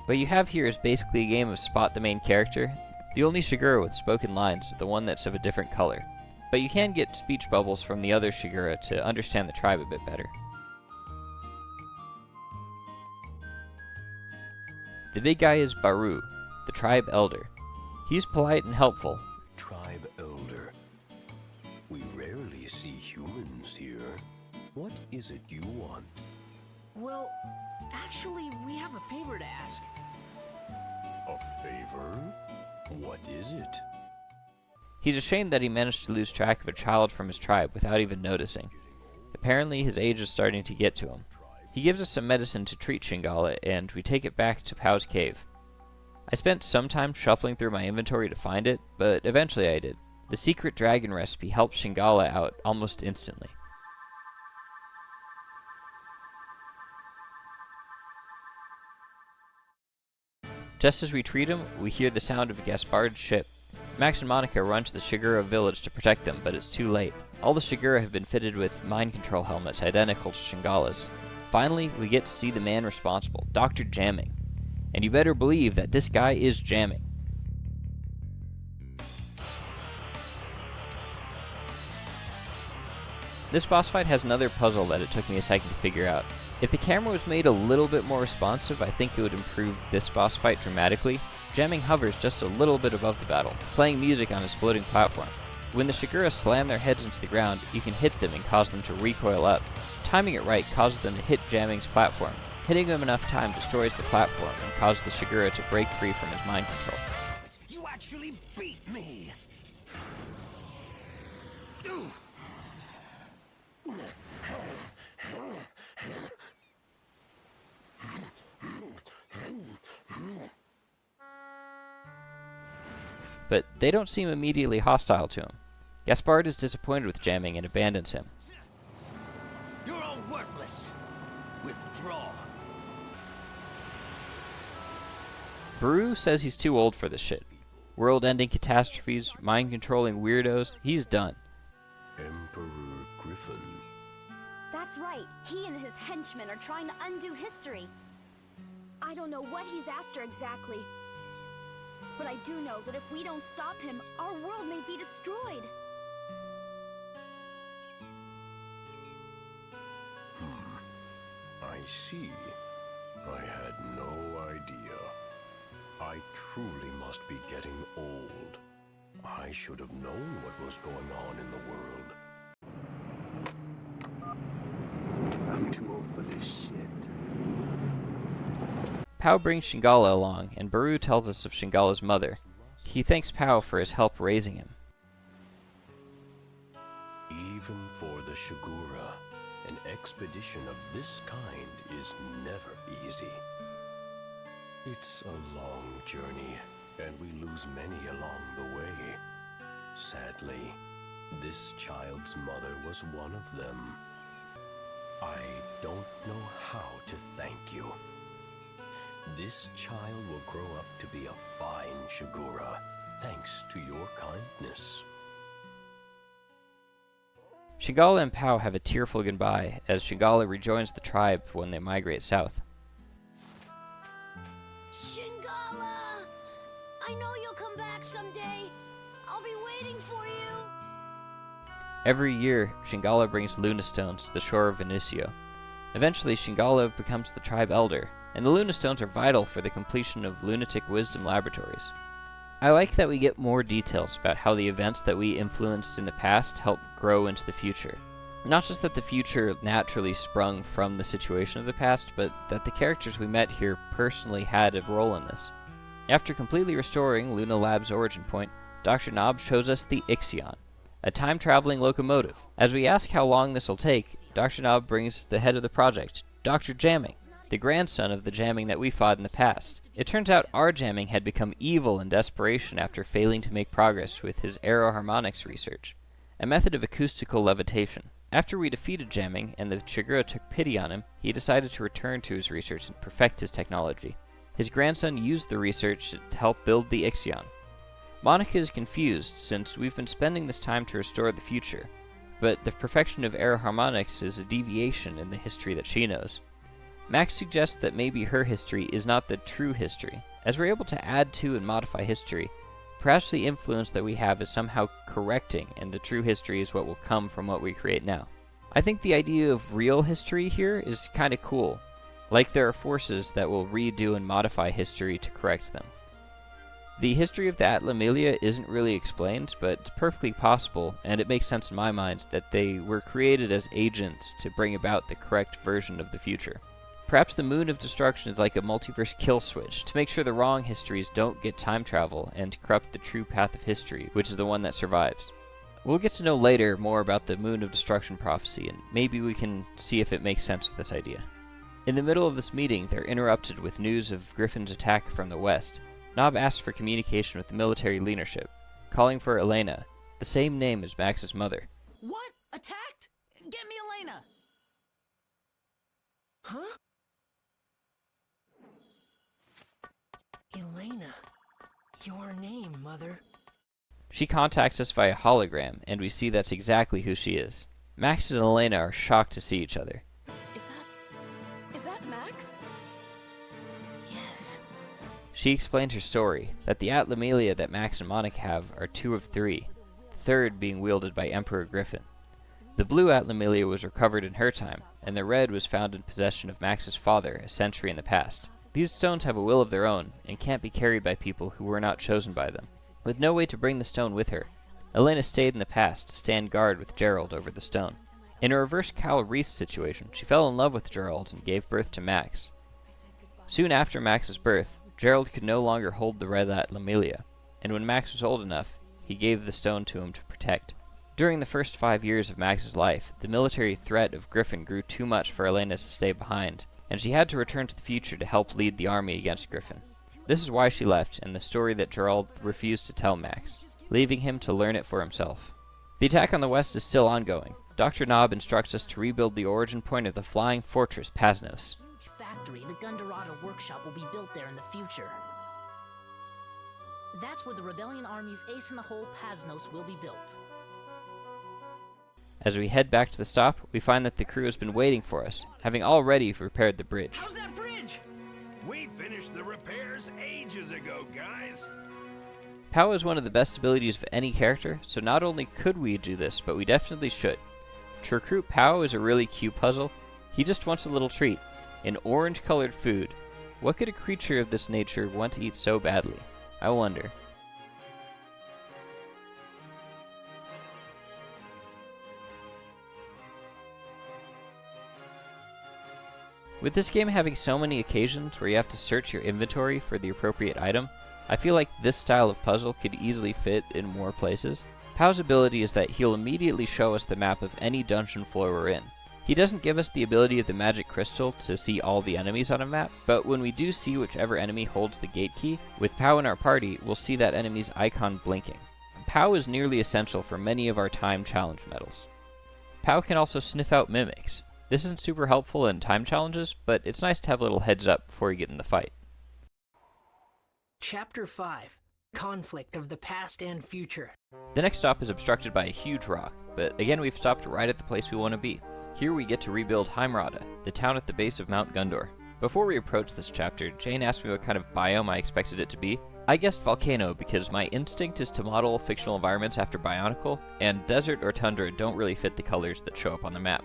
What you have here is basically a game of spot the main character. The only Shigura with spoken lines is the one that's of a different color. But you can get speech bubbles from the other Shigura to understand the tribe a bit better. The big guy is Baru, the tribe elder. He's polite and helpful. Tribe elder. We rarely see humans here. What is it you want? Well, actually, we have a favor to ask. A favor? What is it? He's ashamed that he managed to lose track of a child from his tribe without even noticing. Apparently, his age is starting to get to him. He gives us some medicine to treat Shingala, and we take it back to Pow's cave. I spent some time shuffling through my inventory to find it, but eventually I did. The secret dragon recipe helps Shingala out almost instantly. Just as we treat him, we hear the sound of Gaspard's ship. Max and Monica run to the Shigura village to protect them, but it's too late. All the Shigura have been fitted with mind control helmets identical to Shingala's. Finally, we get to see the man responsible, Dr. Jamming. And you better believe that this guy is jamming. This boss fight has another puzzle that it took me a second to figure out. If the camera was made a little bit more responsive, I think it would improve this boss fight dramatically. Jamming hovers just a little bit above the battle, playing music on his floating platform. When the Shigura slam their heads into the ground, you can hit them and cause them to recoil up. Timing it right causes them to hit Jamming's platform. Hitting them enough time destroys the platform and causes the Shigura to break free from his mind control. You actually beat me! But they don't seem immediately hostile to him. Gaspard is disappointed with Jamming and abandons him. You're all worthless. Withdraw. Baru says he's too old for this shit. World-ending catastrophes, mind-controlling weirdos, he's done. Emperor Griffin. That's right. He and his henchmen are trying to undo history. I don't know what he's after exactly. But I do know that if we don't stop him, our world may be destroyed. I see. I had no idea. I truly must be getting old. I should have known what was going on in the world. I'm too old for this shit. Pow brings Shingala along, and Baru tells us of Shingala's mother. He thanks Pow for his help raising him. Even for the Shigura, an expedition of this kind is never easy. It's a long journey, and we lose many along the way. Sadly, this child's mother was one of them. I don't know how to thank you. This child will grow up to be a fine Shigura, thanks to your kindness. Shingala and Pow have a tearful goodbye as Shingala rejoins the tribe when they migrate south. Shingala! I know you'll come back someday. I'll be waiting for you. Every year, Shingala brings Lunastones to the shore of Vinicio. Eventually, Shingala becomes the tribe elder, and the Lunastones are vital for the completion of lunatic wisdom laboratories. I like that we get more details about how the events that we influenced in the past help grow into the future. Not just that the future naturally sprung from the situation of the past, but that the characters we met here personally had a role in this. After completely restoring Luna Lab's origin point, Dr. Knob shows us the Ixion, a time-traveling locomotive. As we ask how long this will take, Dr. Knob brings the head of the project, Dr. Jamming, the grandson of the Jamming that we fought in the past. It turns out our Jamming had become evil in desperation after failing to make progress with his aeroharmonics research, a method of acoustical levitation. After we defeated Jamming and the Shigura took pity on him, he decided to return to his research and perfect his technology. His grandson used the research to help build the Ixion. Monica is confused since we've been spending this time to restore the future, but the perfection of aeroharmonics is a deviation in the history that she knows. Max suggests that maybe her history is not the true history. As we're able to add to and modify history, perhaps the influence that we have is somehow correcting, and the true history is what will come from what we create now. I think the idea of real history here is kinda cool. Like there are forces that will redo and modify history to correct them. The history of the Atla-Milia isn't really explained, but it's perfectly possible, and it makes sense in my mind, that they were created as agents to bring about the correct version of the future. Perhaps the Moon of Destruction is like a multiverse kill switch to make sure the wrong histories don't get time travel and corrupt the true path of history, which is the one that survives. We'll get to know later more about the Moon of Destruction prophecy, and maybe we can see if it makes sense with this idea. In the middle of this meeting, they're interrupted with news of Griffin's attack from the west. Nob asks for communication with the military leadership, calling for Elena, the same name as Max's mother. What? Attacked? Get me Elena! Huh? Elena. Your name, Mother. She contacts us via hologram, and we see that's exactly who she is. Max and Elena are shocked to see each other. Is that Max? Yes. She explains her story, that the Atlamelia that Max and Monica have are 2 of 3, the third being wielded by Emperor Griffin. The blue Atlamelia was recovered in her time, and the red was found in possession of Max's father a century in the past. These stones have a will of their own, and can't be carried by people who were not chosen by them. With no way to bring the stone with her, Elena stayed in the past to stand guard with Gerald over the stone. In a reverse Cal Reese situation, she fell in love with Gerald and gave birth to Max. Soon after Max's birth, Gerald could no longer hold the red Atlamelia, and when Max was old enough, he gave the stone to him to protect. During the first 5 years of Max's life, the military threat of Griffin grew too much for Elena to stay behind, and she had to return to the future to help lead the army against Griffin. This is why she left, and the story that Gerald refused to tell Max, leaving him to learn it for himself. The attack on the west is still ongoing. Dr. Nob instructs us to rebuild the origin point of the flying fortress Pasnos. Factory, the Gundorada workshop will be built there in the future. That's where the Rebellion Army's ace in the hole Pasnos will be built. As we head back to the stop, we find that the crew has been waiting for us, having already repaired the bridge. How's that bridge? We finished the repairs ages ago, guys. Pow is one of the best abilities of any character, so not only could we do this, but we definitely should. To recruit Pow is a really cute puzzle. He just wants a little treat, an orange-colored food. What could a creature of this nature want to eat so badly? I wonder. With this game having so many occasions where you have to search your inventory for the appropriate item, I feel like this style of puzzle could easily fit in more places. Pow's ability is that he'll immediately show us the map of any dungeon floor we're in. He doesn't give us the ability of the magic crystal to see all the enemies on a map, but when we do see whichever enemy holds the gate key, with Pow in our party, we'll see that enemy's icon blinking. Pow is nearly essential for many of our time challenge medals. Pow can also sniff out mimics. This isn't super helpful in time challenges, but it's nice to have a little heads up before you get in the fight. Chapter 5. Conflict of the Past and Future. The next stop is obstructed by a huge rock, but again we've stopped right at the place we want to be. Here we get to rebuild Heimrada, the town at the base of Mount Gundor. Before we approach this chapter, Jane asked me what kind of biome I expected it to be. I guessed volcano because my instinct is to model fictional environments after Bionicle, and desert or tundra don't really fit the colors that show up on the map.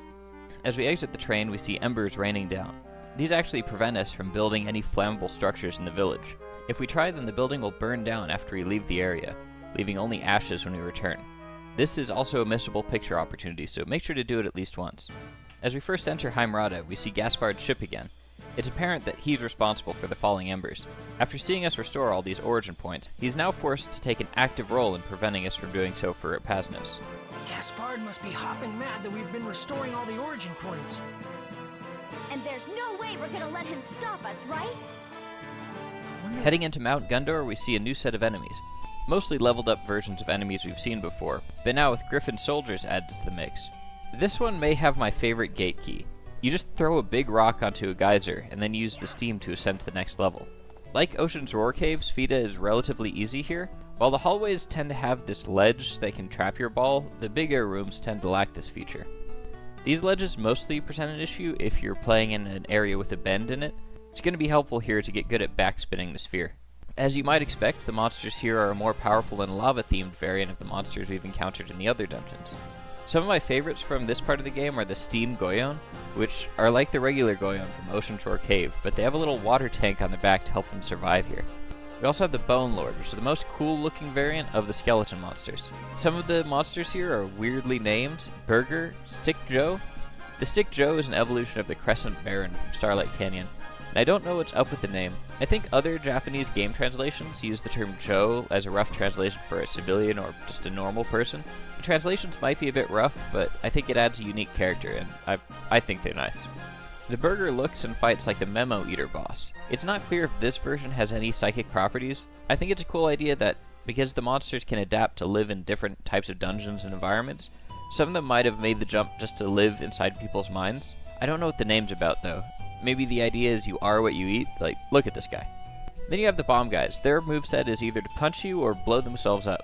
As we exit the train, we see embers raining down. These actually prevent us from building any flammable structures in the village. If we try them, the building will burn down after we leave the area, leaving only ashes when we return. This is also a missable picture opportunity, so make sure to do it at least once. As we first enter Heimrada, we see Gaspard's ship again. It's apparent that he's responsible for the falling embers. After seeing us restore all these origin points, he's now forced to take an active role in preventing us from doing so for Pasnos. Gaspard must be hopping mad that we've been restoring all the origin points. And there's no way we're gonna let him stop us, right? Heading into Mount Gundor, we see a new set of enemies. Mostly leveled up versions of enemies we've seen before, but now with Griffin soldiers added to the mix. This one may have my favorite gate key. You just throw a big rock onto a geyser, and then use the steam to ascend to the next level. Like Ocean's Roar Caves, FIDA is relatively easy here. While the hallways tend to have this ledge that can trap your ball, the bigger rooms tend to lack this feature. These ledges mostly present an issue if you're playing in an area with a bend in it. It's going to be helpful here to get good at backspinning the sphere. As you might expect, the monsters here are a more powerful and lava-themed variant of the monsters we've encountered in the other dungeons. Some of my favorites from this part of the game are the Steam Goyon, which are like the regular Goyon from Ocean's Roar Cave, but they have a little water tank on their back to help them survive here. We also have the Bone Lord, which is the most cool-looking variant of the skeleton monsters. Some of the monsters here are weirdly named: Burger, Stick Joe, The Stick Joe is an evolution of the Crescent Baron from Starlight Canyon, and I don't know what's up with the name. I think other Japanese game translations use the term Joe as a rough translation for a civilian or just a normal person. The translations might be a bit rough, but I think it adds a unique character, and I think they're nice. The burger looks and fights like the Memo Eater boss. It's not clear if this version has any psychic properties. I think it's a cool idea that because the monsters can adapt to live in different types of dungeons and environments, some of them might have made the jump just to live inside people's minds. I don't know what the name's about though. Maybe the idea is you are what you eat, like, look at this guy. Then you have the bomb guys. Their moveset is either to punch you or blow themselves up.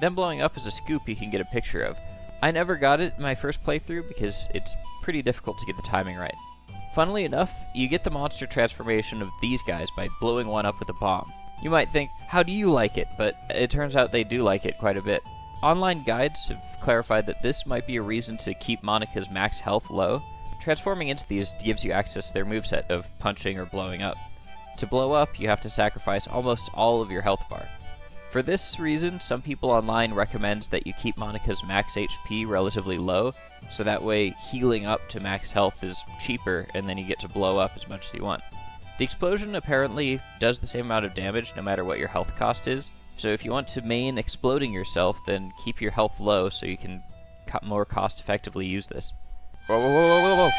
Them blowing up is a scoop you can get a picture of. I never got it in my first playthrough because it's pretty difficult to get the timing right. Funnily enough, you get the monster transformation of these guys by blowing one up with a bomb. You might think, how do you like it? But it turns out they do like it quite a bit. Online guides have clarified that this might be a reason to keep Monica's max health low. Transforming into these gives you access to their moveset of punching or blowing up. To blow up, you have to sacrifice almost all of your health bar. For this reason, some people online recommend that you keep Monica's max HP relatively low, so that way healing up to max health is cheaper and then you get to blow up as much as you want. The explosion apparently does the same amount of damage no matter what your health cost is, so if you want to main exploding yourself, then keep your health low so you can more cost effectively use this. Whoa, whoa, whoa, whoa, whoa!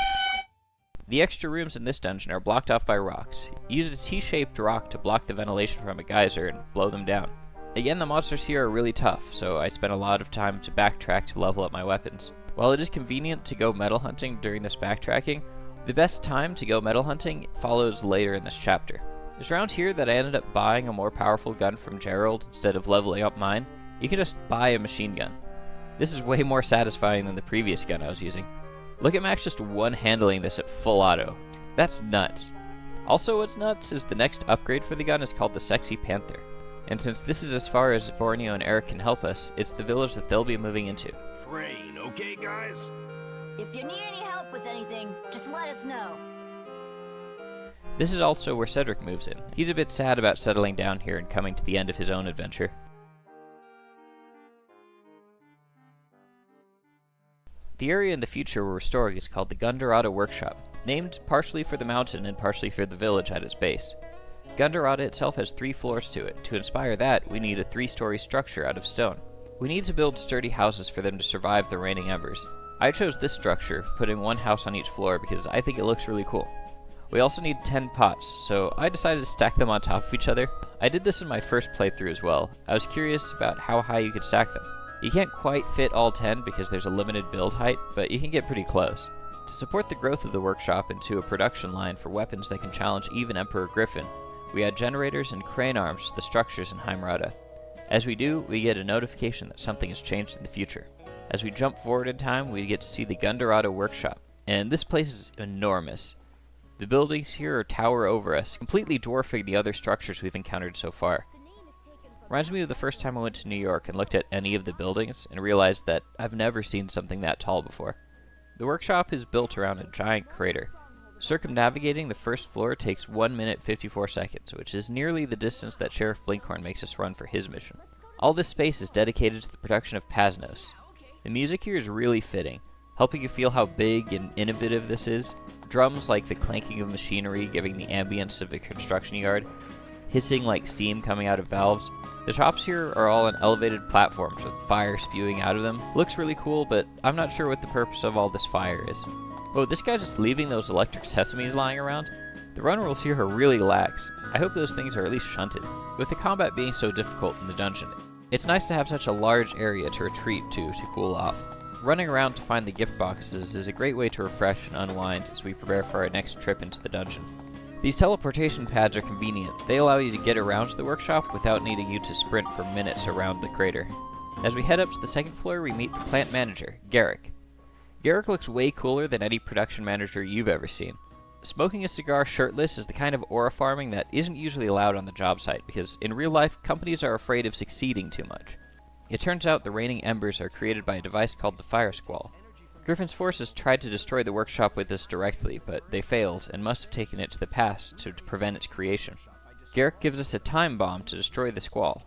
The extra rooms in this dungeon are blocked off by rocks. Use a T-shaped rock to block the ventilation from a geyser and blow them down. Again, the monsters here are really tough, so I spent a lot of time to backtrack to level up my weapons. While it is convenient to go metal hunting during this backtracking, the best time to go metal hunting follows later in this chapter. It's around here that I ended up buying a more powerful gun from Gerald instead of leveling up mine. You can just buy a machine gun. This is way more satisfying than the previous gun I was using. Look at Max just one-handling this at full auto. That's nuts. Also what's nuts is the next upgrade for the gun is called the Sexy Panther. And since this is as far as Borneo and Eric can help us, it's the village that they'll be moving into. Train, okay guys? If you need any help with anything, just let us know. This is also where Cedric moves in. He's a bit sad about settling down here and coming to the end of his own adventure. The area in the future we're restoring is called the Gundurata Workshop, named partially for the mountain and partially for the village at its base. Gundurata itself has 3 floors to it. To inspire that, we need a 3-story structure out of stone. We need to build sturdy houses for them to survive the raining embers. I chose this structure, putting 1 house on each floor because I think it looks really cool. We also need 10 pots, so I decided to stack them on top of each other. I did this in my first playthrough as well. I was curious about how high you could stack them. You can't quite fit all 10 because there's a limited build height, but you can get pretty close. To support the growth of the workshop into a production line for weapons that can challenge even Emperor Griffin, we add generators and crane arms to the structures in Heimerata. As we do, we get a notification that something has changed in the future. As we jump forward in time, we get to see the Gundurata Workshop, and this place is enormous. The buildings here tower over us, completely dwarfing the other structures we've encountered so far. Reminds me of the first time I went to New York and looked at any of the buildings and realized that I've never seen something that tall before. The workshop is built around a giant crater. Circumnavigating the first floor takes 1 minute 54 seconds, which is nearly the distance that Sheriff Blinkhorn makes us run for his mission. All this space is dedicated to the production of Pasnos. The music here is really fitting, helping you feel how big and innovative this is. Drums like the clanking of machinery giving the ambience of a construction yard, hissing like steam coming out of valves. The shops here are all on elevated platforms with fire spewing out of them. Looks really cool, but I'm not sure what the purpose of all this fire is. Oh, this guy's just leaving those electric sesames lying around? The run rules here are really lax. I hope those things are at least shunted. With the combat being so difficult in the dungeon, it's nice to have such a large area to retreat to cool off. Running around to find the gift boxes is a great way to refresh and unwind as we prepare for our next trip into the dungeon. These teleportation pads are convenient. They allow you to get around to the workshop without needing you to sprint for minutes around the crater. As we head up to the second floor, we meet the plant manager, Garrick. Garrick looks way cooler than any production manager you've ever seen. Smoking a cigar shirtless is the kind of aura farming that isn't usually allowed on the job site because in real life, companies are afraid of succeeding too much. It turns out the raining embers are created by a device called the Fire Squall. Griffin's forces tried to destroy the workshop with this directly, but they failed and must have taken it to the past to prevent its creation. Garrick gives us a time bomb to destroy the squall.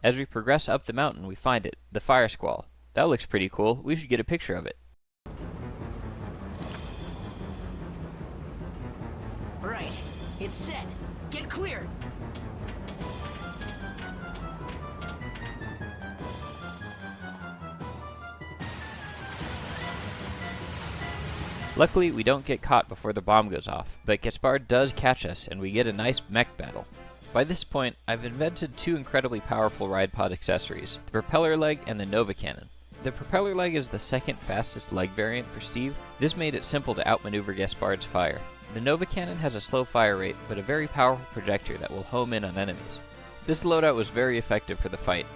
As we progress up the mountain, we find it, the fire squall. That looks pretty cool. We should get a picture of it. Right. It's set. Get clear. Luckily, we don't get caught before the bomb goes off, but Gaspard does catch us, and we get a nice mech battle. By this point, I've invented two incredibly powerful ride pod accessories, the propeller leg and the Nova Cannon. The propeller leg is the second fastest leg variant for Steve. This made it simple to outmaneuver Gaspard's fire. The Nova Cannon has a slow fire rate, but a very powerful projector that will home in on enemies. This loadout was very effective for the fight.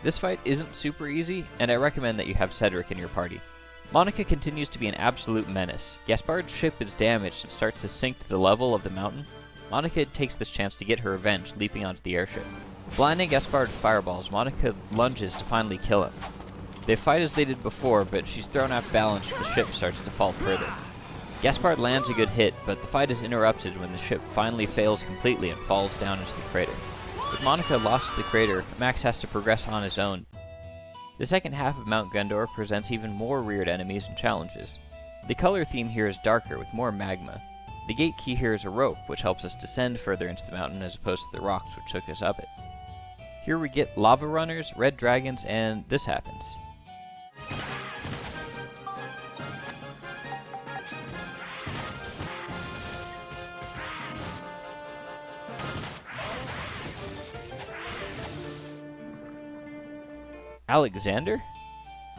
This fight isn't super easy, and I recommend that you have Cedric in your party. Monica continues to be an absolute menace. Gaspard's ship is damaged and starts to sink to the level of the mountain. Monica takes this chance to get her revenge, leaping onto the airship. Blinding Gaspard with fireballs, Monica lunges to finally kill him. They fight as they did before, but she's thrown off balance as the ship starts to fall further. Gaspard lands a good hit, but the fight is interrupted when the ship finally fails completely and falls down into the crater. With Monica lost to the crater, Max has to progress on his own. The second half of Mount Gundor presents even more weird enemies and challenges. The color theme here is darker with more magma. The gate key here is a rope, which helps us descend further into the mountain as opposed to the rocks which took us up it. Here we get lava runners, red dragons, and this happens. Alexander?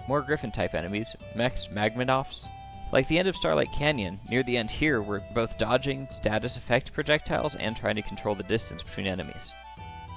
More Griffin-type enemies, mechs, Magmadoffs. Like the end of Starlight Canyon, near the end here, we're both dodging status effect projectiles and trying to control the distance between enemies.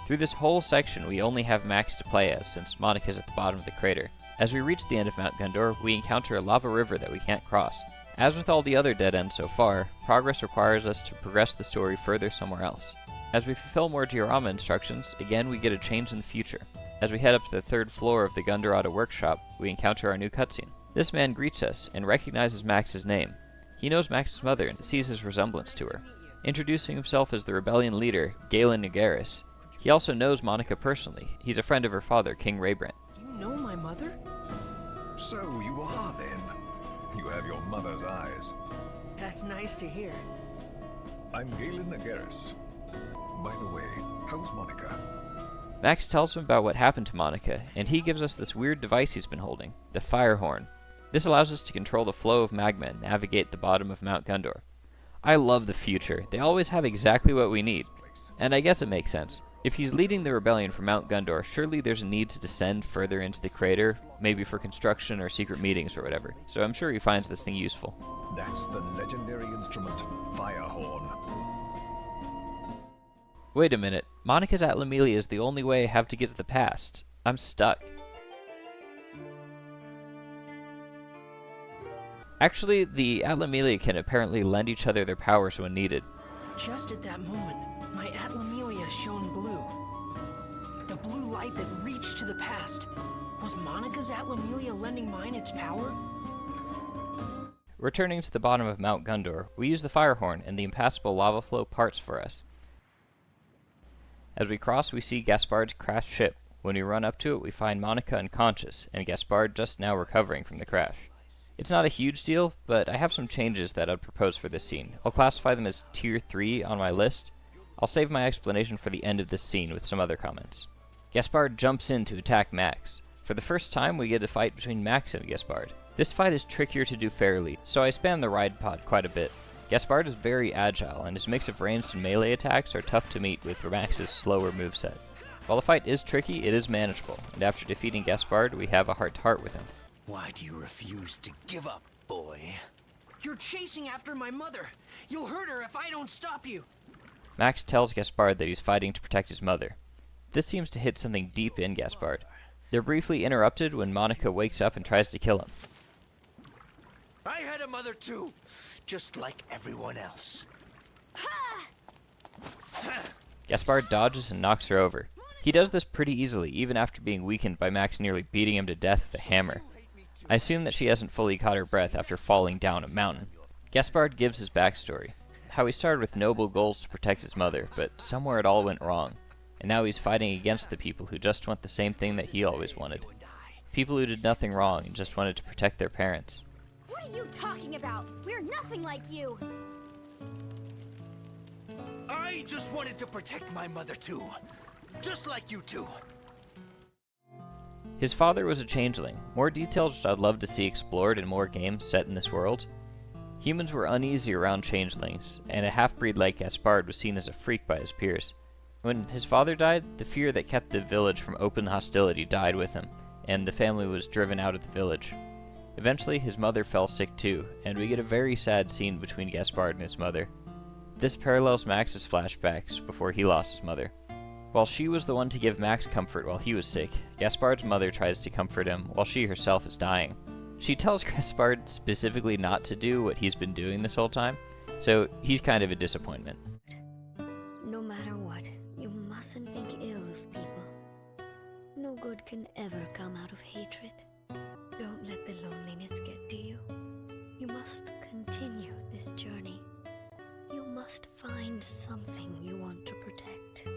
Through this whole section, we only have Max to play as, since Monica's at the bottom of the crater. As we reach the end of Mount Gundor, we encounter a lava river that we can't cross. As with all the other dead ends so far, progress requires us to progress the story further somewhere else. As we fulfill more diorama instructions, again we get a change in the future. As we head up to the third floor of the Gundorada workshop, we encounter our new cutscene. This man greets us and recognizes Max's name. He knows Max's mother and sees his resemblance to her. Introducing himself as the rebellion leader, Galen Nugaris, he also knows Monica personally. He's a friend of her father, King Raybrant. You know my mother? So you are then. You have your mother's eyes. That's nice to hear. I'm Galen Nugaris. By the way, how's Monica? Max tells him about what happened to Monica, and he gives us this weird device he's been holding, the fire horn. This allows us to control the flow of magma and navigate the bottom of Mount Gundor. I love the future. They always have exactly what we need. And I guess it makes sense. If he's leading the rebellion from Mount Gundor, surely there's a need to descend further into the crater, maybe for construction or secret meetings or whatever. So I'm sure he finds this thing useful. That's the legendary instrument, fire horn. Wait a minute. Monica's Atlamelia is the only way I have to get to the past. I'm stuck. Actually, the Atlamelia can apparently lend each other their powers when needed. Just at that moment, my Atlamelia shone blue. The blue light that reached to the past. Was Monica's Atlamelia lending mine its power? Returning to the bottom of Mount Gundor, we use the fire horn and the impassable lava flow parts for us. As we cross, we see Gaspard's crashed ship. When we run up to it, we find Monica unconscious, and Gaspard just now recovering from the crash. It's not a huge deal, but I have some changes that I'd propose for this scene. I'll classify them as Tier 3 on my list. I'll save my explanation for the end of this scene with some other comments. Gaspard jumps in to attack Max. For the first time, we get a fight between Max and Gaspard. This fight is trickier to do fairly, so I spam the ride pod quite a bit. Gaspard is very agile, and his mix of ranged and melee attacks are tough to meet with Max's slower moveset. While the fight is tricky, it is manageable, and after defeating Gaspard, we have a heart-to-heart with him. Why do you refuse to give up, boy? You're chasing after my mother. You'll hurt her if I don't stop you. Max tells Gaspard that he's fighting to protect his mother. This seems to hit something deep in Gaspard. They're briefly interrupted when Monica wakes up and tries to kill him. I had a mother too, just like everyone else. Gaspard dodges and knocks her over. He does this pretty easily, even after being weakened by Max nearly beating him to death with a hammer. I assume that she hasn't fully caught her breath after falling down a mountain. Gaspard gives his backstory, how he started with noble goals to protect his mother, but somewhere it all went wrong. and now he's fighting against the people who just want the same thing that he always wanted. People who did nothing wrong and just wanted to protect their parents. What are you talking about? We're nothing like you! I just wanted to protect my mother too. Just like you two. His father was a changeling, more details which I'd love to see explored in more games set in this world. Humans were uneasy around changelings, and a half-breed like Gaspard was seen as a freak by his peers. When his father died, the fear that kept the village from open hostility died with him, and the family was driven out of the village. Eventually, his mother fell sick too, and we get a very sad scene between Gaspard and his mother. This parallels Max's flashbacks before he lost his mother. While she was the one to give Max comfort while he was sick, Gaspard's mother tries to comfort him while she herself is dying. She tells Gaspard specifically not to do what he's been doing this whole time, so he's kind of a disappointment. No matter what, you mustn't think ill of people. No good can ever come out of hatred. Don't let the loneliness get to you. You must continue this journey. You must find something you want to protect.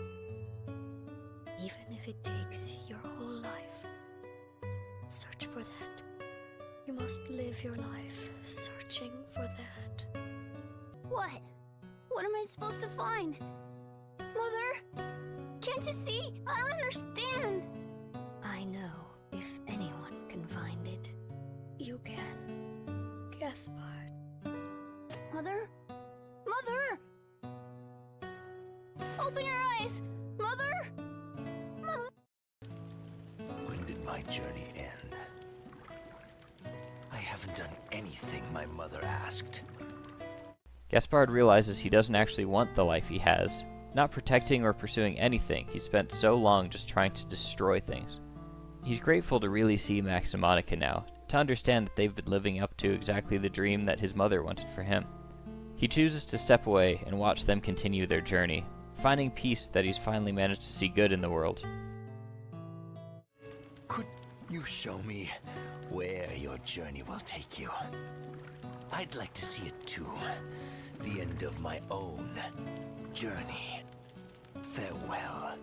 Even if it takes your whole life. Search for that. You must live your life searching for that. What? What am I supposed to find? Mother? Can't you see? I don't understand! I know if anyone can find it, you can. Gaspard. Mother? Mother! Open your eyes! Mother! Mother! When did my journey end? I haven't done anything my mother asked. Gaspard realizes he doesn't actually want the life he has. Not protecting or pursuing anything, he spent so long just trying to destroy things. He's grateful to really see Max and Monica now, to understand that they've been living up to exactly the dream that his mother wanted for him. He chooses to step away and watch them continue their journey, finding peace that he's finally managed to see good in the world. Could you show me where your journey will take you? I'd like to see it too. The end of my own journey. Farewell.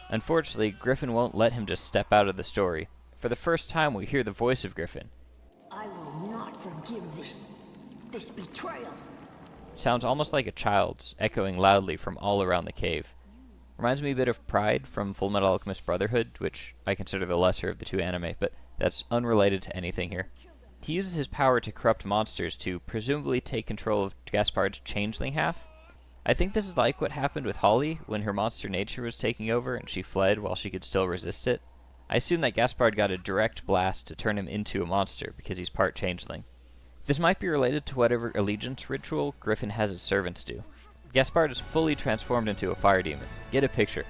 Unfortunately, Griffin won't let him just step out of the story. For the first time, we hear the voice of Griffin. I will not forgive this betrayal. Sounds almost like a child's, echoing loudly from all around the cave. Reminds me a bit of Pride from Fullmetal Alchemist Brotherhood, which I consider the lesser of the two anime, but that's unrelated to anything here. He uses his power to corrupt monsters to presumably take control of Gaspard's changeling half. I think this is like what happened with Holly when her monster nature was taking over and she fled while she could still resist it. I assume that Gaspard got a direct blast to turn him into a monster because he's part changeling. This might be related to whatever allegiance ritual Griffin has his servants do. Gaspard is fully transformed into a fire demon. Get a picture.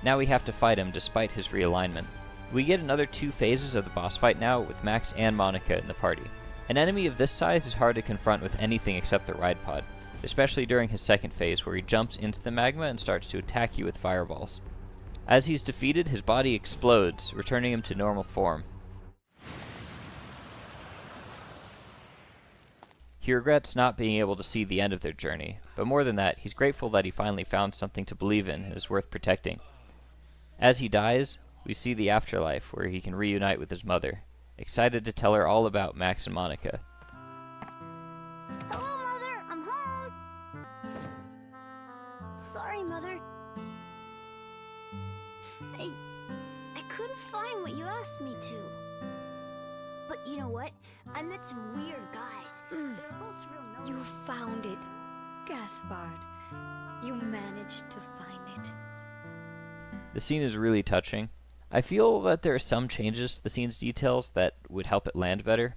Now we have to fight him despite his realignment. We get another 2 phases of the boss fight now with Max and Monica in the party. An enemy of this size is hard to confront with anything except the ride pod, especially during his second phase where he jumps into the magma and starts to attack you with fireballs. As he's defeated, his body explodes, returning him to normal form. He regrets not being able to see the end of their journey, but more than that, he's grateful that he finally found something to believe in and is worth protecting. As he dies, we see the afterlife where he can reunite with his mother, excited to tell her all about Max and Monica. Hello, Mother! I'm home! Sorry, Mother. I couldn't find what you asked me to. But you know what? I met some weird guys. They're both real You found it, Gaspard. You managed to find it. The scene is really touching. I feel that there are some changes to the scene's details that would help it land better.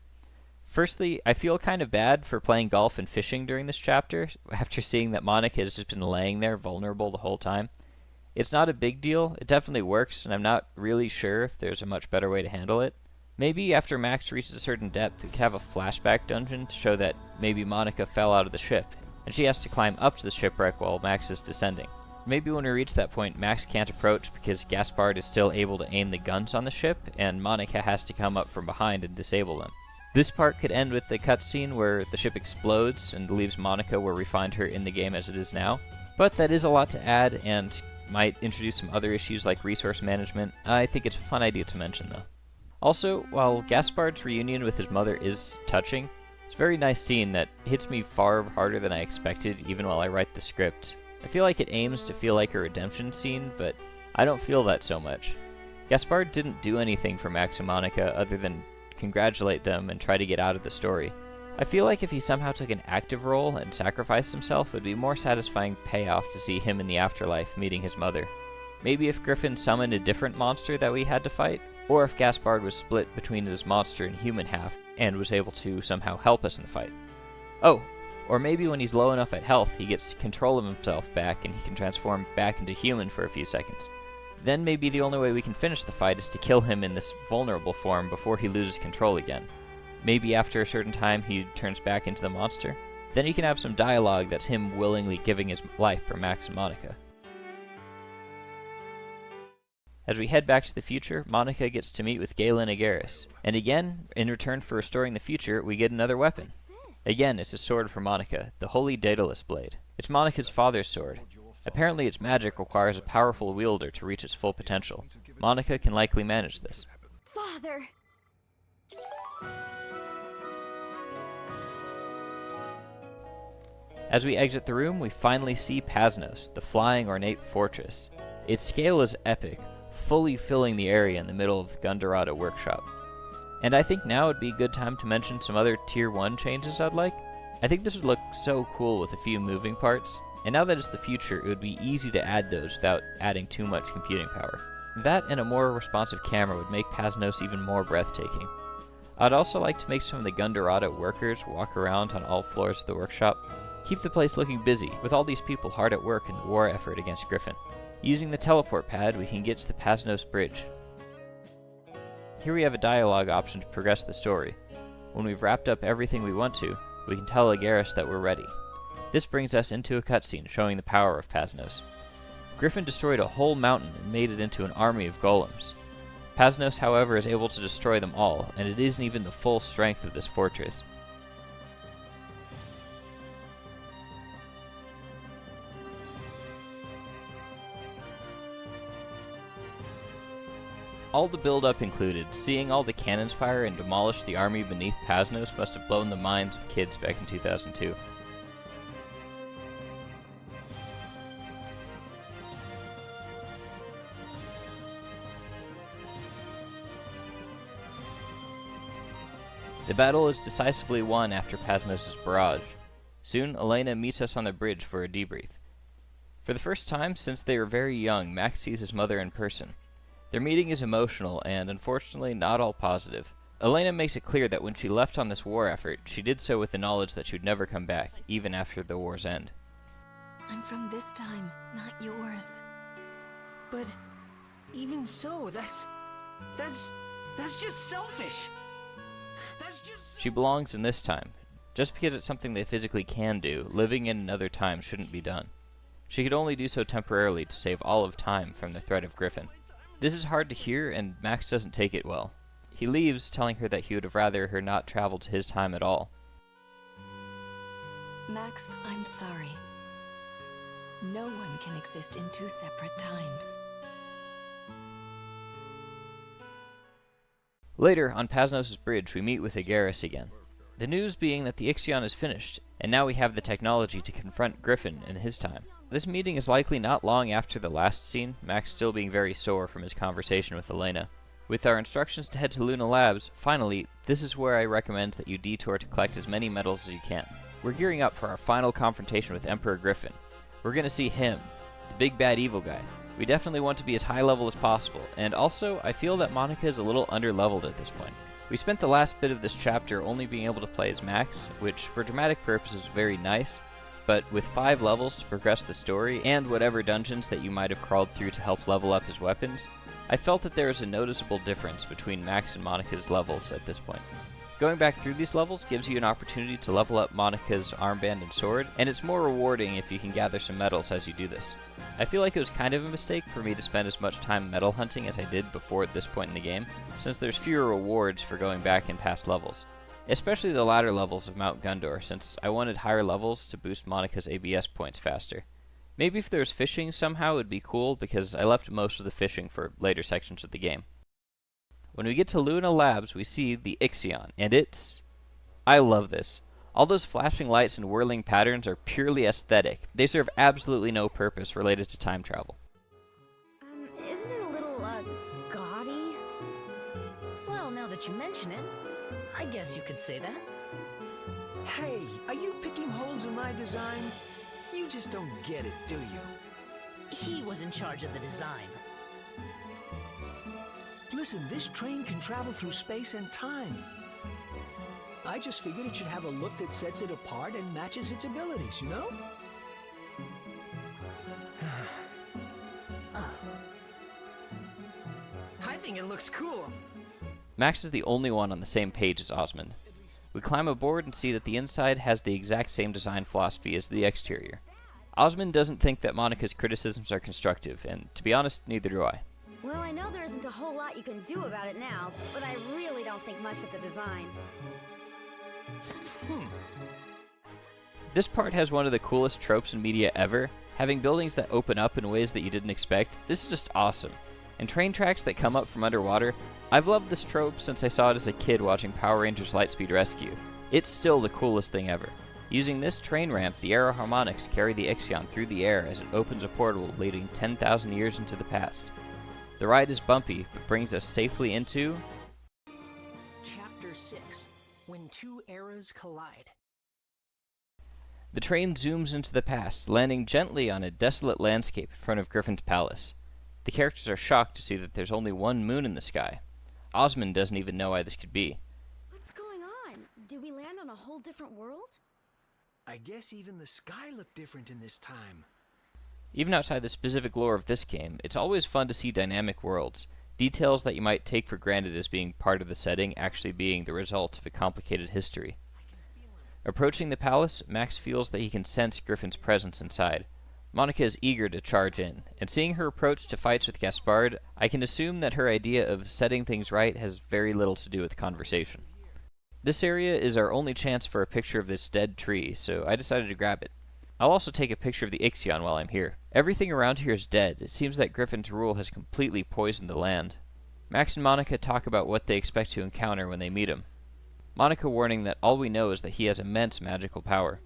Firstly, I feel kind of bad for playing golf and fishing during this chapter, after seeing that Monica has just been laying there vulnerable the whole time. It's not a big deal, it definitely works, and I'm not really sure if there's a much better way to handle it. Maybe after Max reaches a certain depth, we could have a flashback dungeon to show that maybe Monica fell out of the ship, and she has to climb up to the shipwreck while Max is descending. Maybe when we reach that point, Max can't approach because Gaspard is still able to aim the guns on the ship, and Monica has to come up from behind and disable them. This part could end with the cutscene where the ship explodes and leaves Monica where we find her in the game as it is now, but that is a lot to add and might introduce some other issues like resource management. I think it's a fun idea to mention though. Also, while Gaspard's reunion with his mother is touching, it's a very nice scene that hits me far harder than I expected even while I write the script. I feel like it aims to feel like a redemption scene, but I don't feel that so much. Gaspard didn't do anything for Max and Monica other than congratulate them and try to get out of the story. I feel like if he somehow took an active role and sacrificed himself, it would be more satisfying payoff to see him in the afterlife meeting his mother. Maybe if Griffin summoned a different monster that we had to fight, or if Gaspard was split between his monster and human half and was able to somehow help us in the fight. Oh, or maybe when he's low enough at health, he gets control of himself back and he can transform back into human for a few seconds. Then maybe the only way we can finish the fight is to kill him in this vulnerable form before he loses control again. Maybe after a certain time he turns back into the monster. Then you can have some dialogue that's him willingly giving his life for Max and Monica. As we head back to the future, Monica gets to meet with Galen Agaris. And again, in return for restoring the future, we get another weapon. Again, it's a sword for Monica, the Holy Daedalus Blade. It's Monica's father's sword. Apparently its magic requires a powerful wielder to reach its full potential. Monica can likely manage this. Father! As we exit the room, we finally see Pasnos, the flying ornate fortress. Its scale is epic, fully filling the area in the middle of the Gundurata workshop. And I think now would be a good time to mention some other Tier 1 changes I'd like. I think this would look so cool with a few moving parts, and now that it's the future, it would be easy to add those without adding too much computing power. That and a more responsive camera would make Pasnos even more breathtaking. I'd also like to make some of the Gundurata workers walk around on all floors of the workshop. Keep the place looking busy, with all these people hard at work in the war effort against Griffin. Using the teleport pad, we can get to the Pasnos Bridge. Here we have a dialogue option to progress the story. When we've wrapped up everything we want to, we can tell Agaris that we're ready. This brings us into a cutscene showing the power of Pasnos. Griffin destroyed a whole mountain and made it into an army of golems. Pasnos, however, is able to destroy them all, and it isn't even the full strength of this fortress. All the build-up included, seeing all the cannons fire and demolish the army beneath Pasnos must have blown the minds of kids back in 2002. The battle is decisively won after Pasnos' barrage. Soon, Elena meets us on the bridge for a debrief. For the first time since they were very young, Max sees his mother in person. Their meeting is emotional and, unfortunately, not all positive. Elena makes it clear that when she left on this war effort, she did so with the knowledge that she would never come back, even after the war's end. I'm from this time, not yours. But even so, that's just selfish. She belongs in this time. Just because it's something they physically can do, living in another time shouldn't be done. She could only do so temporarily to save all of time from the threat of Griffin. This is hard to hear, and Max doesn't take it well. He leaves, telling her that he would have rather her not travel to his time at all. Max, I'm sorry. No one can exist in two separate times. Later, on Pasnos' bridge, we meet with Agaris again. The news being that the Ixion is finished, and now we have the technology to confront Griffin in his time. This meeting is likely not long after the last scene, Max still being very sore from his conversation with Elena. With our instructions to head to Luna Labs, finally, this is where I recommend that you detour to collect as many medals as you can. We're gearing up for our final confrontation with Emperor Griffin. We're gonna see him, the big bad evil guy. We definitely want to be as high level as possible, and also, I feel that Monica is a little under-leveled at this point. We spent the last bit of this chapter only being able to play as Max, which for dramatic purposes is very nice, but with 5 levels to progress the story, and whatever dungeons that you might have crawled through to help level up his weapons, I felt that there was a noticeable difference between Max and Monica's levels at this point. Going back through these levels gives you an opportunity to level up Monica's armband and sword, and it's more rewarding if you can gather some medals as you do this. I feel like it was kind of a mistake for me to spend as much time medal hunting as I did before at this point in the game, since there's fewer rewards for going back in past levels. especially the latter levels of Mount Gundor, since I wanted higher levels to boost Monika's ABS points faster. Maybe if there was fishing somehow it would be cool, because I left most of the fishing for later sections of the game. When we get to Luna Labs, we see the Ixion, and I love this. All those flashing lights and whirling patterns are purely aesthetic. They serve absolutely no purpose related to time travel. Isn't it a little, gaudy? Well, now that you mention it, I guess you could say that. Hey, are you picking holes in my design? You just don't get it, do you? He was in charge of the design. Listen, this train can travel through space and time. I just figured it should have a look that sets it apart and matches its abilities, you know? I think it looks cool. Max is the only one on the same page as Osmond. We climb aboard and see that the inside has the exact same design philosophy as the exterior. Osmond doesn't think that Monika's criticisms are constructive, and to be honest, neither do I. Well, I know there isn't a whole lot you can do about it now, but I really don't think much of the design. This part has one of the coolest tropes in media ever. Having buildings that open up in ways that you didn't expect, this is just awesome. And train tracks that come up from underwater, I've loved this trope since I saw it as a kid watching Power Rangers Lightspeed Rescue. It's still the coolest thing ever. Using this train ramp, the Aero Harmonics carry the Ixion through the air as it opens a portal leading 10,000 years into the past. The ride is bumpy, but brings us safely into Chapter 6, When Two Eras Collide. The train zooms into the past, landing gently on a desolate landscape in front of Griffin's palace. The characters are shocked to see that there's only one moon in the sky. Osmond doesn't even know why this could be. What's going on? Did we land on a whole different world? I guess even the sky looked different in this time. Even outside the specific lore of this game, it's always fun to see dynamic worlds, details that you might take for granted as being part of the setting actually being the result of a complicated history. Approaching the palace, Max feels that he can sense Griffin's presence inside. Monika is eager to charge in, and seeing her approach to fights with Gaspard, I can assume that her idea of setting things right has very little to do with the conversation. This area is our only chance for a picture of this dead tree, so I decided to grab it. I'll also take a picture of the Ixion while I'm here. Everything around here is dead. It seems that Griffin's rule has completely poisoned the land. Max and Monika talk about what they expect to encounter when they meet him. Monika warning that all we know is that he has immense magical power.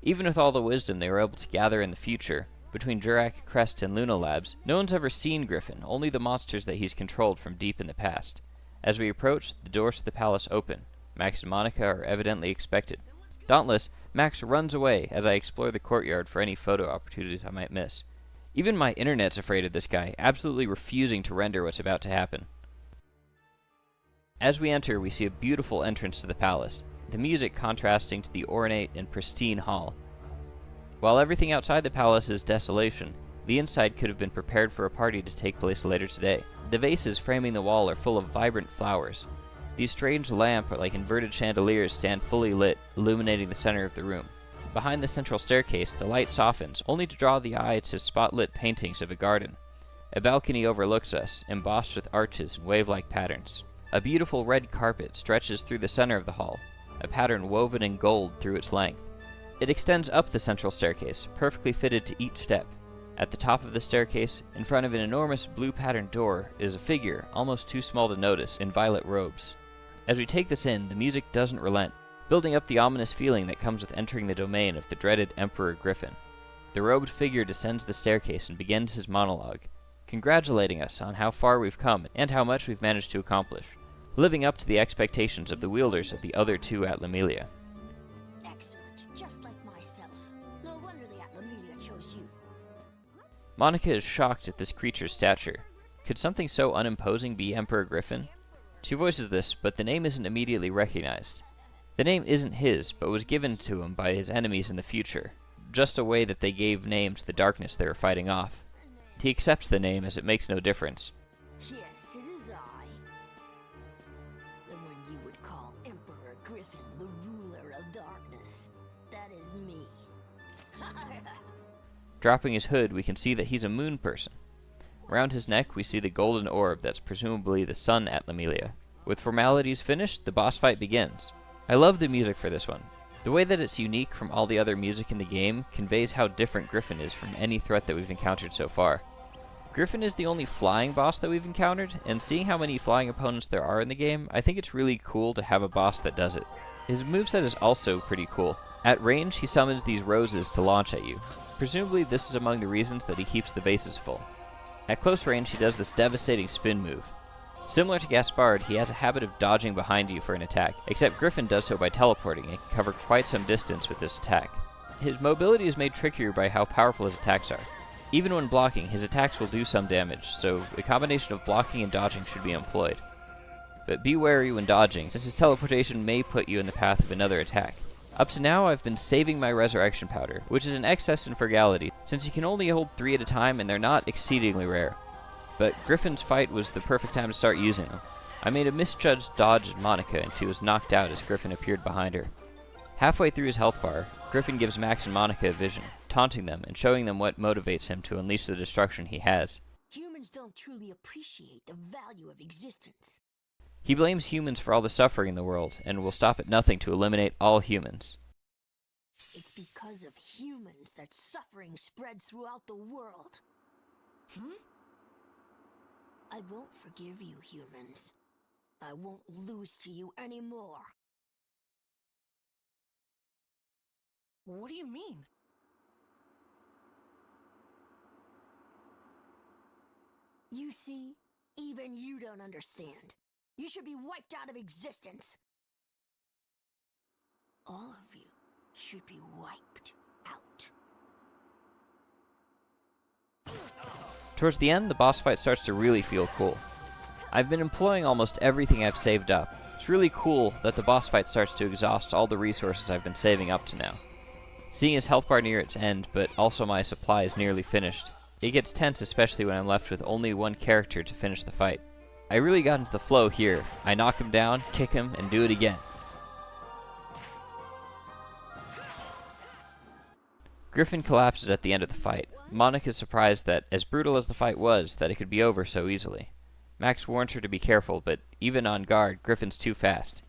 Even with all the wisdom they were able to gather in the future, between Jurak, Crest, and Luna Labs, no one's ever seen Griffin, only the monsters that he's controlled from deep in the past. As we approach, the doors to the palace open. Max and Monika are evidently expected. Dauntless, Max runs away as I explore the courtyard for any photo opportunities I might miss. Even my internet's afraid of this guy, absolutely refusing to render what's about to happen. As we enter, we see a beautiful entrance to the palace, the music contrasting to the ornate and pristine hall. While everything outside the palace is desolation, the inside could have been prepared for a party to take place later today. The vases framing the wall are full of vibrant flowers. These strange lamps, like inverted chandeliers, stand fully lit, illuminating the center of the room. Behind the central staircase, the light softens, only to draw the eye to spotlit paintings of a garden. A balcony overlooks us, embossed with arches and wave-like patterns. A beautiful red carpet stretches through the center of the hall, a pattern woven in gold through its length. It extends up the central staircase, perfectly fitted to each step. At the top of the staircase, in front of an enormous blue-patterned door, is a figure, almost too small to notice, in violet robes. As we take this in, the music doesn't relent, building up the ominous feeling that comes with entering the domain of the dreaded Emperor Griffin. The robed figure descends the staircase and begins his monologue, congratulating us on how far we've come and how much we've managed to accomplish, living up to the expectations of the wielders of the other two Atlamelia. Excellent, just like myself. No wonder the Atlamelia chose you. Monika is shocked at this creature's stature. Could something so unimposing be Emperor Griffin? She voices this, but the name isn't immediately recognized. The name isn't his, but was given to him by his enemies in the future, just a way that they gave name to the darkness they were fighting off. He accepts the name as it makes no difference. Yes, it is I. The one you would call Emperor Griffin, the ruler of darkness. That is me. Dropping his hood, we can see that he's a moon person. Around his neck, we see the golden orb that's presumably the sun Atlamelia. With formalities finished, the boss fight begins. I love the music for this one. The way that it's unique from all the other music in the game conveys how different Griffin is from any threat that we've encountered so far. Griffin is the only flying boss that we've encountered, and seeing how many flying opponents there are in the game, I think it's really cool to have a boss that does it. His moveset is also pretty cool. At range, he summons these roses to launch at you. Presumably this is among the reasons that he keeps the bases full. At close range, he does this devastating spin move. Similar to Gaspard, he has a habit of dodging behind you for an attack, except Griffin does so by teleporting and can cover quite some distance with this attack. His mobility is made trickier by how powerful his attacks are. Even when blocking, his attacks will do some damage, so a combination of blocking and dodging should be employed. But be wary when dodging, since his teleportation may put you in the path of another attack. Up to now, I've been saving my resurrection powder, which is an excess in frugality, since you can only hold 3 at a time and they're not exceedingly rare. But Griffin's fight was the perfect time to start using them. I made a misjudged dodge at Monica and she was knocked out as Griffin appeared behind her. Halfway through his health bar, Griffin gives Max and Monica a vision, taunting them and showing them what motivates him to unleash the destruction he has. Humans don't truly appreciate the value of existence. He blames humans for all the suffering in the world and will stop at nothing to eliminate all humans. It's because of humans that suffering spreads throughout the world. I won't forgive you, humans. I won't lose to you anymore. What do you mean? You see, even you don't understand. You should be wiped out of existence. All of you should be wiped out. Towards the end, the boss fight starts to really feel cool. I've been employing almost everything I've saved up. It's really cool that the boss fight starts to exhaust all the resources I've been saving up to now. Seeing his health bar near its end, but also my supply is nearly finished. It gets tense, especially when I'm left with only one character to finish the fight. I really got into the flow here. I knock him down, kick him, and do it again. Griffin collapses at the end of the fight. Monica's surprised that, as brutal as the fight was, that it could be over so easily. Max warns her to be careful, but even on guard, Griffin's too fast.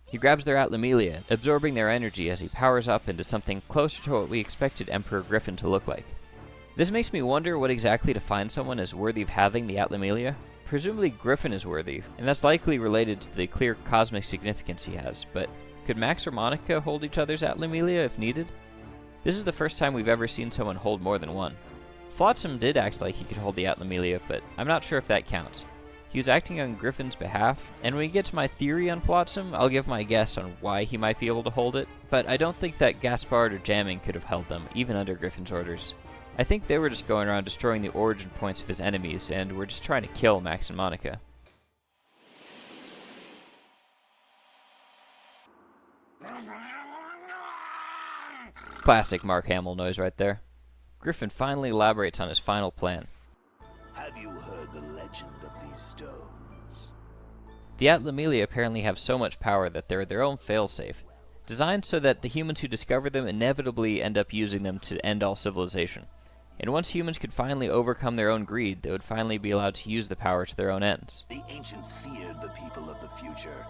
He grabs their Atlamelia, absorbing their energy as he powers up into something closer to what we expected Emperor Griffin to look like. This makes me wonder what exactly defines someone as worthy of having the Atlamelia. Presumably Griffin is worthy, and that's likely related to the clear cosmic significance he has, but could Max or Monica hold each other's Atlamelia if needed? This is the first time we've ever seen someone hold more than one. Flotsam did act like he could hold the Atlamelia, but I'm not sure if that counts. He was acting on Griffin's behalf, and when we get to my theory on Flotsam, I'll give my guess on why he might be able to hold it, but I don't think that Gaspard or Jamming could have held them, even under Griffin's orders. I think they were just going around destroying the origin points of his enemies, and were just trying to kill Max and Monica. Classic Mark Hamill noise right there. Griffin finally elaborates on his final plan. Have you heard the legend of these stones? The Atlamelia apparently have so much power that they're their own failsafe, designed so that the humans who discover them inevitably end up using them to end all civilization. And once humans could finally overcome their own greed, they would finally be allowed to use the power to their own ends. The ancients feared the people of the future.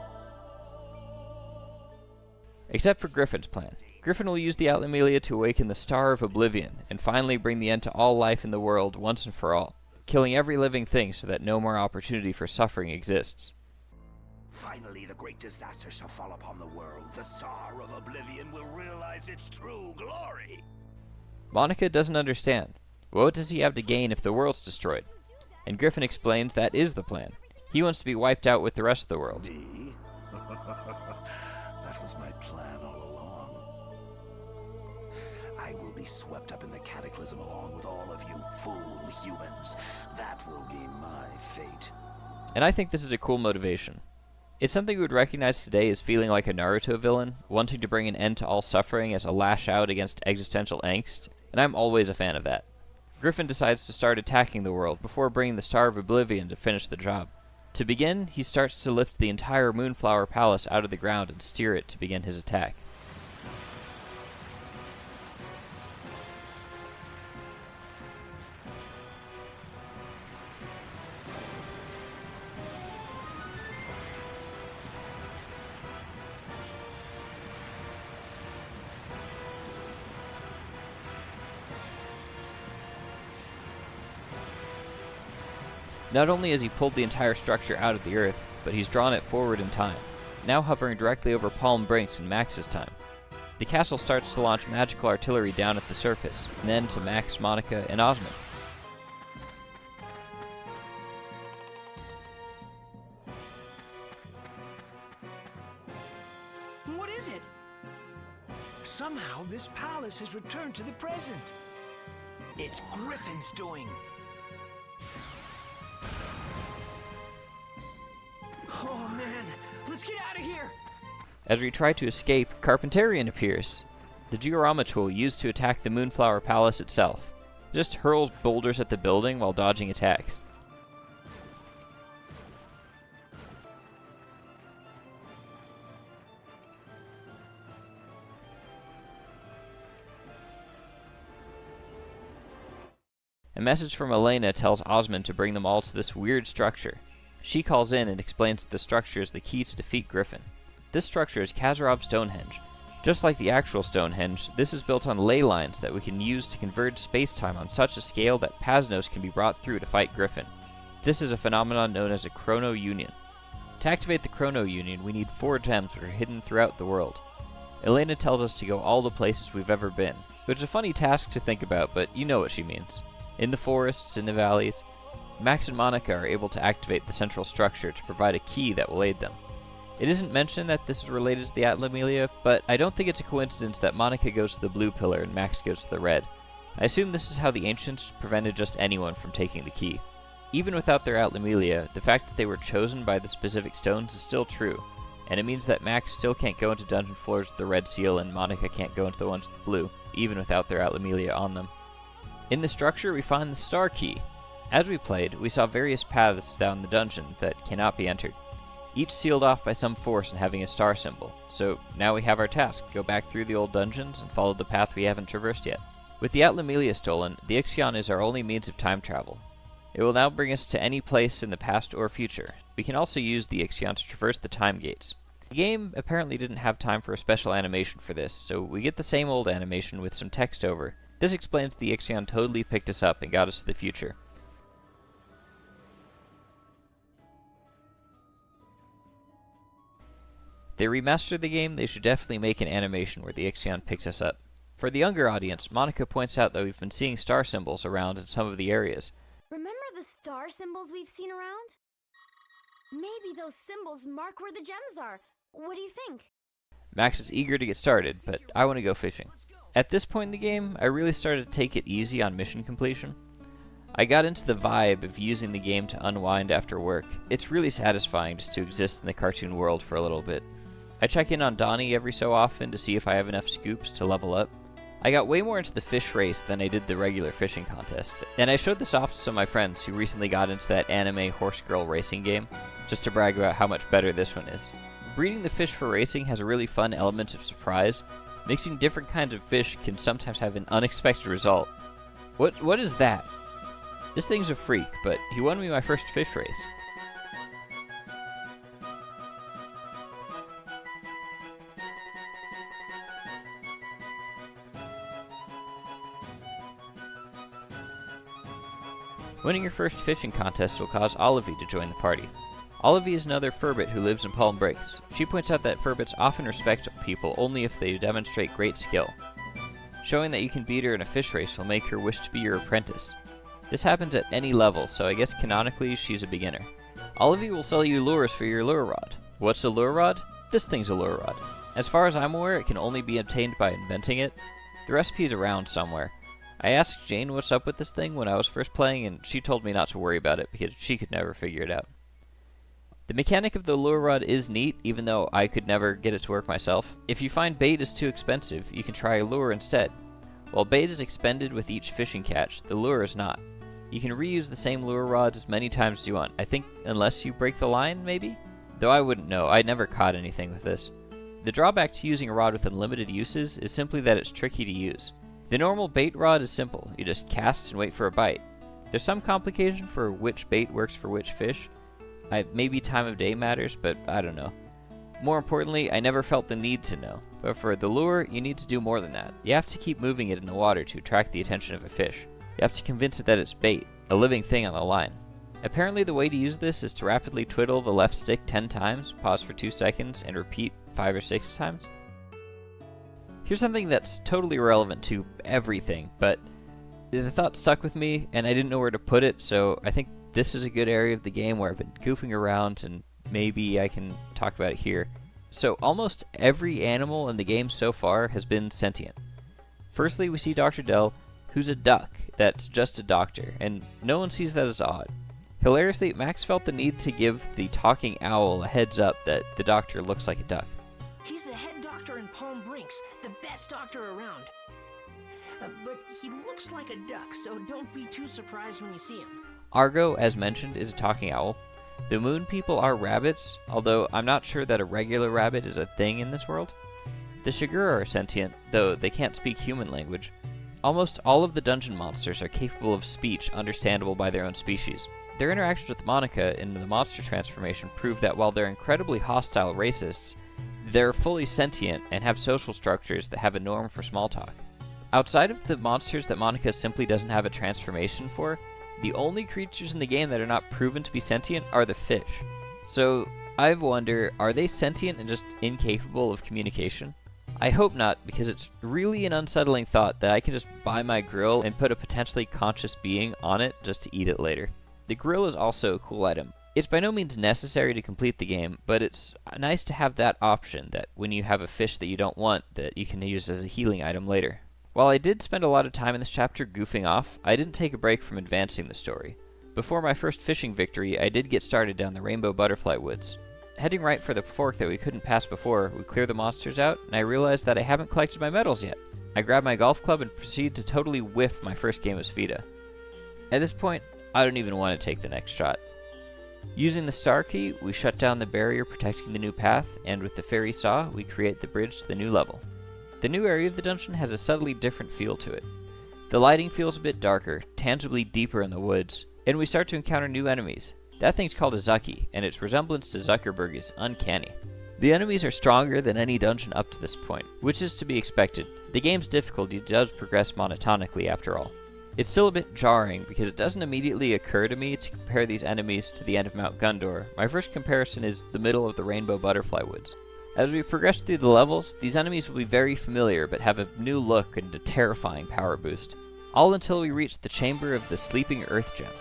Except for Griffin's plan. Griffin will use the Atlamelia to awaken the Star of Oblivion, and finally bring the end to all life in the world once and for all, killing every living thing so that no more opportunity for suffering exists. Finally, the great disaster shall fall upon the world. The Star of Oblivion will realize its true glory. Monica doesn't understand. What does he have to gain if the world's destroyed? And Griffin explains that is the plan. He wants to be wiped out with the rest of the world. Me? That was my plan all along. I will be swept up in the cataclysm along with all of you fool humans. That will be my fate. And I think this is a cool motivation. It's something we would recognize today as feeling like a Naruto villain, wanting to bring an end to all suffering as a lash out against existential angst, and I'm always a fan of that. Griffin decides to start attacking the world before bringing the Star of Oblivion to finish the job. To begin, he starts to lift the entire Moonflower Palace out of the ground and steer it to begin his attack. Not only has he pulled the entire structure out of the earth, but he's drawn it forward in time, now hovering directly over Palm Brinks in Max's time. The castle starts to launch magical artillery down at the surface, and then to Max, Monica, and Osmond. What is it? Somehow this palace has returned to the present. It's Griffin's doing. Oh man, let's get out of here! As we try to escape, Carpentarian appears. The diorama tool used to attack the Moonflower Palace itself. It just hurls boulders at the building while dodging attacks. A message from Elena tells Osmond to bring them all to this weird structure. She calls in and explains that the structure is the key to defeat Griffin. This structure is Kazarov's Stonehenge. Just like the actual Stonehenge, this is built on ley lines that we can use to converge space-time on such a scale that Pasnos can be brought through to fight Griffin. This is a phenomenon known as a Chrono Union. To activate the Chrono Union, we need 4 gems that are hidden throughout the world. Elena tells us to go all the places we've ever been, which is a funny task to think about, but you know what she means. In the forests, in the valleys, Max and Monica are able to activate the central structure to provide a key that will aid them. It isn't mentioned that this is related to the Atlamelia, but I don't think it's a coincidence that Monica goes to the blue pillar and Max goes to the red. I assume this is how the ancients prevented just anyone from taking the key. Even without their Atlamelia, the fact that they were chosen by the specific stones is still true, and it means that Max still can't go into dungeon floors with the red seal and Monica can't go into the ones with the blue, even without their Atlamelia on them. In the structure, we find the star key. As we played, we saw various paths down the dungeon that cannot be entered, each sealed off by some force and having a star symbol. So now we have our task, go back through the old dungeons and follow the path we haven't traversed yet. With the Atlamelia stolen, the Ixion is our only means of time travel. It will now bring us to any place in the past or future. We can also use the Ixion to traverse the time gates. The game apparently didn't have time for a special animation for this, so we get the same old animation with some text over. This explains the Ixion totally picked us up and got us to the future. If they remaster the game, they should definitely make an animation where the Ixion picks us up. For the younger audience, Monica points out that we've been seeing star symbols around in some of the areas. Remember the star symbols we've seen around? Maybe those symbols mark where the gems are. What do you think? Max is eager to get started, but I want to go fishing. At this point in the game, I really started to take it easy on mission completion. I got into the vibe of using the game to unwind after work. It's really satisfying just to exist in the cartoon world for a little bit. I check in on Donnie every so often to see if I have enough scoops to level up. I got way more into the fish race than I did the regular fishing contest, and I showed this off to some of my friends who recently got into that anime horse girl racing game, just to brag about how much better this one is. Breeding the fish for racing has a really fun element of surprise. Mixing different kinds of fish can sometimes have an unexpected result. What is that? This thing's a freak, but he won me my first fish race. Winning your first fishing contest will cause Olivie to join the party. Olivie is another Furbit who lives in Palm Breaks. She points out that Furbits often respect people only if they demonstrate great skill. Showing that you can beat her in a fish race will make her wish to be your apprentice. This happens at any level, so I guess canonically she's a beginner. Olivie will sell you lures for your lure rod. What's a lure rod? This thing's a lure rod. As far as I'm aware, it can only be obtained by inventing it. The recipe's around somewhere. I asked Jane what's up with this thing when I was first playing, and she told me not to worry about it because she could never figure it out. The mechanic of the lure rod is neat, even though I could never get it to work myself. If you find bait is too expensive, you can try a lure instead. While bait is expended with each fishing catch, the lure is not. You can reuse the same lure rods as many times as you want, I think unless you break the line, maybe? Though I wouldn't know, I never caught anything with this. The drawback to using a rod with unlimited uses is simply that it's tricky to use. The normal bait rod is simple, you just cast and wait for a bite. There's some complication for which bait works for which fish. Maybe time of day matters, but I don't know. More importantly, I never felt the need to know. But for the lure, you need to do more than that. You have to keep moving it in the water to attract the attention of a fish. You have to convince it that it's bait, a living thing on the line. Apparently the way to use this is to rapidly twiddle the left stick 10 times, pause for 2 seconds, and repeat 5 or 6 times. Here's something that's totally relevant to everything, but the thought stuck with me, and I didn't know where to put it, so I think this is a good area of the game where I've been goofing around, and maybe I can talk about it here. So almost every animal in the game so far has been sentient. Firstly, we see Dr. Dell, who's a duck that's just a doctor, and no one sees that as odd. Hilariously, Max felt the need to give the talking owl a heads up that the doctor looks like a duck. He's the head doctor in Palm Brinks, the best doctor around. But he looks like a duck, so don't be too surprised when you see him. Argo, as mentioned, is a talking owl. The moon people are rabbits, although I'm not sure that a regular rabbit is a thing in this world. The Shigura are sentient, though they can't speak human language. Almost all of the dungeon monsters are capable of speech understandable by their own species. Their interactions with Monica in the monster transformation prove that while they're incredibly hostile racists, they're fully sentient and have social structures that have a norm for small talk. Outside of the monsters that Monica simply doesn't have a transformation for, the only creatures in the game that are not proven to be sentient are the fish. So I wonder, are they sentient and just incapable of communication? I hope not, because it's really an unsettling thought that I can just buy my grill and put a potentially conscious being on it just to eat it later. The grill is also a cool item. It's by no means necessary to complete the game, but it's nice to have that option that when you have a fish that you don't want, that you can use as a healing item later. While I did spend a lot of time in this chapter goofing off, I didn't take a break from advancing the story. Before my first fishing victory, I did get started down the Rainbow Butterfly Woods. Heading right for the fork that we couldn't pass before, we clear the monsters out, and I realized that I haven't collected my medals yet. I grabbed my golf club and proceed to totally whiff my first game of Sphida. At this point, I don't even want to take the next shot. Using the star key, we shut down the barrier protecting the new path, and with the fairy saw, we create the bridge to the new level. The new area of the dungeon has a subtly different feel to it. The lighting feels a bit darker, tangibly deeper in the woods, and we start to encounter new enemies. That thing's called a Zucky, and its resemblance to Zuckerberg is uncanny. The enemies are stronger than any dungeon up to this point, which is to be expected. The game's difficulty does progress monotonically after all. It's still a bit jarring because it doesn't immediately occur to me to compare these enemies to the end of Mount Gundor. My first comparison is the middle of the Rainbow Butterfly Woods. As we progress through the levels, these enemies will be very familiar but have a new look and a terrifying power boost. All until we reach the Chamber of the Sleeping Earth Gem.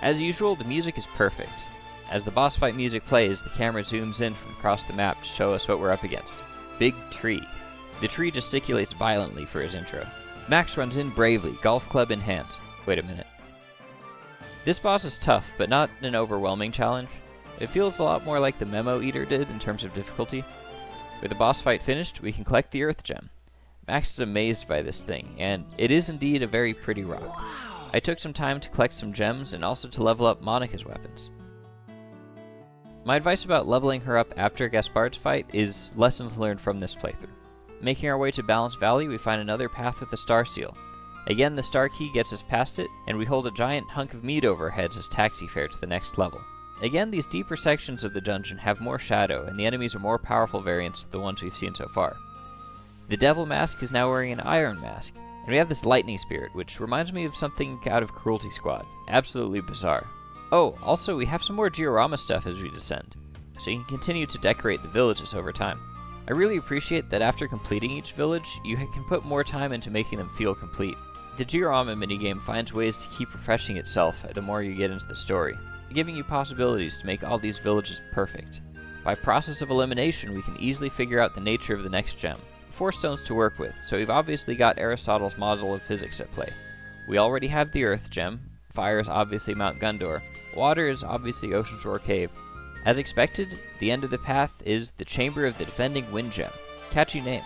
As usual, the music is perfect. As the boss fight music plays, the camera zooms in from across the map to show us what we're up against. Big Tree. The tree gesticulates violently for his intro. Max runs in bravely, golf club in hand. Wait a minute. This boss is tough, but not an overwhelming challenge. It feels a lot more like the Memo Eater did in terms of difficulty. With the boss fight finished, we can collect the Earth Gem. Max is amazed by this thing, and it is indeed a very pretty rock. Wow. I took some time to collect some gems and also to level up Monica's weapons. My advice about leveling her up after Gaspard's fight is lessons learned from this playthrough. Making our way to Balance Valley, we find another path with a star seal. Again, the star key gets us past it, and we hold a giant hunk of meat over our heads as taxi fare to the next level. Again, these deeper sections of the dungeon have more shadow, and the enemies are more powerful variants of the ones we've seen so far. The Devil Mask is now wearing an Iron Mask, and we have this Lightning Spirit, which reminds me of something out of Cruelty Squad. Absolutely bizarre. Oh, also, we have some more diorama stuff as we descend, so you can continue to decorate the villages over time. I really appreciate that after completing each village, you can put more time into making them feel complete. The diorama minigame finds ways to keep refreshing itself the more you get into the story, giving you possibilities to make all these villages perfect. By process of elimination, we can easily figure out the nature of the next gem. 4 stones to work with, so we've obviously got Aristotle's model of physics at play. We already have the Earth Gem, fire is obviously Mount Gundor, water is obviously Ocean's Roar Cave. As expected, the end of the path is the Chamber of the Defending Wind Gem. Catchy name.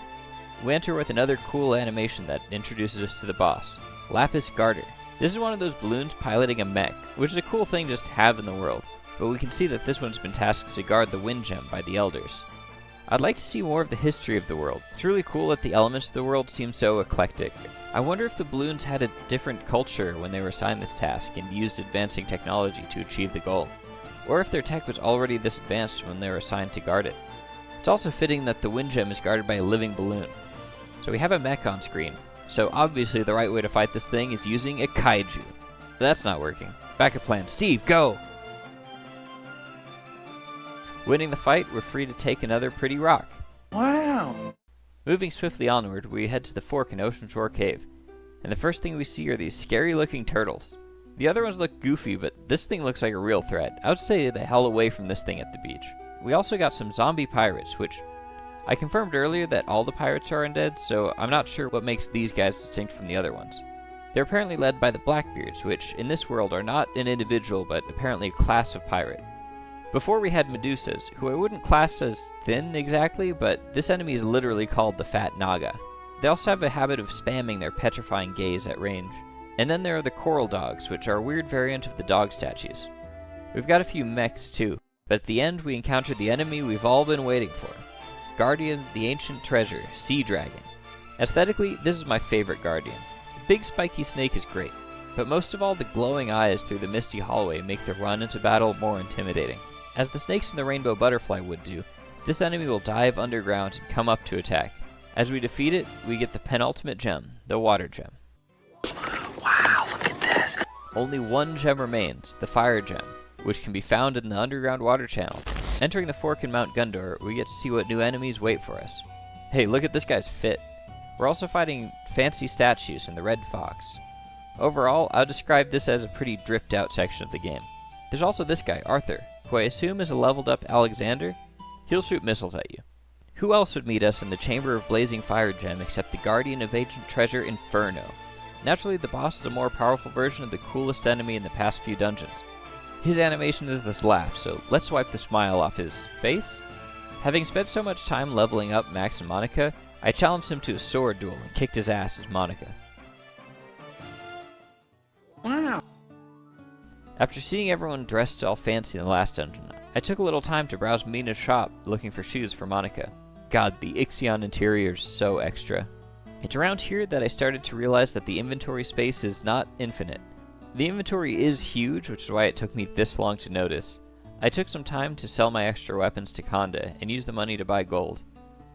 We enter with another cool animation that introduces us to the boss, Lapis Garter. This is one of those balloons piloting a mech, which is a cool thing just to have in the world, but we can see that this one's been tasked to guard the Wind Gem by the Elders. I'd like to see more of the history of the world. It's really cool that the elements of the world seem so eclectic. I wonder if the balloons had a different culture when they were assigned this task and used advancing technology to achieve the goal, or if their tech was already this advanced when they were assigned to guard it. It's also fitting that the Wind Gem is guarded by a living balloon. So we have a mech on screen, so obviously the right way to fight this thing is using a kaiju. But that's not working. Backup plan, Steve, go! Winning the fight, we're free to take another pretty rock. Wow! Moving swiftly onward, we head to the fork in Ocean Shore Cave, and the first thing we see are these scary-looking turtles. The other ones look goofy, but this thing looks like a real threat. I would stay the hell away from this thing at the beach. We also got some zombie pirates, which I confirmed earlier that all the pirates are undead, so I'm not sure what makes these guys distinct from the other ones. They're apparently led by the Blackbeards, which in this world are not an individual, but apparently a class of pirate. Before we had Medusas, who I wouldn't class as thin exactly, but this enemy is literally called the Fat Naga. They also have a habit of spamming their petrifying gaze at range. And then there are the Coral Dogs, which are a weird variant of the dog statues. We've got a few mechs too, but at the end we encounter the enemy we've all been waiting for. Guardian, the Ancient Treasure, Sea Dragon. Aesthetically, this is my favorite Guardian. The big spiky snake is great, but most of all the glowing eyes through the misty hallway make the run into battle more intimidating. As the snakes in the Rainbow Butterfly would do, this enemy will dive underground and come up to attack. As we defeat it, we get the penultimate gem, the Water Gem. Wow, look at this! Only one gem remains, the Fire Gem, which can be found in the underground water channel. Entering the fork in Mount Gundor, we get to see what new enemies wait for us. Hey, look at this guy's fit. We're also fighting fancy statues and the Red Fox. Overall, I would describe this as a pretty dripped out section of the game. There's also this guy, Arthur, who I assume is a leveled up Alexander. He'll shoot missiles at you. Who else would meet us in the Chamber of Blazing Fire Gem except the Guardian of Ancient Treasure, Inferno? Naturally, the boss is a more powerful version of the coolest enemy in the past few dungeons. His animation is this laugh, so let's wipe the smile off his face. Having spent so much time leveling up Max and Monica, I challenged him to a sword duel and kicked his ass as Monica. Wow! After seeing everyone dressed all fancy in the last dungeon, I took a little time to browse Mina's shop looking for shoes for Monica. God, the Ixion interior is so extra. It's around here that I started to realize that the inventory space is not infinite. The inventory is huge, which is why it took me this long to notice. I took some time to sell my extra weapons to Conda and use the money to buy gold.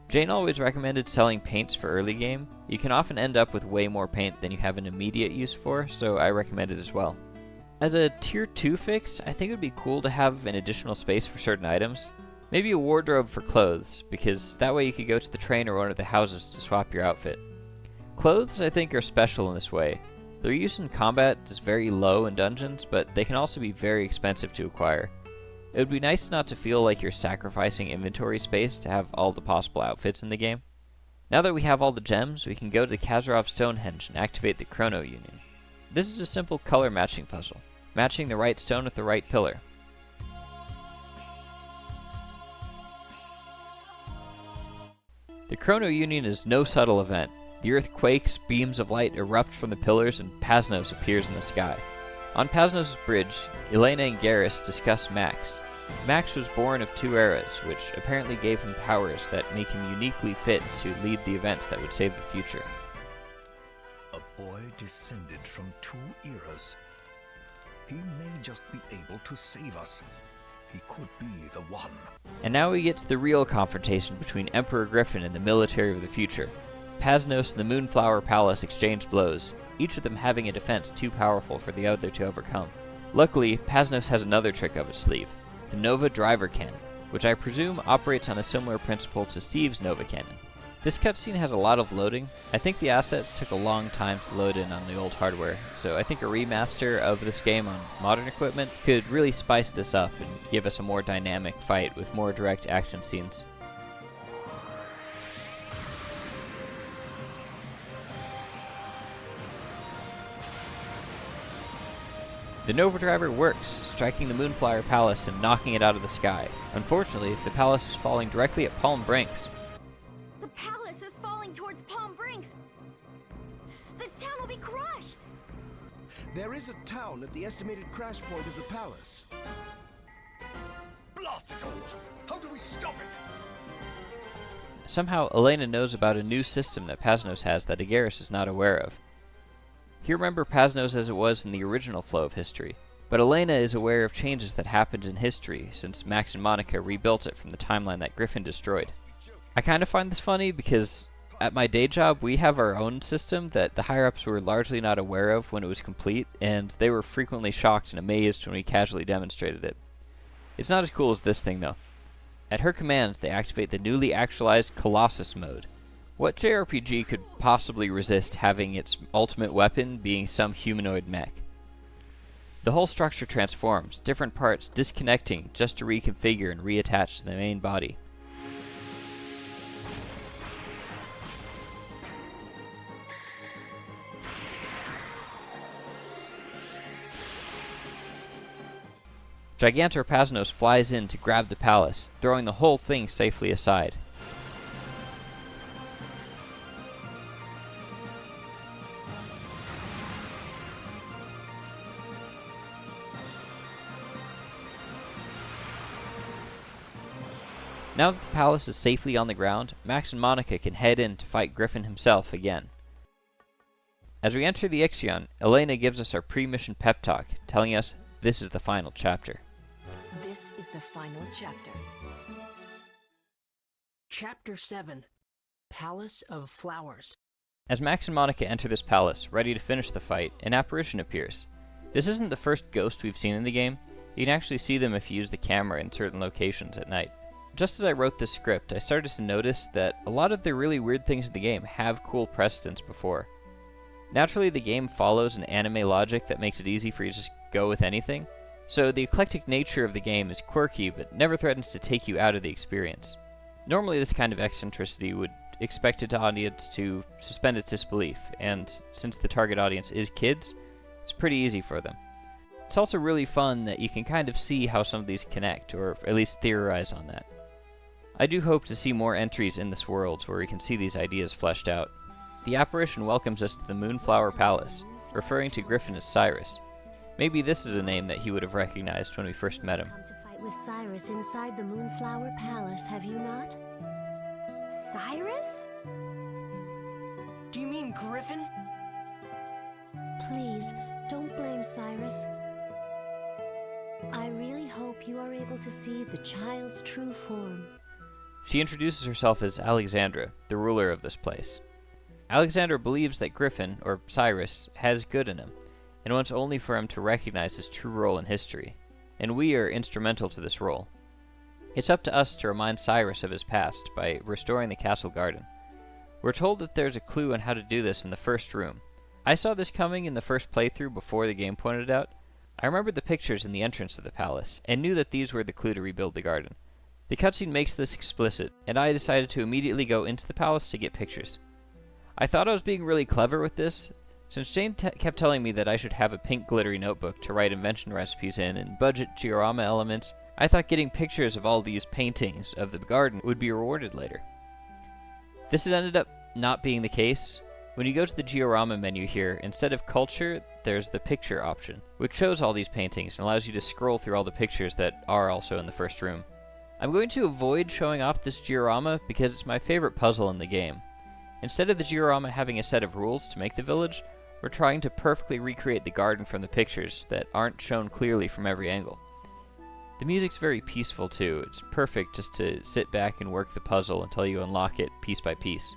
Jane always recommended selling paints for early game. You can often end up with way more paint than you have an immediate use for, so I recommend it as well. As a tier 2 fix, I think it would be cool to have an additional space for certain items. Maybe a wardrobe for clothes, because that way you could go to the train or one of the houses to swap your outfit. Clothes, I think, are special in this way. Their use in combat is very low in dungeons, but they can also be very expensive to acquire. It would be nice not to feel like you're sacrificing inventory space to have all the possible outfits in the game. Now that we have all the gems, we can go to Kazarov Stonehenge and activate the Chrono Union. This is a simple color matching puzzle, matching the right stone with the right pillar. The Chrono Union is no subtle event. The earth quakes, beams of light erupt from the pillars, and Pasnos appears in the sky. On Pasnos' bridge, Elena and Garrus discuss Max. Max was born of 2 eras, which apparently gave him powers that make him uniquely fit to lead the events that would save the future. A boy descended from 2 eras. He may just be able to save us. He could be the one. And now we get to the real confrontation between Emperor Griffin and the military of the future. Pasnos and the Moonflower Palace exchange blows, each of them having a defense too powerful for the other to overcome. Luckily, Pasnos has another trick up his sleeve, the Nova Driver Cannon, which I presume operates on a similar principle to Steve's Nova Cannon. This cutscene has a lot of loading. I think the assets took a long time to load in on the old hardware, so I think a remaster of this game on modern equipment could really spice this up and give us a more dynamic fight with more direct action scenes. The Nova Driver works, striking the Moonflower Palace and knocking it out of the sky. Unfortunately, the palace is falling directly at Palm Brinks. The palace is falling towards Palm Brinks! The town will be crushed! There is a town at the estimated crash point of the palace. Blast it all! How do we stop it? Somehow, Elena knows about a new system that Pasnos has that Agarus is not aware of. He remembers Pasnos as it was in the original flow of history, but Elena is aware of changes that happened in history since Max and Monica rebuilt it from the timeline that Griffin destroyed. I kind of find this funny because at my day job we have our own system that the higher-ups were largely not aware of when it was complete, and they were frequently shocked and amazed when we casually demonstrated it. It's not as cool as this thing though. At her command, they activate the newly actualized Colossus mode. What JRPG could possibly resist having its ultimate weapon being some humanoid mech? The whole structure transforms, different parts disconnecting just to reconfigure and reattach to the main body. Gigantor flies in to grab the palace, throwing the whole thing safely aside. Now that the palace is safely on the ground, Max and Monica can head in to fight Griffin himself again. As we enter the Ixion, Elena gives us our pre-mission pep talk, telling us this is the final chapter. This is the final chapter. Chapter 7, Palace of Flowers. As Max and Monica enter this palace, ready to finish the fight, an apparition appears. This isn't the first ghost we've seen in the game. You can actually see them if you use the camera in certain locations at night. Just as I wrote this script, I started to notice that a lot of the really weird things in the game have cool precedents before. Naturally, the game follows an anime logic that makes it easy for you to just go with anything, so the eclectic nature of the game is quirky but never threatens to take you out of the experience. Normally this kind of eccentricity would expect its audience to suspend its disbelief, and since the target audience is kids, it's pretty easy for them. It's also really fun that you can kind of see how some of these connect, or at least theorize on that. I do hope to see more entries in this world where we can see these ideas fleshed out. The apparition welcomes us to the Moonflower Palace, referring to Griffin as Cyrus. Maybe this is a name that he would have recognized when we first met him. Come to fight with Cyrus inside the Moonflower Palace, have you not? Cyrus? Do you mean Griffin? Please, don't blame Cyrus. I really hope you are able to see the child's true form. She introduces herself as Alexandra, the ruler of this place. Alexandra believes that Griffin, or Cyrus, has good in him, and wants only for him to recognize his true role in history, and we are instrumental to this role. It's up to us to remind Cyrus of his past by restoring the castle garden. We're told that there's a clue on how to do this in the first room. I saw this coming in the first playthrough before the game pointed it out. I remembered the pictures in the entrance of the palace, and knew that these were the clue to rebuild the garden. The cutscene makes this explicit, and I decided to immediately go into the palace to get pictures. I thought I was being really clever with this, since Jane kept telling me that I should have a pink glittery notebook to write invention recipes in and budget diorama elements. I thought getting pictures of all these paintings of the garden would be rewarded later. This has ended up not being the case. When you go to the diorama menu here, instead of culture, there's the picture option, which shows all these paintings and allows you to scroll through all the pictures that are also in the first room. I'm going to avoid showing off this diorama because it's my favorite puzzle in the game. Instead of the diorama having a set of rules to make the village, we're trying to perfectly recreate the garden from the pictures that aren't shown clearly from every angle. The music's very peaceful too. It's perfect just to sit back and work the puzzle until you unlock it piece by piece.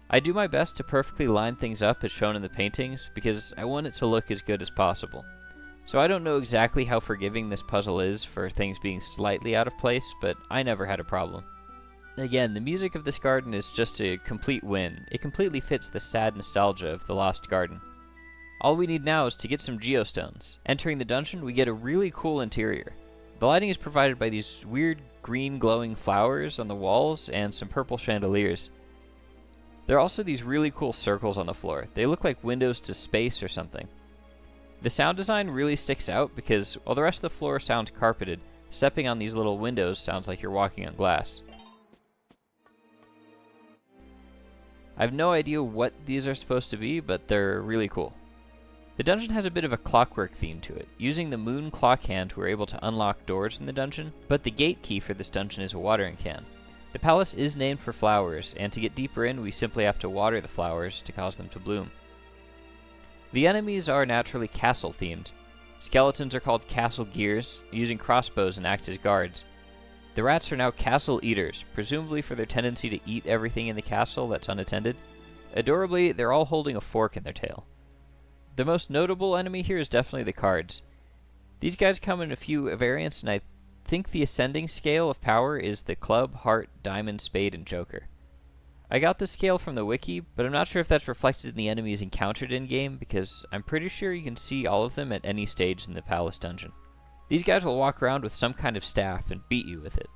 I do my best to perfectly line things up as shown in the paintings because I want it to look as good as possible. So I don't know exactly how forgiving this puzzle is for things being slightly out of place, but I never had a problem. Again, the music of this garden is just a complete win. It completely fits the sad nostalgia of the Lost Garden. All we need now is to get some geostones. Entering the dungeon, we get a really cool interior. The lighting is provided by these weird green glowing flowers on the walls and some purple chandeliers. There are also these really cool circles on the floor. They look like windows to space or something. The sound design really sticks out because while the rest of the floor sounds carpeted, stepping on these little windows sounds like you're walking on glass. I have no idea what these are supposed to be, but they're really cool. The dungeon has a bit of a clockwork theme to it. Using the moon clock hand, we're able to unlock doors in the dungeon, but the gate key for this dungeon is a watering can. The palace is named for flowers, and to get deeper in, we simply have to water the flowers to cause them to bloom. The enemies are naturally castle-themed. Skeletons are called castle gears, using crossbows and act as guards. The rats are now castle eaters, presumably for their tendency to eat everything in the castle that's unattended. Adorably, they're all holding a fork in their tail. The most notable enemy here is definitely the cards. These guys come in a few variants, and I think the ascending scale of power is the club, heart, diamond, spade, and joker. I got this scale from the wiki, but I'm not sure if that's reflected in the enemies encountered in-game, because I'm pretty sure you can see all of them at any stage in the palace dungeon. These guys will walk around with some kind of staff and beat you with it.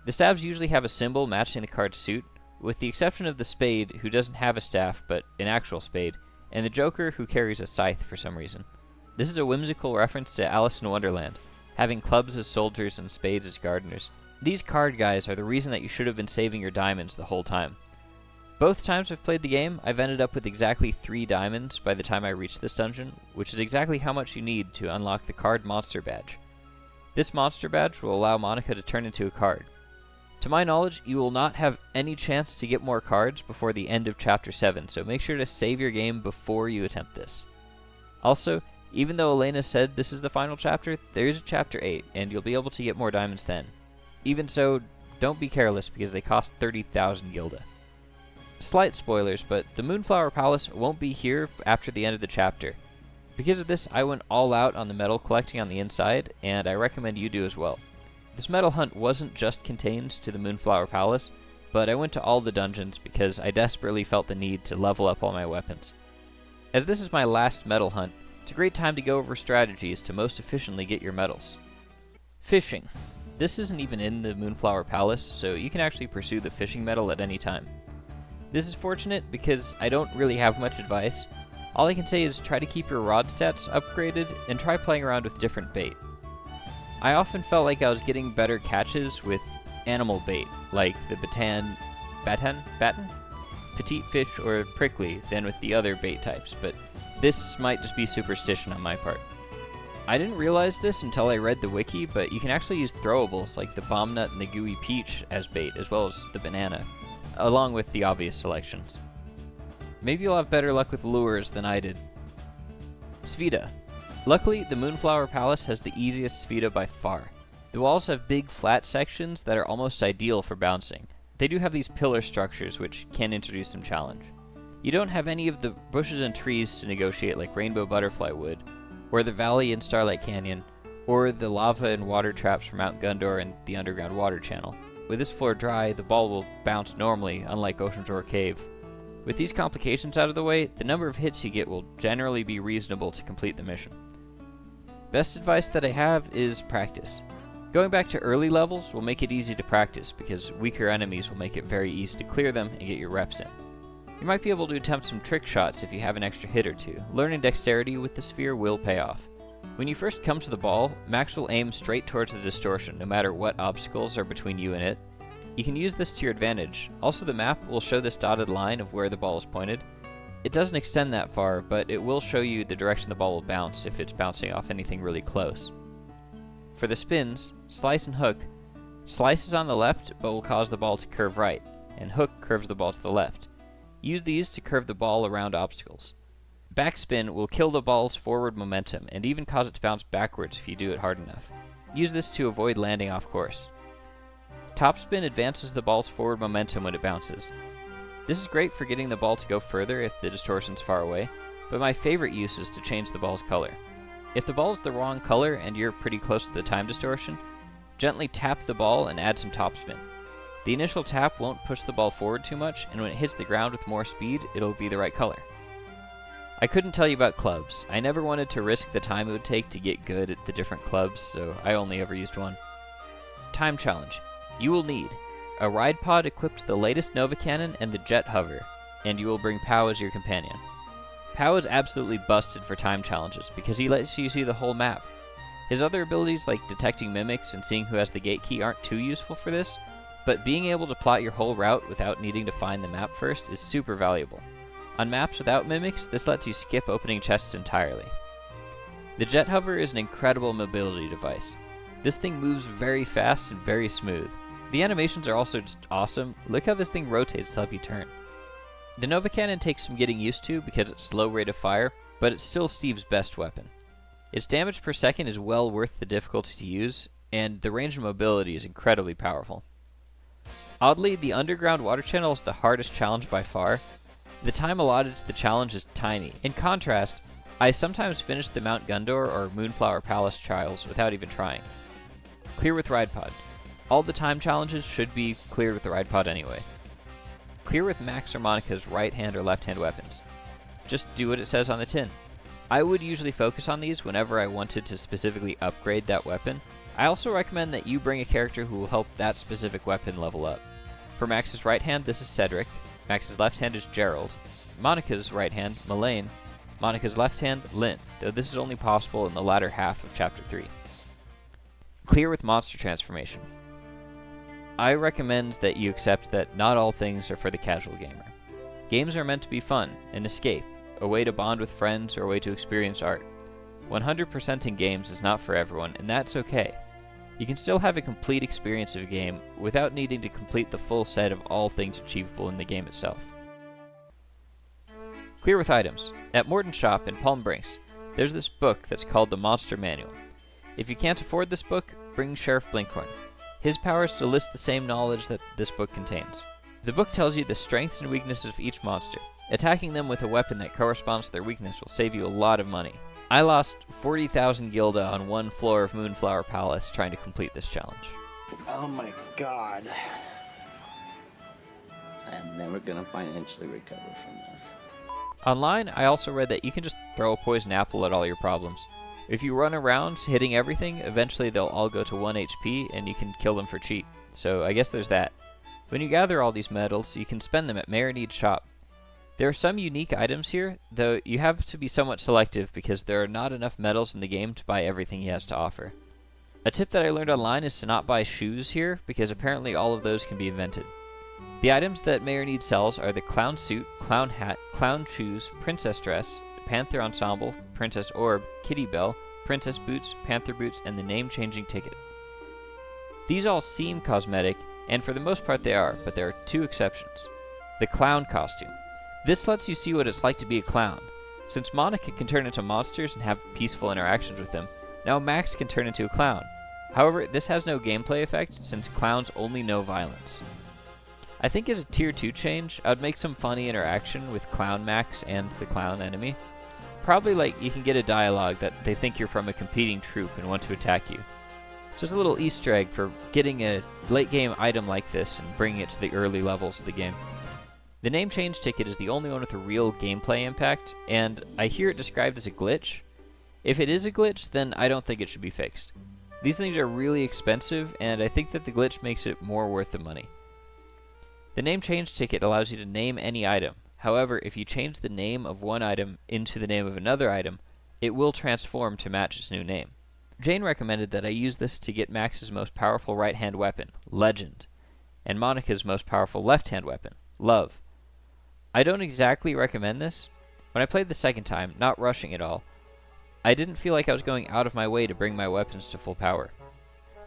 The staves usually have a symbol matching the card's suit, with the exception of the spade, who doesn't have a staff but an actual spade, and the joker, who carries a scythe for some reason. This is a whimsical reference to Alice in Wonderland, having clubs as soldiers and spades as gardeners. These card guys are the reason that you should have been saving your diamonds the whole time. Both times I've played the game, I've ended up with exactly 3 diamonds by the time I reach this dungeon, which is exactly how much you need to unlock the card monster badge. This monster badge will allow Monica to turn into a card. To my knowledge, you will not have any chance to get more cards before the end of Chapter 7, so make sure to save your game before you attempt this. Also, even though Elena said this is the final chapter, there is a Chapter 8, and you'll be able to get more diamonds then. Even so, don't be careless because they cost 30,000 gilda. Slight spoilers, but the Moonflower Palace won't be here after the end of the chapter. Because of this, I went all out on the metal collecting on the inside, and I recommend you do as well. This metal hunt wasn't just contained to the Moonflower Palace, but I went to all the dungeons because I desperately felt the need to level up all my weapons. As this is my last metal hunt, it's a great time to go over strategies to most efficiently get your medals. Fishing. This isn't even in the Moonflower Palace, so you can actually pursue the fishing medal at any time. This is fortunate because I don't really have much advice. All I can say is try to keep your rod stats upgraded and try playing around with different bait. I often felt like I was getting better catches with animal bait, like the batten, petite fish, or prickly than with the other bait types, but this might just be superstition on my part. I didn't realize this until I read the wiki, but you can actually use throwables like the bomb nut and the gooey peach as bait, as well as the banana, along with the obvious selections. Maybe you'll have better luck with lures than I did. Spheda. Luckily, the Moonflower Palace has the easiest Spheda by far. The walls have big flat sections that are almost ideal for bouncing. They do have these pillar structures which can introduce some challenge. You don't have any of the bushes and trees to negotiate like Rainbow Butterfly would, or the valley in Starlight Canyon, or the lava and water traps from Mount Gundor and the underground water channel. With this floor dry, the ball will bounce normally, unlike Ocean's Roar Cave. With these complications out of the way, the number of hits you get will generally be reasonable to complete the mission. Best advice that I have is practice. Going back to early levels will make it easy to practice because weaker enemies will make it very easy to clear them and get your reps in. You might be able to attempt some trick shots if you have an extra hit or two. Learning dexterity with the sphere will pay off. When you first come to the ball, Max will aim straight towards the distortion, no matter what obstacles are between you and it. You can use this to your advantage. Also, the map will show this dotted line of where the ball is pointed. It doesn't extend that far, but it will show you the direction the ball will bounce if it's bouncing off anything really close. For the spins, Slice and Hook. Slice is on the left, but will cause the ball to curve right, and Hook curves the ball to the left. Use these to curve the ball around obstacles. Backspin will kill the ball's forward momentum, and even cause it to bounce backwards if you do it hard enough. Use this to avoid landing off course. Topspin advances the ball's forward momentum when it bounces. This is great for getting the ball to go further if the distortion's far away, but my favorite use is to change the ball's color. If the ball's the wrong color and you're pretty close to the time distortion, gently tap the ball and add some topspin. The initial tap won't push the ball forward too much, and when it hits the ground with more speed, it'll be the right color. I couldn't tell you about clubs. I never wanted to risk the time it would take to get good at the different clubs, so I only ever used one. Time challenge. You will need a ride pod equipped with the latest Nova Cannon and the Jet Hover, and you will bring Pow as your companion. Pow is absolutely busted for time challenges because he lets you see the whole map. His other abilities like detecting mimics and seeing who has the gate key aren't too useful for this, but being able to plot your whole route without needing to find the map first is super valuable. On maps without mimics, this lets you skip opening chests entirely. The Jet Hover is an incredible mobility device. This thing moves very fast and very smooth. The animations are also just awesome. Look how this thing rotates to help you turn. The Nova Cannon takes some getting used to because it's slow rate of fire, but it's still Steve's best weapon. Its damage per second is well worth the difficulty to use, and the range of mobility is incredibly powerful. Oddly, the underground water channel is the hardest challenge by far. The time allotted to the challenge is tiny. In contrast, I sometimes finish the Mount Gundor or Moonflower Palace trials without even trying. Clear with Ride Pod. All the time challenges should be cleared with the Ride Pod anyway. Clear with Max or Monica's right hand or left hand weapons. Just do what it says on the tin. I would usually focus on these whenever I wanted to specifically upgrade that weapon. I also recommend that you bring a character who will help that specific weapon level up. For Max's right hand, this is Cedric. Max's left hand is Gerald. Monica's right hand, Melaine. Monica's left hand, Lynn, though this is only possible in the latter half of Chapter 3. Clear with Monster Transformation. I recommend that you accept that not all things are for the casual gamer. Games are meant to be fun, an escape, a way to bond with friends, or a way to experience art. 100% in games is not for everyone, and that's okay. You can still have a complete experience of a game without needing to complete the full set of all things achievable in the game itself. Clear with items. At Morton's shop in Palm Brinks, there's this book that's called the Monster Manual. If you can't afford this book, bring Sheriff Blinkhorn. His power is to list the same knowledge that this book contains. The book tells you the strengths and weaknesses of each monster. Attacking them with a weapon that corresponds to their weakness will save you a lot of money. I lost 40,000 gilda on one floor of Moonflower Palace trying to complete this challenge. Oh my god. I'm never gonna financially recover from this. Online, I also read that you can just throw a poison apple at all your problems. If you run around hitting everything, eventually they'll all go to 1 HP and you can kill them for cheap. So I guess there's that. When you gather all these medals, you can spend them at Mayor Need's shop. There are some unique items here, though you have to be somewhat selective because there are not enough medals in the game to buy everything he has to offer. A tip that I learned online is to not buy shoes here because apparently all of those can be invented. The items that Mayor Need sells are the clown suit, clown hat, clown shoes, princess dress, panther ensemble, princess orb, kitty bell, princess boots, panther boots, and the name-changing ticket. These all seem cosmetic, and for the most part they are, but there are two exceptions. The clown costume. This lets you see what it's like to be a clown. Since Monica can turn into monsters and have peaceful interactions with them, now Max can turn into a clown. However, this has no gameplay effect since clowns only know violence. I think as a tier 2 change, I would make some funny interaction with Clown Max and the clown enemy. Probably like you can get a dialogue that they think you're from a competing troop and want to attack you. Just a little Easter egg for getting a late game item like this and bringing it to the early levels of the game. The name change ticket is the only one with a real gameplay impact, and I hear it described as a glitch. If it is a glitch, then I don't think it should be fixed. These things are really expensive, and I think that the glitch makes it more worth the money. The name change ticket allows you to name any item. However, if you change the name of one item into the name of another item, it will transform to match its new name. Jane recommended that I use this to get Max's most powerful right-hand weapon, Legend, and Monica's most powerful left-hand weapon, Love. I don't exactly recommend this. When I played the second time, not rushing at all, I didn't feel like I was going out of my way to bring my weapons to full power.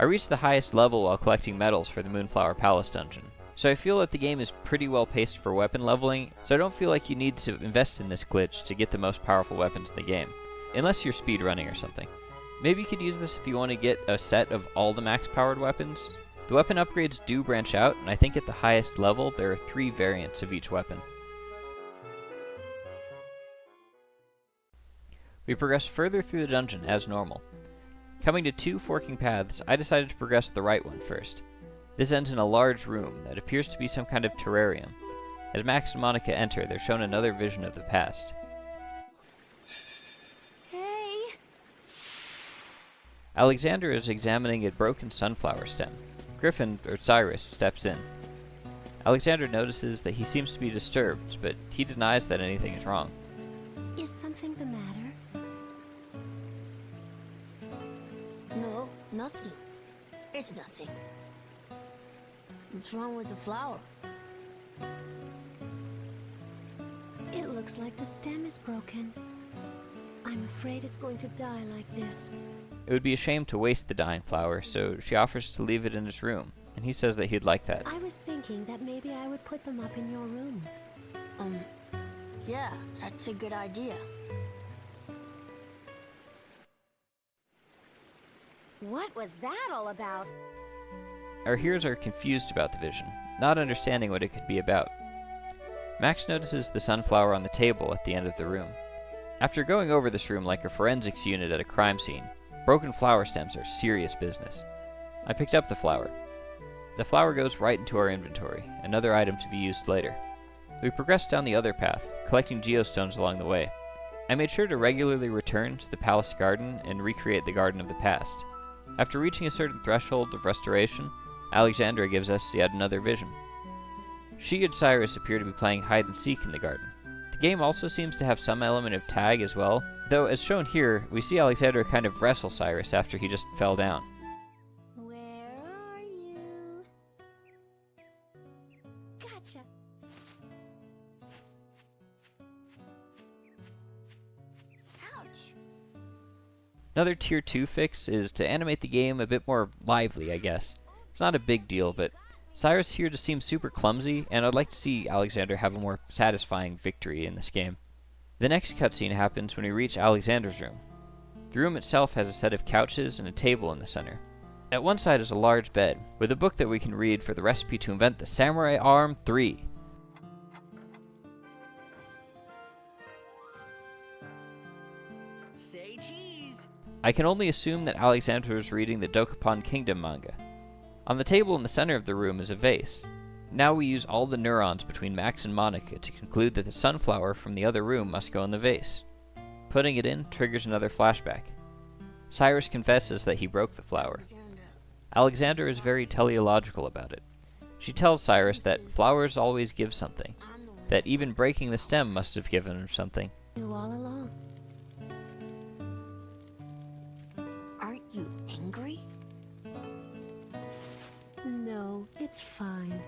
I reached the highest level while collecting medals for the Moonflower Palace dungeon, so I feel that the game is pretty well paced for weapon leveling, so I don't feel like you need to invest in this glitch to get the most powerful weapons in the game, unless you're speedrunning or something. Maybe you could use this if you want to get a set of all the max-powered weapons. The weapon upgrades do branch out, and I think at the highest level there are 3 variants of each weapon. We progress further through the dungeon as normal. Coming to 2 forking paths, I decided to progress the right one first. This ends in a large room that appears to be some kind of terrarium. As Max and Monica enter, they're shown another vision of the past. Hey! Alexander is examining a broken sunflower stem. Griffin, or Cyrus, steps in. Alexander notices that he seems to be disturbed, but he denies that anything is wrong. Is something the matter? No, nothing. It's nothing. What's wrong with the flower? It looks like the stem is broken. I'm afraid it's going to die like this. It would be a shame to waste the dying flower, so she offers to leave it in his room, and he says that he'd like that. I was thinking that maybe I would put them up in your room. Yeah, that's a good idea. What was that all about? Our heroes are confused about the vision, not understanding what it could be about. Max notices the sunflower on the table at the end of the room. After going over this room like a forensics unit at a crime scene, broken flower stems are serious business. I picked up the flower. The flower goes right into our inventory, another item to be used later. We progressed down the other path, collecting geostones along the way. I made sure to regularly return to the palace garden and recreate the garden of the past. After reaching a certain threshold of restoration, Alexandra gives us yet another vision. She and Cyrus appear to be playing hide-and-seek in the garden. The game also seems to have some element of tag as well, though as shown here, we see Alexandra kind of wrestle Cyrus after he just fell down. Where are you? Gotcha. Ouch! Another Tier 2 fix is to animate the game a bit more lively, I guess. It's not a big deal, but Cyrus here just seems super clumsy, and I'd like to see Alexander have a more satisfying victory in this game. The next cutscene happens when we reach Alexander's room. The room itself has a set of couches and a table in the center. At one side is a large bed, with a book that we can read for the recipe to invent the Samurai Arm 3. Say cheese! I can only assume that Alexander is reading the Dokapon Kingdom manga. On the table in the center of the room is a vase. Now we use all the neurons between Max and Monica to conclude that the sunflower from the other room must go in the vase. Putting it in triggers another flashback. Cyrus confesses that he broke the flower. Alexander is very teleological about it. She tells Cyrus that flowers always give something, that even breaking the stem must have given him something. Knew all along. Aren't you angry? No, it's fine.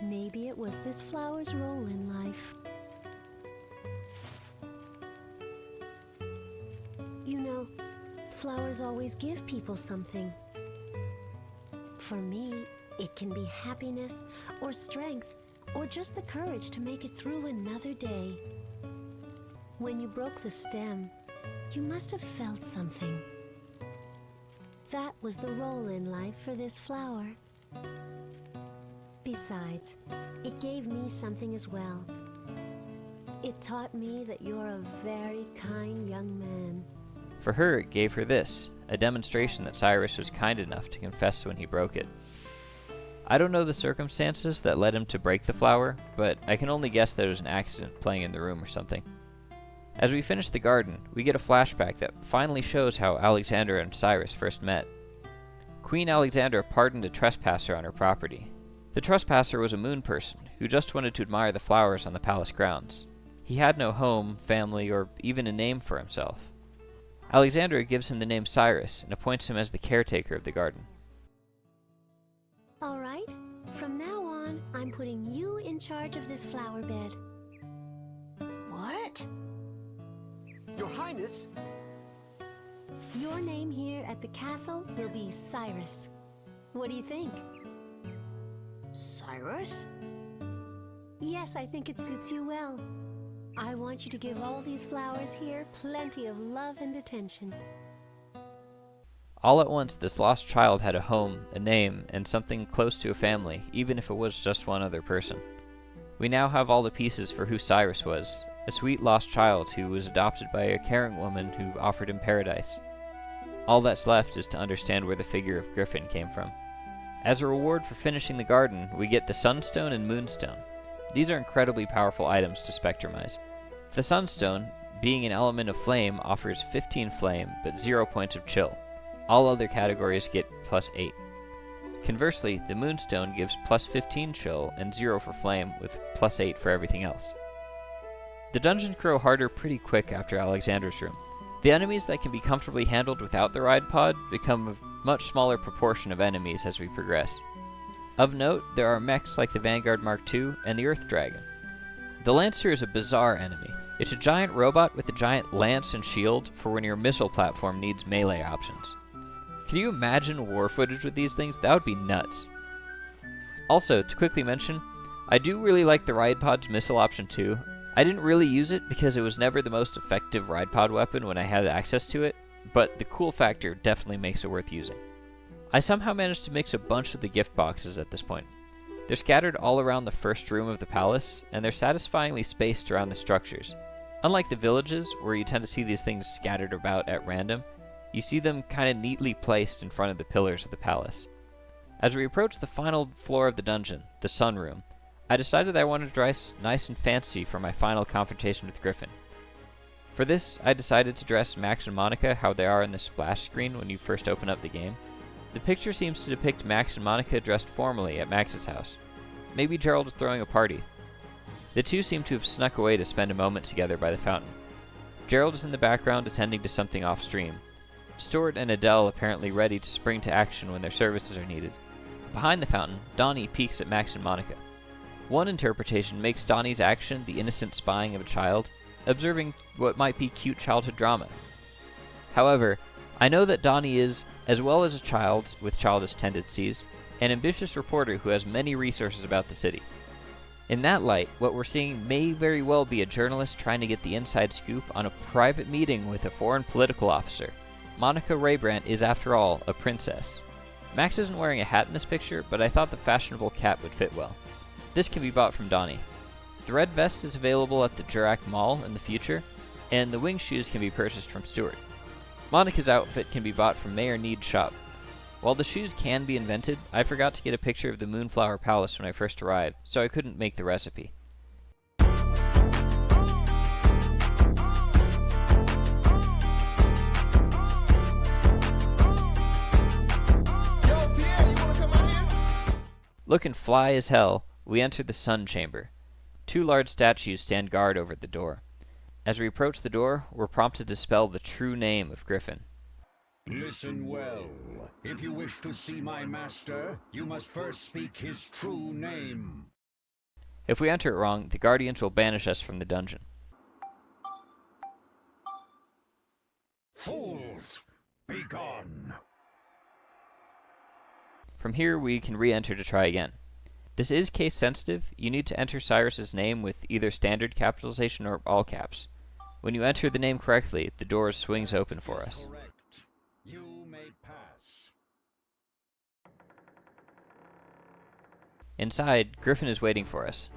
Maybe it was this flower's role in life. You know, flowers always give people something. For me, it can be happiness, or strength, or just the courage to make it through another day. When you broke the stem, you must have felt something. That was the role in life for this flower. Besides, it gave me something as well. It taught me that you're a very kind young man. For her, it gave her this, a demonstration that Cyrus was kind enough to confess when he broke it. I don't know the circumstances that led him to break the flower, but I can only guess that it was an accident playing in the room or something. As we finish the garden, we get a flashback that finally shows how Alexander and Cyrus first met. Queen Alexandra pardoned a trespasser on her property. The trespasser was a moon person who just wanted to admire the flowers on the palace grounds. He had no home, family, or even a name for himself. Alexandra gives him the name Cyrus and appoints him as the caretaker of the garden. All right, from now on, I'm putting you in charge of this flower bed. What? Your Highness? Your name here at the castle will be Cyrus. What do you think? Cyrus? Yes, I think it suits you well. I want you to give all these flowers here plenty of love and attention. All at once, this lost child had a home, a name, and something close to a family, even if it was just one other person. We now have all the pieces for who Cyrus was, a sweet lost child who was adopted by a caring woman who offered him paradise. All that's left is to understand where the figure of Griffin came from. As a reward for finishing the garden, we get the Sunstone and Moonstone. These are incredibly powerful items to spectrumize. The Sunstone, being an element of flame, offers 15 flame, but 0 points of chill. All other categories get plus 8. Conversely, the Moonstone gives plus 15 chill and 0 for flame, with plus 8 for everything else. The dungeons grow harder pretty quick after Alexander's room. The enemies that can be comfortably handled without the ride pod become a much smaller proportion of enemies as we progress. Of note, there are mechs like the Vanguard Mark II and the Earth Dragon. The Lancer is a bizarre enemy. It's a giant robot with a giant lance and shield for when your missile platform needs melee options. Can you imagine war footage with these things? That would be nuts. Also, to quickly mention, I do really like the ride pod's missile option too. I didn't really use it because it was never the most effective ride pod weapon when I had access to it, but the cool factor definitely makes it worth using. I somehow managed to mix a bunch of the gift boxes at this point. They're scattered all around the first room of the palace, and they're satisfyingly spaced around the structures. Unlike the villages, where you tend to see these things scattered about at random, you see them kind of neatly placed in front of the pillars of the palace. As we approached the final floor of the dungeon, the Sun Room, I decided I wanted to dress nice and fancy for my final confrontation with Griffin. For this, I decided to dress Max and Monica how they are in the splash screen when you first open up the game. The picture seems to depict Max and Monica dressed formally at Max's house. Maybe Gerald is throwing a party. The two seem to have snuck away to spend a moment together by the fountain. Gerald is in the background attending to something off-stream. Stuart and Adele apparently ready to spring to action when their services are needed. Behind the fountain, Donnie peeks at Max and Monica. One interpretation makes Donnie's action the innocent spying of a child, observing what might be cute childhood drama. However, I know that Donnie is, as well as a child with childish tendencies, an ambitious reporter who has many resources about the city. In that light, what we're seeing may very well be a journalist trying to get the inside scoop on a private meeting with a foreign political officer. Monica Raybrandt is, after all, a princess. Max isn't wearing a hat in this picture, but I thought the fashionable cap would fit well. This can be bought from Donnie. The red vest is available at the Jurac Mall in the future, and the wing shoes can be purchased from Stuart. Monica's outfit can be bought from Mayor Need's shop. While the shoes can be invented, I forgot to get a picture of the Moonflower Palace when I first arrived, so I couldn't make the recipe. Looking fly as hell, we enter the Sun Chamber. Two large statues stand guard over the door. As we approach the door, we're prompted to spell the true name of Griffin. Listen well. If you wish to see my master, you must first speak his true name. If we enter it wrong, the Guardians will banish us from the dungeon. Fools! Be gone! From here, we can re-enter to try again. This is case sensitive. You need to enter Cyrus's name with either standard capitalization or all caps. When you enter the name correctly, the door swings open for us. You may pass. Inside, Griffin is waiting for us.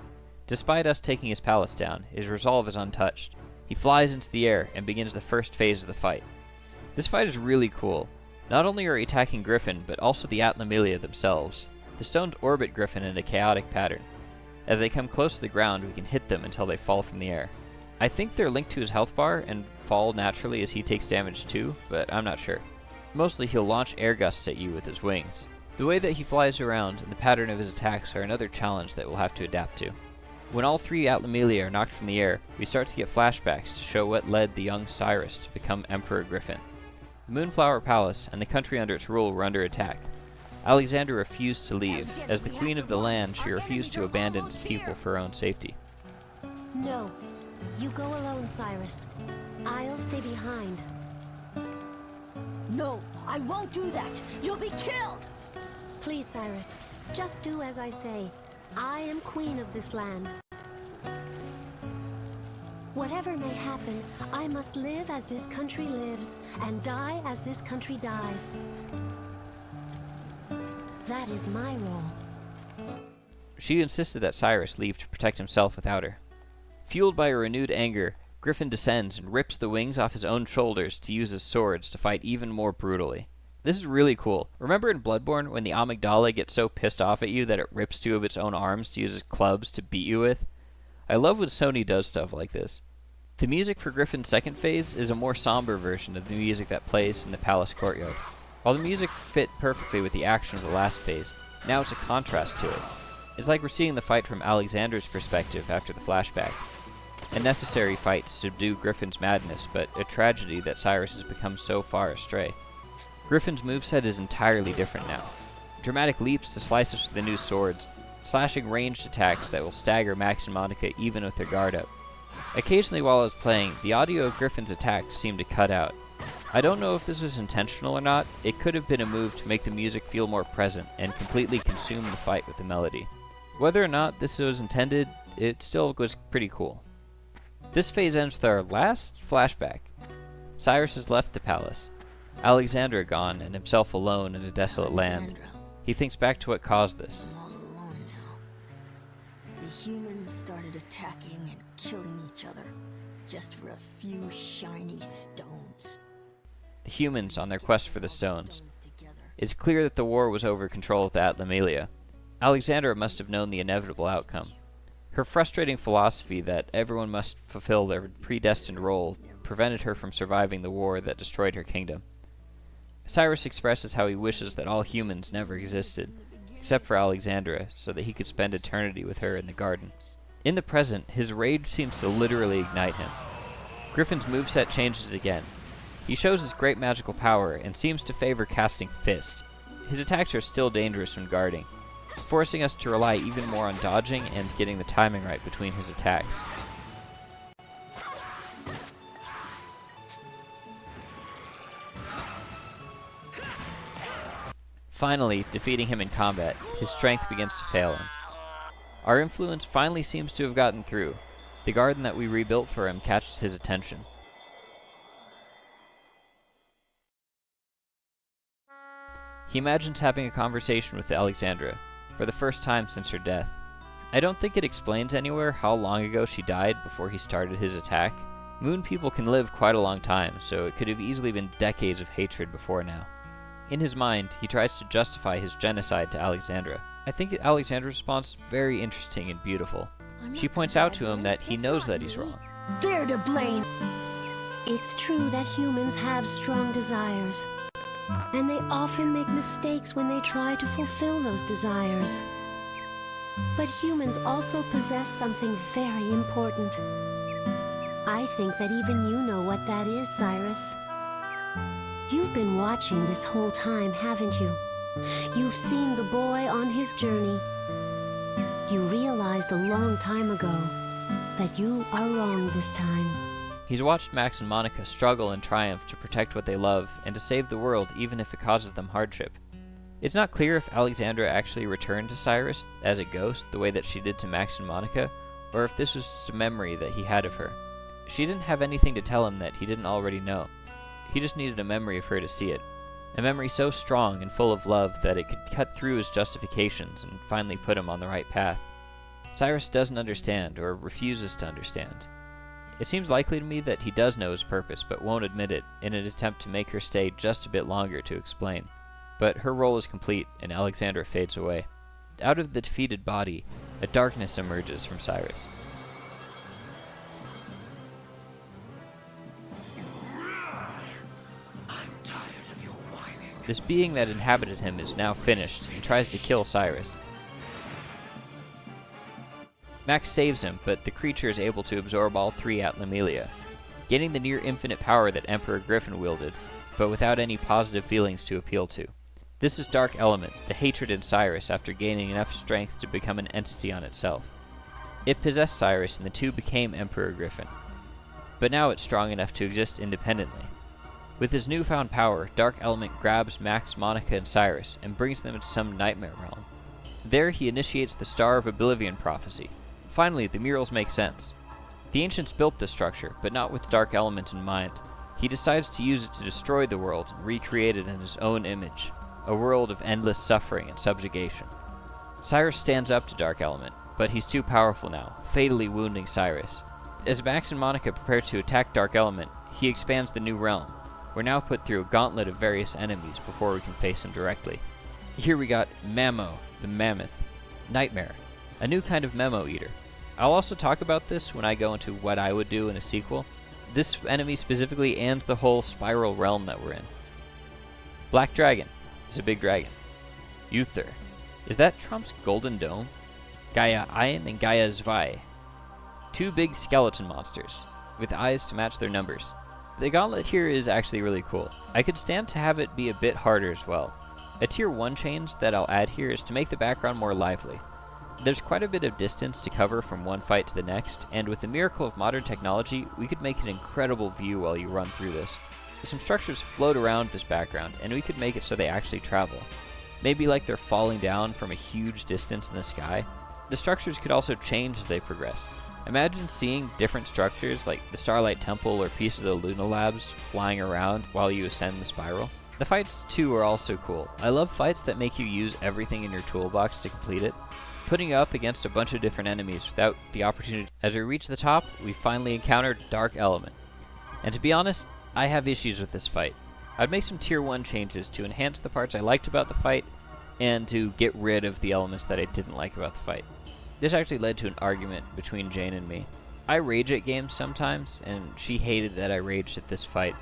Despite us taking his palace down, his resolve is untouched. He flies into the air and begins the first phase of the fight. This fight is really cool. Not only are we attacking Griffin, but also the Atlamillia themselves. The stones orbit Griffin in a chaotic pattern. As they come close to the ground, we can hit them until they fall from the air. I think they're linked to his health bar and fall naturally as he takes damage too, but I'm not sure. Mostly he'll launch air gusts at you with his wings. The way that he flies around and the pattern of his attacks are another challenge that we'll have to adapt to. When all three Atlamillia are knocked from the air, we start to get flashbacks to show what led the young Cyrus to become Emperor Griffin. The Moonflower Palace and the country under its rule were under attack. Alexandra refused to leave. As the queen of the land, she refused to abandon its people for her own safety. No. You go alone, Cyrus. I'll stay behind. No, I won't do that. You'll be killed. Please, Cyrus, just do as I say. I am queen of this land. Whatever may happen, I must live as this country lives, and die as this country dies. That is my role. She insisted that Cyrus leave to protect himself without her. Fueled by a renewed anger, Griffin descends and rips the wings off his own shoulders to use his swords to fight even more brutally. This is really cool. Remember in Bloodborne when the amygdala gets so pissed off at you that it rips two of its own arms to use as clubs to beat you with? I love when Sony does stuff like this. The music for Griffin's second phase is a more somber version of the music that plays in the palace courtyard. While the music fit perfectly with the action of the last phase, now it's a contrast to it. It's like we're seeing the fight from Alexander's perspective after the flashback. A necessary fight to subdue Griffin's madness, but a tragedy that Cyrus has become so far astray. Griffin's moveset is entirely different now. Dramatic leaps to slice us with the new swords, slashing ranged attacks that will stagger Max and Monica even with their guard up. Occasionally while I was playing, the audio of Griffin's attacks seemed to cut out. I don't know if this was intentional or not. It could have been a move to make the music feel more present and completely consume the fight with the melody. Whether or not this was intended, it still was pretty cool. This phase ends with our last flashback. Cyrus has left the palace. Alexandra gone and himself alone in a desolate land. He thinks back to what caused this. I'm all alone now. The humans started attacking and killing each other just for a few shiny stones. The humans on their quest for the stones. It's clear that the war was over control of the Atlamillia. Alexandra must have known the inevitable outcome. Her frustrating philosophy that everyone must fulfill their predestined role prevented her from surviving the war that destroyed her kingdom. Cyrus expresses how he wishes that all humans never existed, except for Alexandra, so that he could spend eternity with her in the garden. In the present, his rage seems to literally ignite him. Griffin's moveset changes again. He shows his great magical power and seems to favor casting Fist. His attacks are still dangerous when guarding, forcing us to rely even more on dodging and getting the timing right between his attacks. Finally, defeating him in combat, his strength begins to fail him. Our influence finally seems to have gotten through. The garden that we rebuilt for him catches his attention. He imagines having a conversation with Alexandra, for the first time since her death. I don't think it explains anywhere how long ago she died before he started his attack. Moon people can live quite a long time, so it could have easily been decades of hatred before now. In his mind, he tries to justify his genocide to Alexandra. I think Alexandra's response is very interesting and beautiful. She points out to him that he knows that he's wrong. They're to blame. It's true that humans have strong desires, and they often make mistakes when they try to fulfill those desires. But humans also possess something very important. I think that even you know what that is, Cyrus. You've been watching this whole time, haven't you? You've seen the boy on his journey. You realized a long time ago that you are wrong this time. He's watched Max and Monica struggle and triumph to protect what they love and to save the world even if it causes them hardship. It's not clear if Alexandra actually returned to Cyrus as a ghost the way that she did to Max and Monica, or if this was just a memory that he had of her. She didn't have anything to tell him that he didn't already know. He just needed a memory of her to see it. A memory so strong and full of love that it could cut through his justifications and finally put him on the right path. Cyrus doesn't understand, or refuses to understand. It seems likely to me that he does know his purpose, but won't admit it in an attempt to make her stay just a bit longer to explain. But her role is complete, and Alexandra fades away. Out of the defeated body, a darkness emerges from Cyrus. This being that inhabited him is now finished and tries to kill Cyrus. Max saves him, but the creature is able to absorb all three Atlamillia, gaining the near-infinite power that Emperor Griffin wielded, but without any positive feelings to appeal to. This is Dark Element, the hatred in Cyrus after gaining enough strength to become an entity on itself. It possessed Cyrus and the two became Emperor Griffin, but now it's strong enough to exist independently. With his newfound power, Dark Element grabs Max, Monica, and Cyrus and brings them into some nightmare realm. There he initiates the Star of Oblivion prophecy. Finally, the murals make sense. The ancients built this structure, but not with Dark Element in mind. He decides to use it to destroy the world and recreate it in his own image, a world of endless suffering and subjugation. Cyrus stands up to Dark Element, but he's too powerful now, fatally wounding Cyrus. As Max and Monica prepare to attack Dark Element, he expands the new realm. We're now put through a gauntlet of various enemies before we can face him directly. Here we got Mamo, the mammoth, Nightmare, a new kind of memo eater. I'll also talk about this when I go into what I would do in a sequel. This enemy specifically and the whole spiral realm that we're in. Black Dragon is a big dragon. Uther. Is that Trump's golden dome? Gaia Ion and Gaia Zwei. Two big skeleton monsters, with eyes to match their numbers. The gauntlet here is actually really cool. I could stand to have it be a bit harder as well. A tier 1 change that I'll add here is to make the background more lively. There's quite a bit of distance to cover from one fight to the next, and with the miracle of modern technology, we could make an incredible view while you run through this. Some structures float around this background, and we could make it so they actually travel. Maybe like they're falling down from a huge distance in the sky. The structures could also change as they progress. Imagine seeing different structures like the Starlight Temple or pieces of the Luna Labs flying around while you ascend the spiral. The fights too are also cool. I love fights that make you use everything in your toolbox to complete it, putting you up against a bunch of different enemies without the opportunity. As we reach the top, we finally encounter Dark Element. And to be honest, I have issues with this fight. I'd make some Tier 1 changes to enhance the parts I liked about the fight, and to get rid of the elements that I didn't like about the fight. This actually led to an argument between Jane and me. I rage at games sometimes, and she hated that I raged at this fight.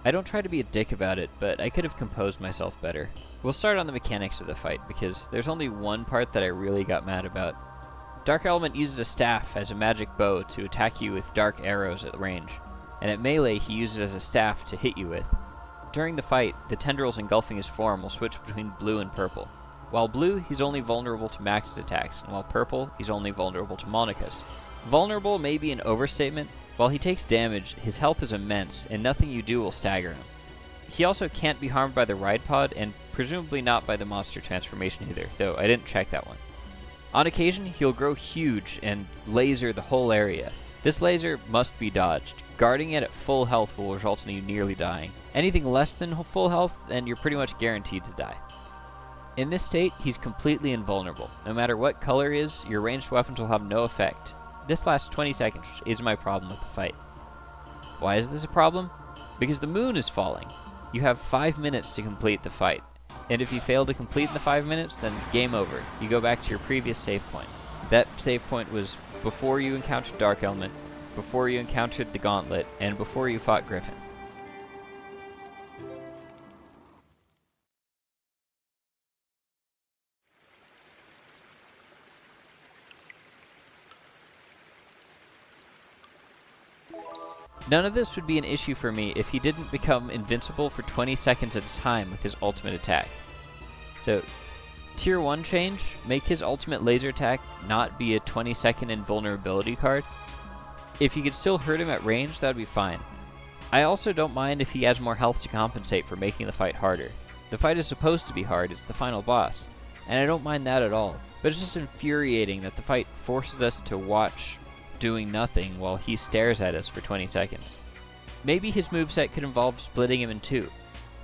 I don't try to be a dick about it, but I could have composed myself better. We'll start on the mechanics of the fight, because there's only one part that I really got mad about. Dark Element uses a staff as a magic bow to attack you with dark arrows at range, and at melee he uses it as a staff to hit you with. During the fight, the tendrils engulfing his form will switch between blue and purple. While blue, he's only vulnerable to Max's attacks, and while purple, he's only vulnerable to Monica's. Vulnerable may be an overstatement. While he takes damage, his health is immense, and nothing you do will stagger him. He also can't be harmed by the ride pod, and presumably not by the monster transformation either, though I didn't check that one. On occasion, he'll grow huge and laser the whole area. This laser must be dodged. Guarding it at full health will result in you nearly dying. Anything less than full health, and you're pretty much guaranteed to die. In this state, he's completely invulnerable. No matter what color he is, your ranged weapons will have no effect. This lasts 20 seconds, which is my problem with the fight. Why is this a problem? Because the moon is falling. You have 5 minutes to complete the fight. And if you fail to complete in the 5 minutes, then game over. You go back to your previous save point. That save point was before you encountered Dark Element, before you encountered the Gauntlet, and before you fought Griffin. None of this would be an issue for me if he didn't become invincible for 20 seconds at a time with his ultimate attack. So, Tier 1 change, make his ultimate laser attack not be a 20-second invulnerability card. If you could still hurt him at range, that would be fine. I also don't mind if he has more health to compensate for making the fight harder. The fight is supposed to be hard, it's the final boss, and I don't mind that at all. But it's just infuriating that the fight forces us to watch doing nothing while he stares at us for 20 seconds. Maybe his moveset could involve splitting him in two.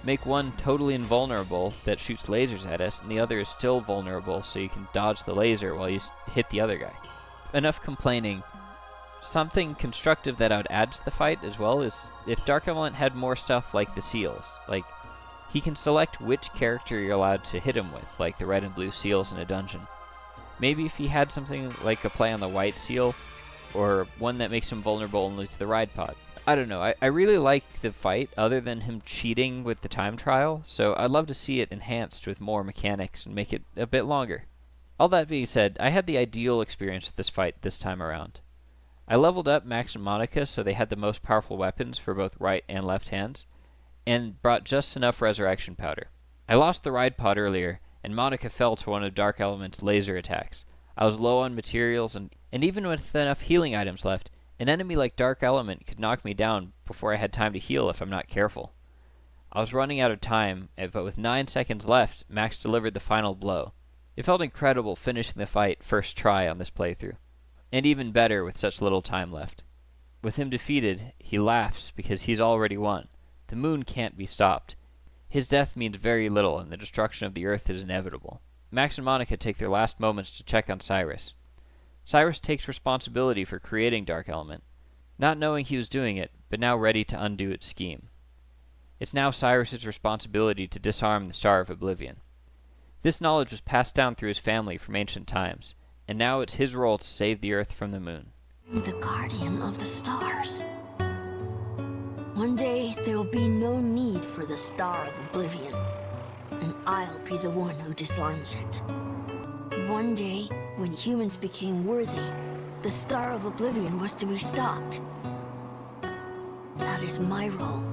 Make one totally invulnerable that shoots lasers at us, and the other is still vulnerable so you can dodge the laser while you hit the other guy. Enough complaining. Something constructive that I would add to the fight as well is if Dark Element had more stuff like the seals. Like, he can select which character you're allowed to hit him with, like the red and blue seals in a dungeon. Maybe if he had something like a play on the white seal, or one that makes him vulnerable only to the ride pod. I don't know, I really like the fight, other than him cheating with the time trial, so I'd love to see it enhanced with more mechanics and make it a bit longer. All that being said, I had the ideal experience with this fight this time around. I leveled up Max and Monica so they had the most powerful weapons for both right and left hands, and brought just enough resurrection powder. I lost the ride pod earlier, and Monica fell to one of Dark Element's laser attacks. I was low on materials, and even with enough healing items left, an enemy like Dark Element could knock me down before I had time to heal if I'm not careful. I was running out of time, but with 9 seconds left, Max delivered the final blow. It felt incredible finishing the fight first try on this playthrough, and even better with such little time left. With him defeated, he laughs because he's already won. The moon can't be stopped. His death means very little, and the destruction of the Earth is inevitable. Max and Monica take their last moments to check on Cyrus. Cyrus takes responsibility for creating Dark Element, not knowing he was doing it, but now ready to undo its scheme. It's now Cyrus's responsibility to disarm the Star of Oblivion. This knowledge was passed down through his family from ancient times, and now it's his role to save the Earth from the moon. The guardian of the stars. One day, there will be no need for the Star of Oblivion, and I'll be the one who disarms it. One day, when humans became worthy, the Star of Oblivion was to be stopped. That is my role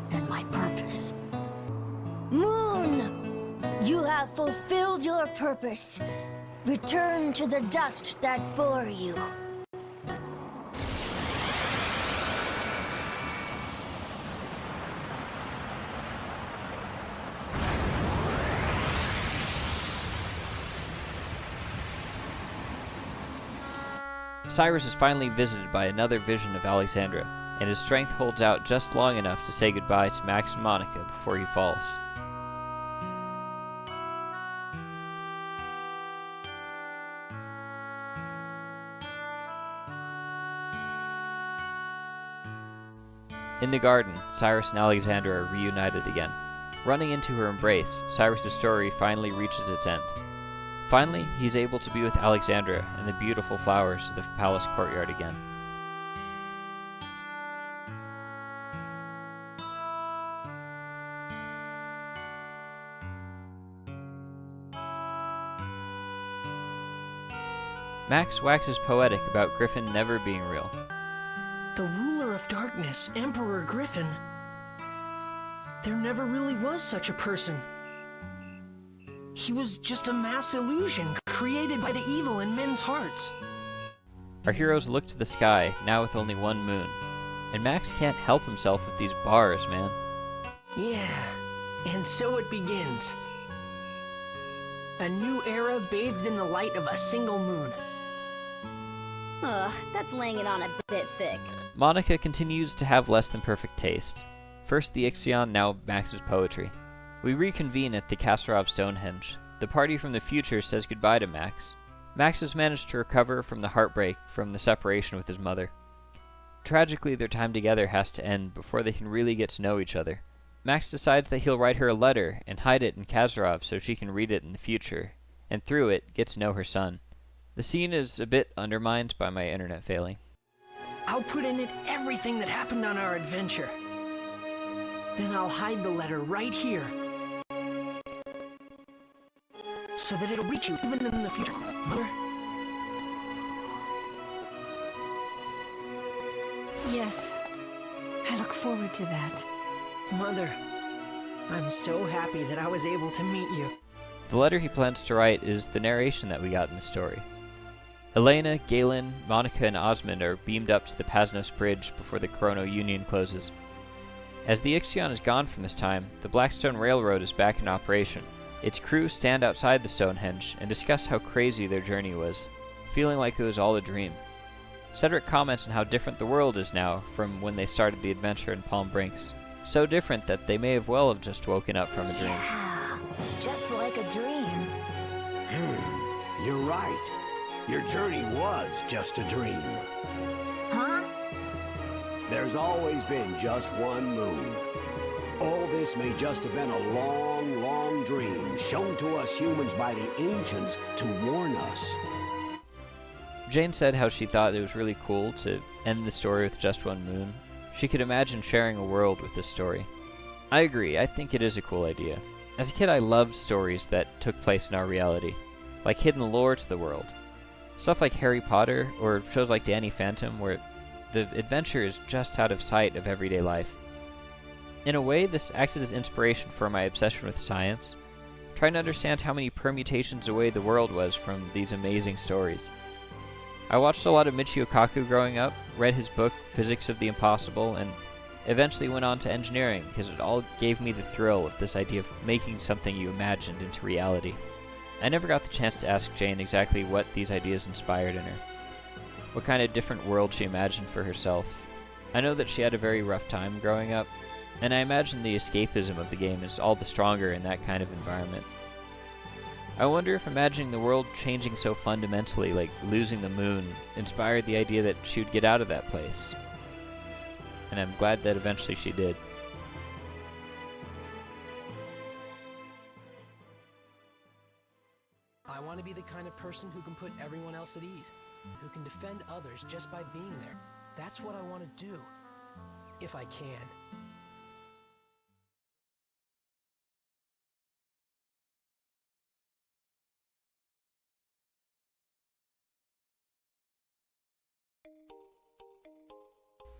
and my purpose. Moon! You have fulfilled your purpose. Return to the dust that bore you. Cyrus is finally visited by another vision of Alexandra, and his strength holds out just long enough to say goodbye to Max and Monica before he falls. In the garden, Cyrus and Alexandra are reunited again. Running into her embrace, Cyrus's story finally reaches its end. Finally, he's able to be with Alexandra and the beautiful flowers of the palace courtyard again. Max waxes poetic about Griffin never being real. The ruler of darkness, Emperor Griffin. There never really was such a person. He was just a mass illusion created by the evil in men's hearts. Our heroes look to the sky, now with only one moon. And Max can't help himself with these bars, man. Yeah, and so it begins. A new era bathed in the light of a single moon. Ugh, that's laying it on a bit thick. Monica continues to have less than perfect taste. First the Ixion, now Max's poetry. We reconvene at the Kasparov Stonehenge. The party from the future says goodbye to Max. Max has managed to recover from the heartbreak from the separation with his mother. Tragically, their time together has to end before they can really get to know each other. Max decides that he'll write her a letter and hide it in Kasparov so she can read it in the future, and through it, get to know her son. The scene is a bit undermined by my internet failing. I'll put in it everything that happened on our adventure. Then I'll hide the letter right here. So that it'll reach you even in the future, Mother. Yes, I look forward to that. Mother, I'm so happy that I was able to meet you. The letter he plans to write is the narration that we got in the story. Elena, Galen, Monica, and Osmond are beamed up to the Pasnos Bridge before the Chrono Union closes. As the Ixion is gone from this time, the Blackstone Railroad is back in operation. Its crew stand outside the Stonehenge and discuss how crazy their journey was, feeling like it was all a dream. Cedric comments on how different the world is now from when they started the adventure in Palm Brinks. So different that they may have just woken up from a dream. Yeah, just like a dream. You're right. Your journey was just a dream. Huh? There's always been just one moon. All this may just have been a long, long dream shown to us humans by the ancients to warn us. Jane said how she thought it was really cool to end the story with just one moon. She could imagine sharing a world with this story. I agree, I think it is a cool idea. As a kid, I loved stories that took place in our reality, like hidden lore to the world. Stuff like Harry Potter, or shows like Danny Phantom, where the adventure is just out of sight of everyday life. In a way, this acted as inspiration for my obsession with science, trying to understand how many permutations away the world was from these amazing stories. I watched a lot of Michio Kaku growing up, read his book, Physics of the Impossible, and eventually went on to engineering because it all gave me the thrill of this idea of making something you imagined into reality. I never got the chance to ask Jane exactly what these ideas inspired in her, what kind of different world she imagined for herself. I know that she had a very rough time growing up, and I imagine the escapism of the game is all the stronger in that kind of environment. I wonder if imagining the world changing so fundamentally, like losing the moon, inspired the idea that she would get out of that place. And I'm glad that eventually she did. I want to be the kind of person who can put everyone else at ease, who can defend others just by being there. That's what I want to do, if I can.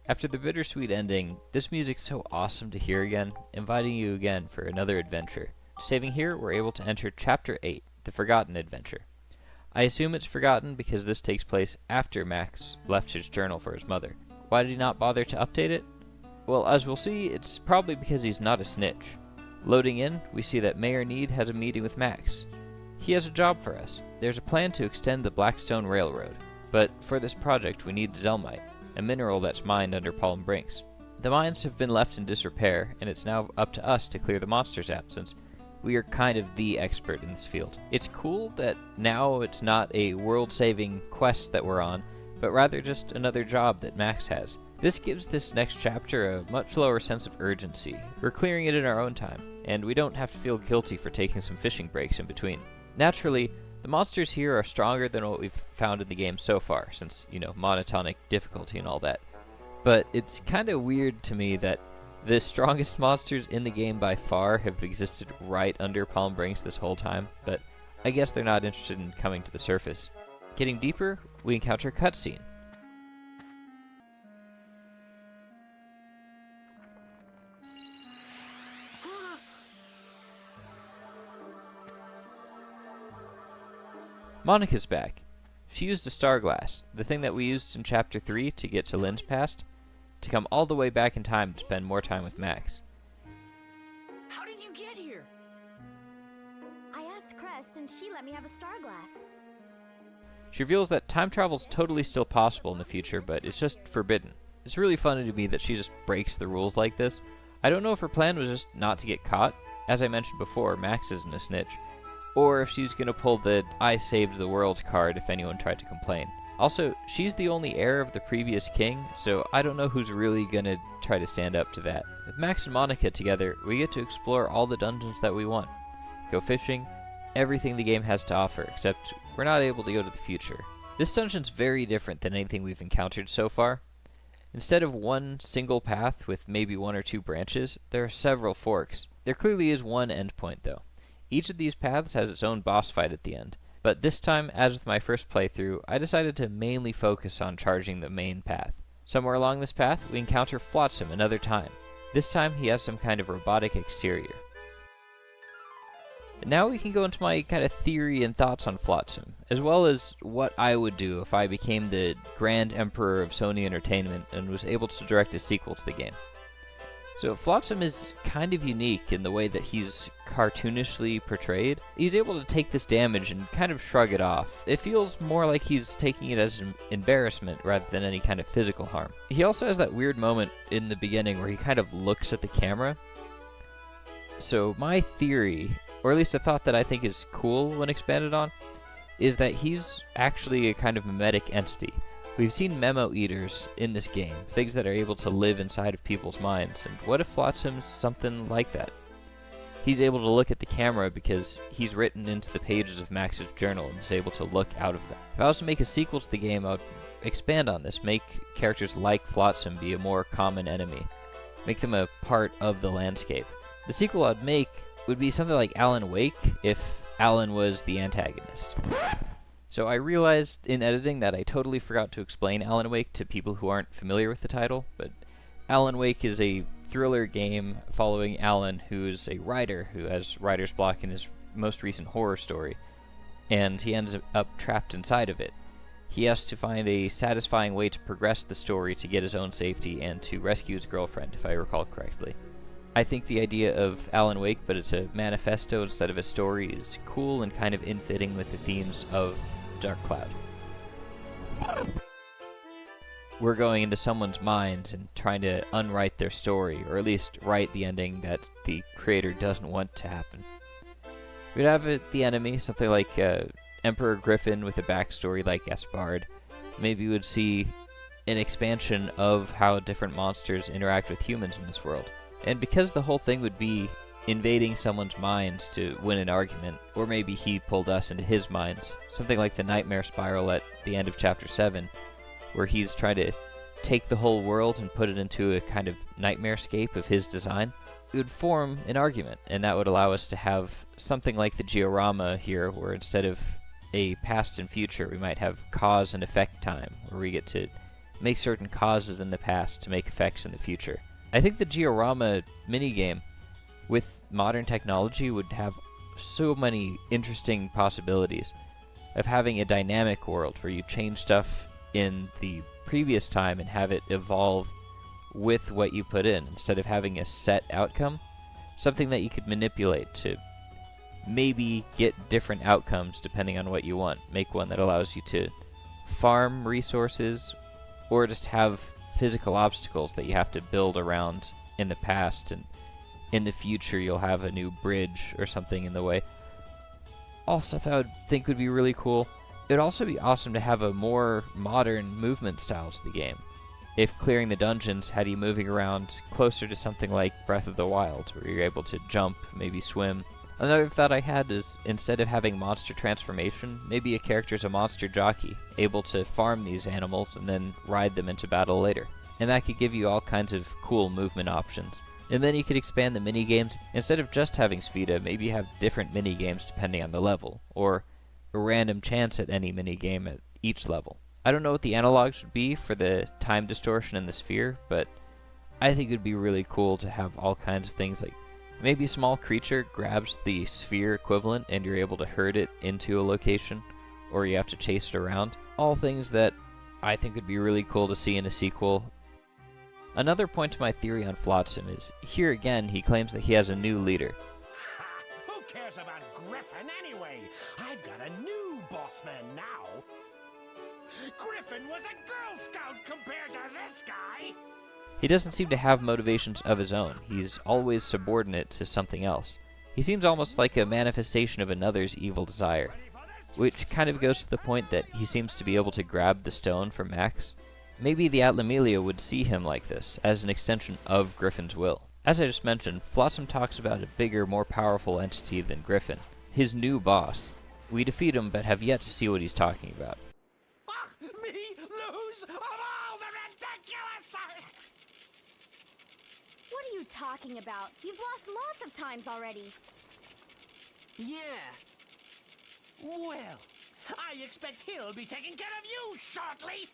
After the bittersweet ending, this music's so awesome to hear again, inviting you again for another adventure. Saving here, we're able to enter Chapter 8, The Forgotten Adventure. I assume it's forgotten because this takes place after Max left his journal for his mother. Why did he not bother to update it? Well, as we'll see, it's probably because he's not a snitch. Loading in, we see that Mayor Need has a meeting with Max. He has a job for us. There's a plan to extend the Blackstone Railroad, but for this project we need Zelmite, a mineral that's mined under Palm Brinks. The mines have been left in disrepair, and it's now up to us to clear the monsters out, since we are kind of the expert in this field. It's cool that now it's not a world-saving quest that we're on, but rather just another job that Max has. This gives this next chapter a much lower sense of urgency. We're clearing it in our own time, and we don't have to feel guilty for taking some fishing breaks in between. Naturally, the monsters here are stronger than what we've found in the game so far, since, monotonic difficulty and all that. But it's kind of weird to me that the strongest monsters in the game by far have existed right under Palm Springs this whole time, but I guess they're not interested in coming to the surface. Getting deeper, we encounter a cutscene. Monica's back. She used a star glass, the thing that we used in Chapter 3 to get to Lynn's past, to come all the way back in time to spend more time with Max. How did you get here? I asked Crest, and she let me have a star glass. She reveals that time travel's totally still possible in the future, but it's just forbidden. It's really funny to me that she just breaks the rules like this. I don't know if her plan was just not to get caught. As I mentioned before, Max isn't a snitch. Or if she's gonna pull the I saved the world card if anyone tried to complain. Also, she's the only heir of the previous king, so I don't know who's really gonna try to stand up to that. With Max and Monica together, we get to explore all the dungeons that we want. Go fishing, everything the game has to offer, except we're not able to go to the future. This dungeon's very different than anything we've encountered so far. Instead of one single path with maybe 1 or 2 branches, there are several forks. There clearly is one endpoint though. Each of these paths has its own boss fight at the end, but this time, as with my first playthrough, I decided to mainly focus on charging the main path. Somewhere along this path, we encounter Flotsam another time. This time, he has some kind of robotic exterior. And now we can go into my kind of theory and thoughts on Flotsam, as well as what I would do if I became the Grand Emperor of Sony Entertainment and was able to direct a sequel to the game. So Flotsam is kind of unique in the way that he's cartoonishly portrayed. He's able to take this damage and kind of shrug it off. It feels more like he's taking it as an embarrassment rather than any kind of physical harm. He also has that weird moment in the beginning where he kind of looks at the camera. So my theory, or at least a thought that I think is cool when expanded on, is that he's actually a kind of mimetic entity. We've seen memo eaters in this game, things that are able to live inside of people's minds, and what if Flotsam's something like that? He's able to look at the camera because he's written into the pages of Max's journal and is able to look out of them. If I was to make a sequel to the game, I would expand on this, make characters like Flotsam be a more common enemy, make them a part of the landscape. The sequel I'd make would be something like Alan Wake if Alan was the antagonist. So I realized in editing that I totally forgot to explain Alan Wake to people who aren't familiar with the title, but Alan Wake is a thriller game following Alan, who's a writer who has writer's block in his most recent horror story, and he ends up trapped inside of it. He has to find a satisfying way to progress the story to get his own safety and to rescue his girlfriend, if I recall correctly. I think the idea of Alan Wake, but it's a manifesto instead of a story, is cool and kind of in-fitting with the themes of Dark Cloud. We're going into someone's mind and trying to unwrite their story, or at least write the ending that the creator doesn't want to happen. We'd have the enemy, something like Emperor Griffin with a backstory like Gaspard. Maybe we would see an expansion of how different monsters interact with humans in this world. And because the whole thing would be invading someone's mind to win an argument, or maybe he pulled us into his mind, something like the Nightmare Spiral at the end of Chapter 7, where he's trying to take the whole world and put it into a kind of nightmare-scape of his design, it would form an argument, and that would allow us to have something like the Georama here, where instead of a past and future, we might have cause and effect time, where we get to make certain causes in the past to make effects in the future. I think the Georama minigame with modern technology would have so many interesting possibilities of having a dynamic world where you change stuff in the previous time and have it evolve with what you put in, instead of having a set outcome, something that you could manipulate to maybe get different outcomes depending on what you want. Make one that allows you to farm resources, or just have physical obstacles that you have to build around in the past, and in the future you'll have a new bridge or something in the way. All stuff I would think would be really cool. It would also be awesome to have a more modern movement style to the game. if clearing the dungeons had you moving around closer to something like Breath of the Wild, where you're able to jump, maybe swim. Another thought I had is, instead of having monster transformation, maybe a character's a monster jockey, able to farm these animals and then ride them into battle later. And that could give you all kinds of cool movement options. And then you could expand the minigames. Instead of just having Spheda, maybe have different minigames depending on the level, or a random chance at any minigame at each level. I don't know what the analogs would be for the time distortion in the sphere, but I think it would be really cool to have all kinds of things like maybe a small creature grabs the sphere equivalent and you're able to herd it into a location, or you have to chase it around. All things that I think would be really cool to see in a sequel. Another point to my theory on Flotsam is, here again he claims that he has a new leader. Who cares about Griffin anyway? I've got a new boss man now. Griffin was a Girl Scout compared to this guy! He doesn't seem to have motivations of his own. He's always subordinate to something else. He seems almost like a manifestation of another's evil desire, which kind of goes to the point that he seems to be able to grab the stone from Max. Maybe the Atlamelia would see him like this, as an extension of Griffin's will. As I just mentioned, Flotsam talks about a bigger, more powerful entity than Griffin, his new boss. We defeat him, but have yet to see what he's talking about. Me lose of all the ridiculous! What are you talking about? You've lost lots of times already. Yeah. Well, I expect he'll be taking care of you shortly!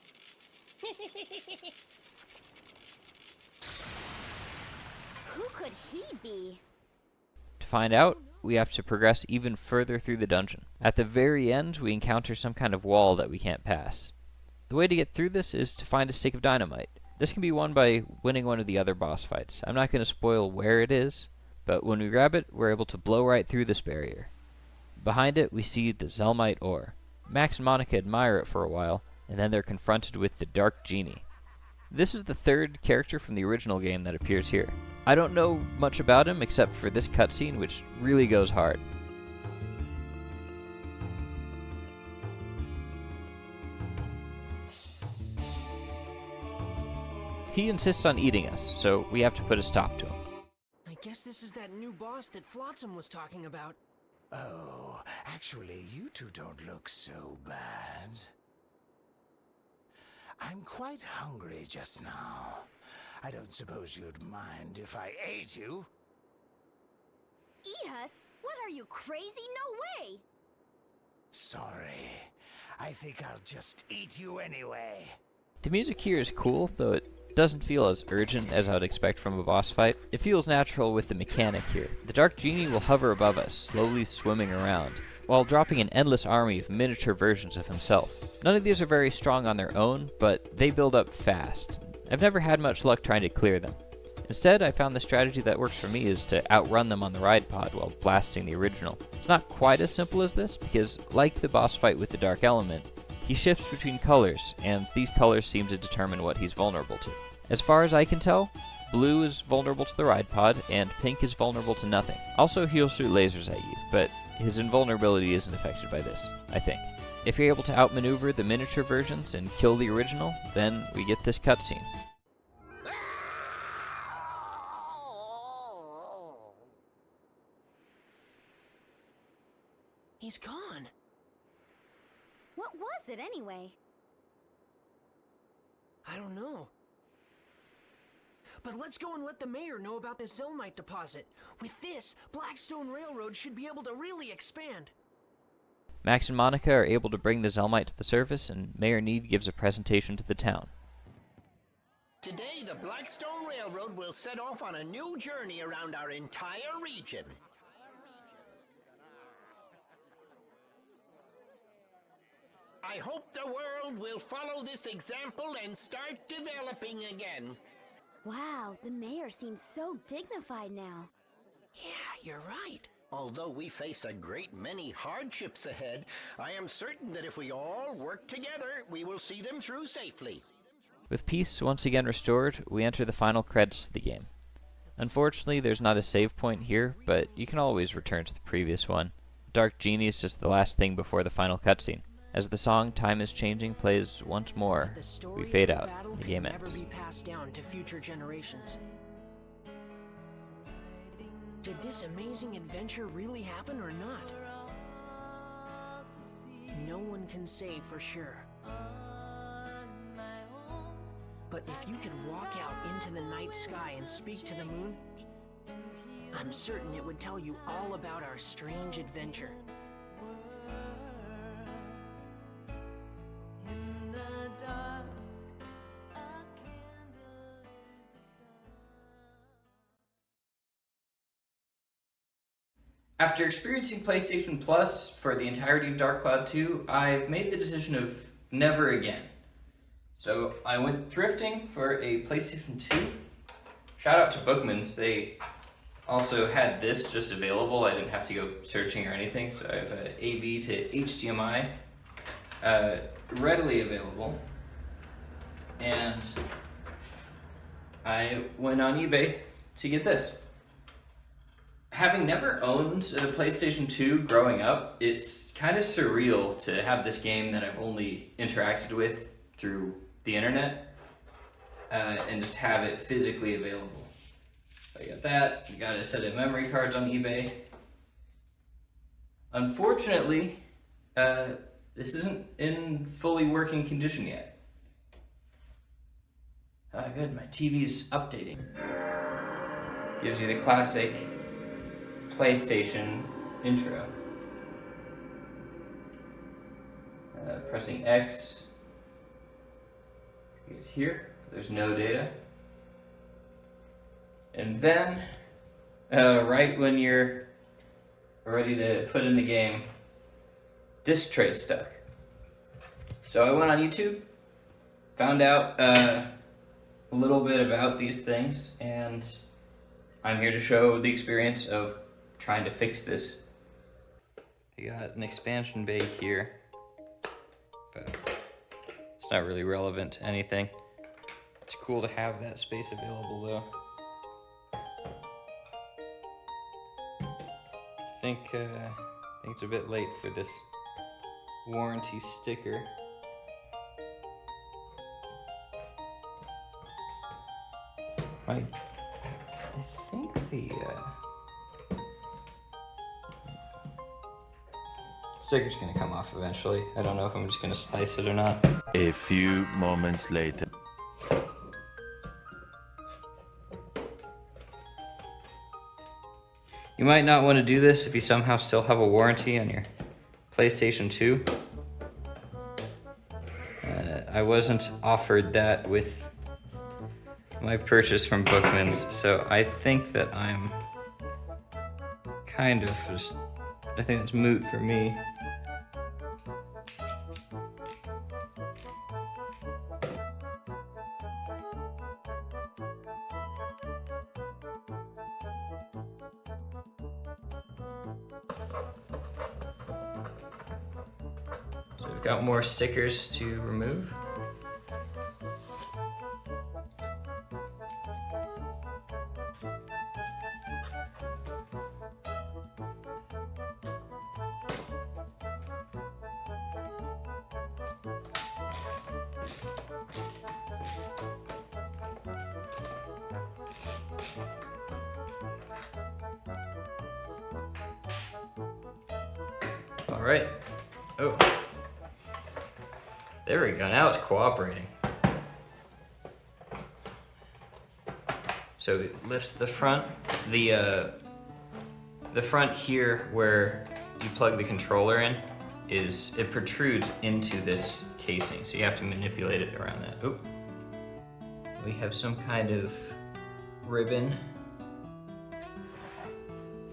Who could he be? To find out, we have to progress even further through the dungeon. At the very end, we encounter some kind of wall that we can't pass. The way to get through this is to find a stick of dynamite. This can be won by winning one of the other boss fights. I'm not going to spoil where it is, but when we grab it, we're able to blow right through this barrier. Behind it, we see the Zelmite ore. Max and Monica admire it for a while, and then they're confronted with the Dark Genie. This is the third character from the original game that appears here. I don't know much about him except for this cutscene, which really goes hard. He insists on eating us, so we have to put a stop to him. I guess this is that new boss that Flotsam was talking about. Oh, actually, you two don't look so bad. I'm quite hungry just now. I don't suppose you'd mind if I ate you? Eat us? What are you, crazy? No way! Sorry. I think I'll just eat you anyway. The music here is cool, though it doesn't feel as urgent as I would expect from a boss fight. It feels natural with the mechanic here. The Dark Genie will hover above us, slowly swimming around, while dropping an endless army of miniature versions of himself. None of these are very strong on their own, but they build up fast. I've never had much luck trying to clear them. Instead, I found the strategy that works for me is to outrun them on the ride pod while blasting the original. It's not quite as simple as this, because like the boss fight with the Dark Element, he shifts between colors, and these colors seem to determine what he's vulnerable to. As far as I can tell, blue is vulnerable to the ride pod, and pink is vulnerable to nothing. Also, he'll shoot lasers at you, but his invulnerability isn't affected by this, I think. If you're able to outmaneuver the miniature versions and kill the original, then we get this cutscene. He's gone. What was it anyway? I don't know. But let's go and let the mayor know about this Zelmite deposit. With this, Blackstone Railroad should be able to really expand. Max and Monica are able to bring the Zelmite to the surface, and Mayor Need gives a presentation to the town. Today, the Blackstone Railroad will set off on a new journey around our entire region. I hope the world will follow this example and start developing again. Wow, the mayor seems so dignified now. Yeah, you're right. Although we face a great many hardships ahead, I am certain that if we all work together, we will see them through safely. With peace once again restored, we enter the final credits of the game. Unfortunately, there's not a save point here, but you can always return to the previous one. Dark Genie is just the last thing before the final cutscene. As the song Time is Changing plays once more, we fade out. The game Never ends. be passed down to future generations. Did this amazing adventure really happen or not? No one can say for sure. But if you could walk out into the night sky and speak to the moon, I'm certain it would tell you all about our strange adventure. After experiencing PlayStation Plus for the entirety of Dark Cloud 2, I've made the decision of never again. So I went thrifting for a PlayStation 2. Shout out to Bookman's, they also had this just available. I didn't have to go searching or anything, so I have an AV to HDMI readily available. And I went on eBay to get this. Having never owned a PlayStation 2 growing up, it's kind of surreal to have this game that I've only interacted with through the internet and just have it physically available. So I got that, got a set of memory cards on eBay. Unfortunately, this isn't in fully working condition yet. Good, my TV's updating. Gives you the classic PlayStation intro. Pressing X is here. There's no data. And then, right when you're ready to put in the game, disk tray's stuck. So I went on YouTube, found out a little bit about these things, and I'm here to show the experience of trying to fix this. I got an expansion bay here, but it's not really relevant to anything. It's cool to have that space available though. I think it's a bit late for this warranty sticker. I think the sticker's gonna come off eventually. I don't know if I'm just gonna slice it or not. A few moments later. You might not want to do this if you somehow still have a warranty on your PlayStation 2. I wasn't offered that with my purchase from Bookman's, so I think that I'm kind of just, I think it's moot for me. So we've got more stickers to remove. All right. Oh. There we go. Now it's cooperating. So it lifts the front. The front here where you plug the controller in it protrudes into this casing. So you have to manipulate it around that. Oh. We have some kind of ribbon.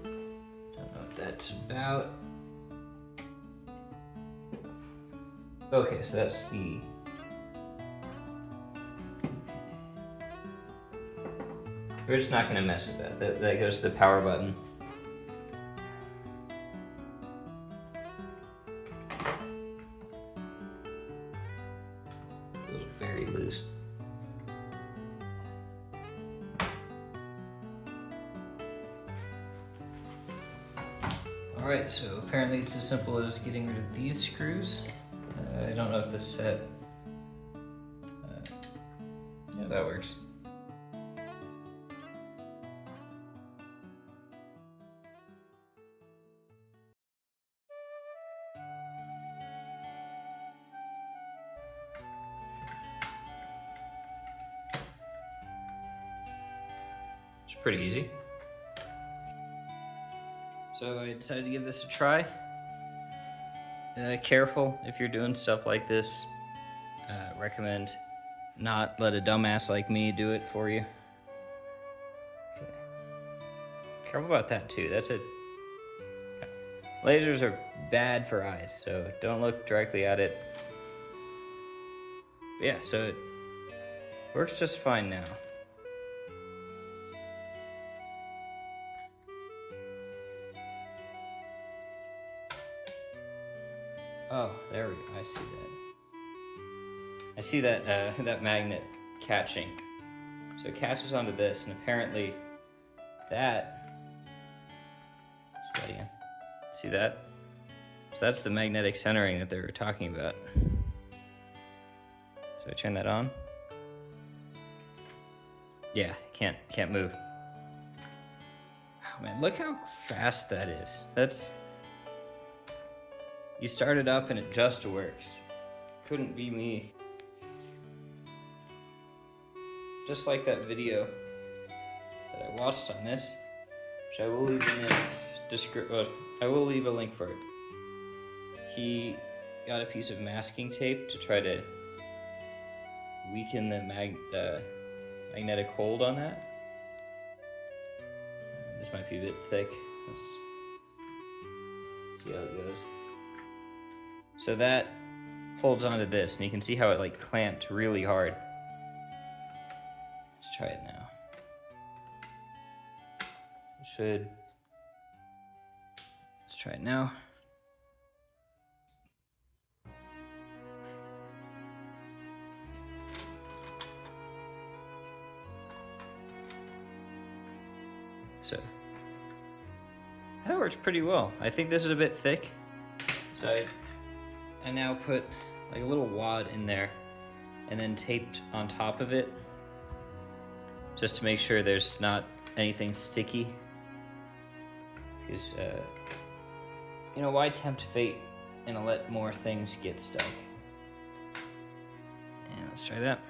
Don't know if that's about. Okay, so that's the... We're just not gonna mess with that. That goes to the power button. Feels very loose. Alright, so apparently it's as simple as getting rid of these screws. I don't know if this set... yeah, that works. It's pretty easy. So I decided to give this a try. Careful if you're doing stuff like this. Recommend not let a dumbass like me do it for you. Okay. Careful about that too. That's a... Lasers are bad for eyes, so don't look directly at it. But yeah, so it works just fine now. Oh, there we go. I see that. I see that that magnet catching. So it catches onto this, and apparently that... Let's try it again. See that? So that's the magnetic centering that they were talking about. So I turn that on. Yeah, can't move. Oh man, look how fast that is. That's... You start it up and it just works. Couldn't be me. Just like that video that I watched on this, which I will leave in the description. I will leave a link for it. He got a piece of masking tape to try to weaken the magnetic hold on that. This might be a bit thick. Let's see how it goes. So that holds onto this, and you can see how it like clamped really hard. Let's try it now. Let's try it now. So that works pretty well. I think this is a bit thick, so I now put like a little wad in there and then taped on top of it just to make sure there's not anything sticky. Because, you know, why tempt fate and let more things get stuck? And let's try that.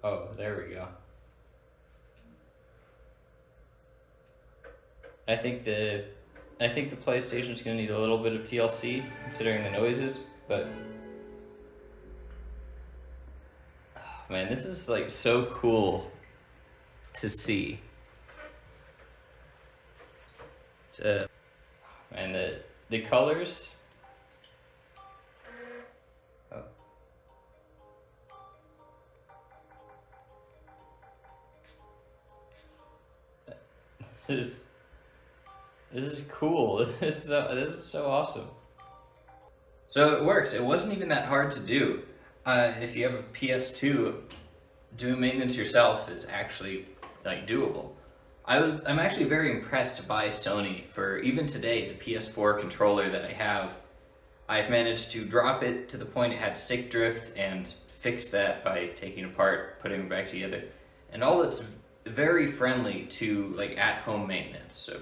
Oh, there we go. I think the PlayStation's gonna need a little bit of TLC considering the noises, but oh, man, this is like so cool to see. And the colors. Oh. This is cool. This is so awesome. So it works. It wasn't even that hard to do. If you have a PS2, doing maintenance yourself is actually like doable. I'm actually very impressed by Sony for even today, the PS4 controller that I have. I've managed to drop it to the point it had stick drift and fix that by taking it apart, putting it back together. And all it's very friendly to like at-home maintenance. So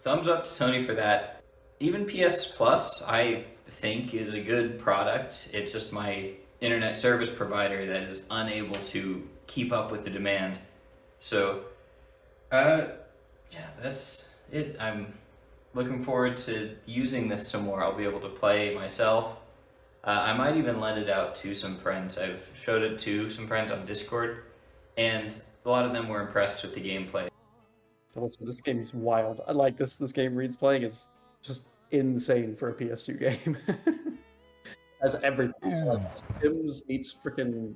thumbs up to Sony for that. Even PS Plus, I think, is a good product. It's just my internet service provider that is unable to keep up with the demand. So, yeah, that's it. I'm looking forward to using this some more. I'll be able to play myself. I might even lend it out to some friends. I've showed it to some friends on Discord, and a lot of them were impressed with the gameplay. Also, this game is wild. I like this. This game Reed's playing is just insane for a PS2 game. Has everything. It's like Sims meets freaking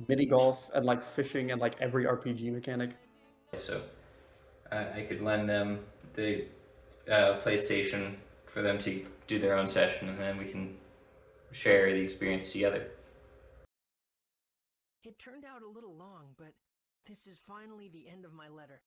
mini golf and like fishing and like every RPG mechanic. So I could lend them the PlayStation for them to do their own session, and then we can share the experience together. It turned out a little long, but this is finally the end of my letter.